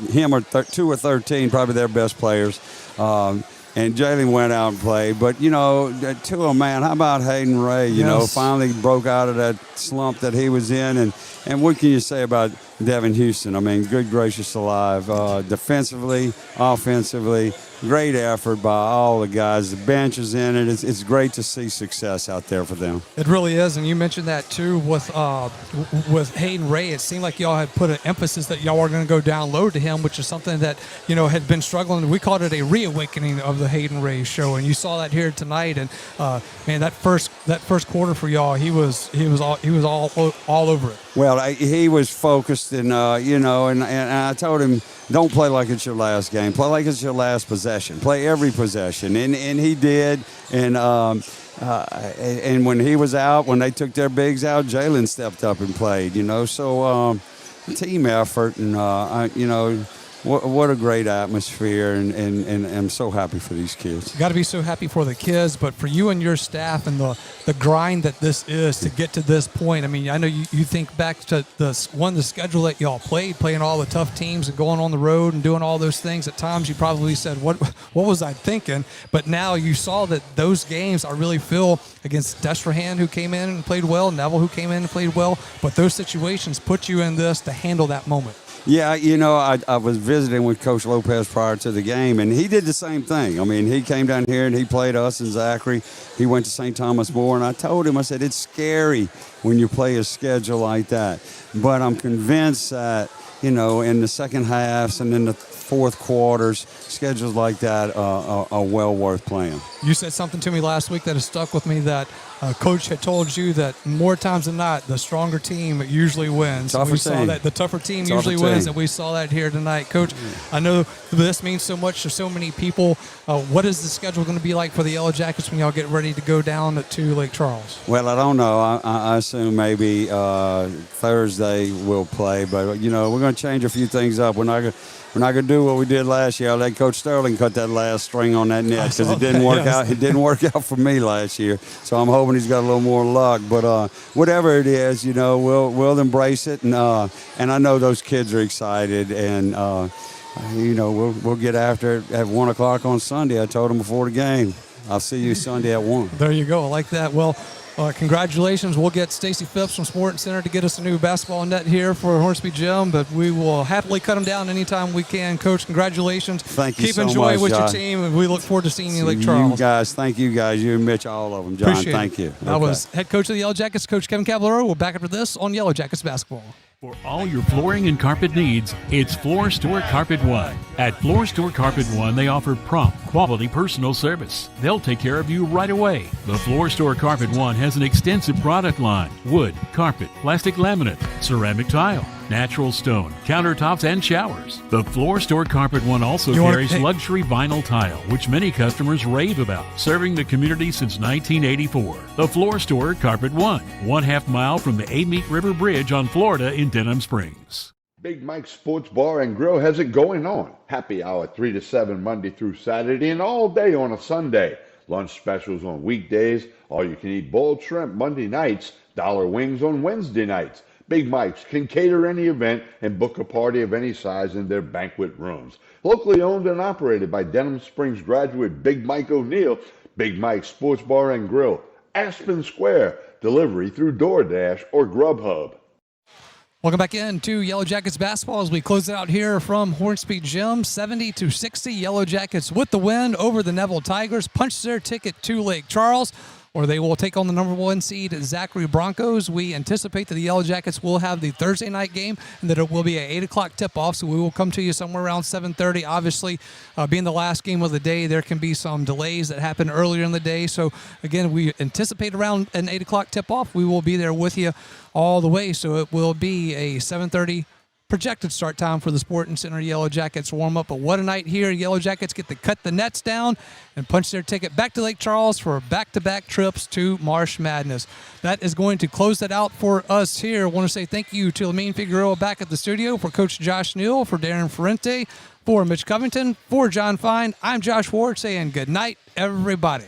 him are 2 or 13, probably their best players. And Jalen went out and played. But, to a man, how about Hayden Ray? Finally broke out of that slump that he was in. And what can you say about Devin Houston? Good gracious alive. Defensively, offensively, great effort by all the guys. The bench is in it. It's great to see success out there for them. It really is, and you mentioned that too with Hayden Ray. It seemed like y'all had put an emphasis that y'all were going to go down low to him, which is something that had been struggling. We called it a reawakening of the Hayden Ray show, and you saw that here tonight. And that first quarter for y'all, he was all over it. Well, he was focused, and I told him, don't play like it's your last game. Play like it's your last possession. Play every possession, and he did. And And when he was out, when they took their bigs out, Jalen stepped up and played, So team effort, and, what a great atmosphere, and I'm so happy for these kids. You got to be so happy for the kids, but for you and your staff and the grind that this is to get to this point. I mean, I know you think back to the schedule that y'all playing all the tough teams and going on the road and doing all those things. At times you probably said, what was I thinking? But now you saw that those games are really filled against Destrehan, who came in and played well, Neville, who came in and played well, but those situations put you in this to handle that moment. Yeah, I was visiting with Coach Lopez prior to the game, and he did the same thing. I mean, he came down here and he played us and Zachary. He went to St. Thomas More, and I told him, I said, it's scary when you play a schedule like that. But I'm convinced that, in the second halves and in the fourth quarters, schedules like that are well worth playing. You said something to me last week that has stuck with me, that Coach had told you that more times than not, the stronger team usually wins. Tougher we saw team. that the tougher team usually wins, and we saw that here tonight. Coach, I know this means so much to so many people. What is the schedule going to be like for the Yellow Jackets when y'all get ready to go down to Lake Charles? Well, I don't know. I assume maybe Thursday we'll play, but we're going to change a few things up. We're not going to do what we did last year. I let Coach Sterling cut that last string on that net because it didn't work out. It didn't work out for me last year. So I'm hoping he's got a little more luck. But whatever it is, we'll embrace it. And I know those kids are excited. And, we'll get after it at 1 o'clock on Sunday. I told them before the game, I'll see you Sunday at 1. There you go. I like that. Well, congratulations. We'll get Stacy Phipps from Sporting Center to get us a new basketball net here for Hornsby Gym, but we will happily cut them down anytime we can. Coach, congratulations. Thank you Keep so enjoying much, with Josh. your team, and we look forward to seeing you in Lake Charles. Thank you guys, you and Mitch, all of them. John, Appreciate thank you. That was head coach of the Yellow Jackets, Coach Kevin Caballero. We'll back after this on Yellow Jackets basketball. For all your flooring and carpet needs, it's Floor Store Carpet One. At Floor Store Carpet One, they offer prompt, quality personal service. They'll take care of you right away. The Floor Store Carpet One has an extensive product line: wood, carpet, plastic laminate, ceramic tile, natural stone, countertops, and showers. The Floor Store Carpet One also carries luxury vinyl tile, which many customers rave about, serving the community since 1984. The Floor Store Carpet One, 1/2 mile from the Amite River Bridge on Florida in Denham Springs. Big Mike's Sports Bar and Grill has it going on. Happy hour 3 to 7 Monday through Saturday and all day on a Sunday. Lunch specials on weekdays. All you can eat boiled shrimp Monday nights. Dollar wings on Wednesday nights. Big Mike's can cater any event and book a party of any size in their banquet rooms. Locally owned and operated by Denham Springs graduate Big Mike O'Neill. Big Mike's Sports Bar and Grill, Aspen Square. Delivery through DoorDash or Grubhub. Welcome back into Yellow Jackets basketball as we close it out here from Hornsby Gym. 70-60, Yellow Jackets with the win over the Neville Tigers. Punch their ticket to Lake Charles, or they will take on the number 1 seed Zachary Broncos. We anticipate that the Yellow Jackets will have the Thursday night game and that it will be an 8 o'clock tip-off, so we will come to you somewhere around 7:30. Obviously, being the last game of the day, there can be some delays that happen earlier in the day. So, again, we anticipate around an 8 o'clock tip-off. We will be there with you all the way, so it will be a 7:30 projected start time for the Sporting Center Yellow Jackets warm-up. But what a night here. Yellow Jackets get to cut the nets down and punch their ticket back to Lake Charles for back-to-back trips to Marsh Madness. That is going to close that out for us here. I want to say thank you to Lamine Figueroa back at the studio, for Coach Josh Neal, for Darren Ferrente, for Mitch Covington, for John Fine. I'm Josh Ward saying good night, everybody.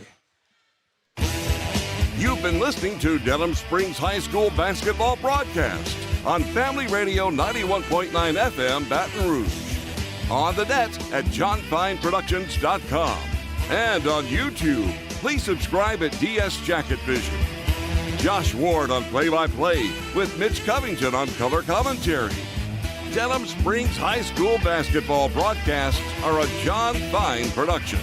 You've been listening to Denham Springs High School basketball broadcast on Family Radio 91.9 FM Baton Rouge, on the net at johnfineproductions.com, and on YouTube. Please subscribe at DS Jacket Vision. Josh Ward on play-by-play with Mitch Covington on color commentary. Denham Springs High School basketball broadcasts are a John Fine production.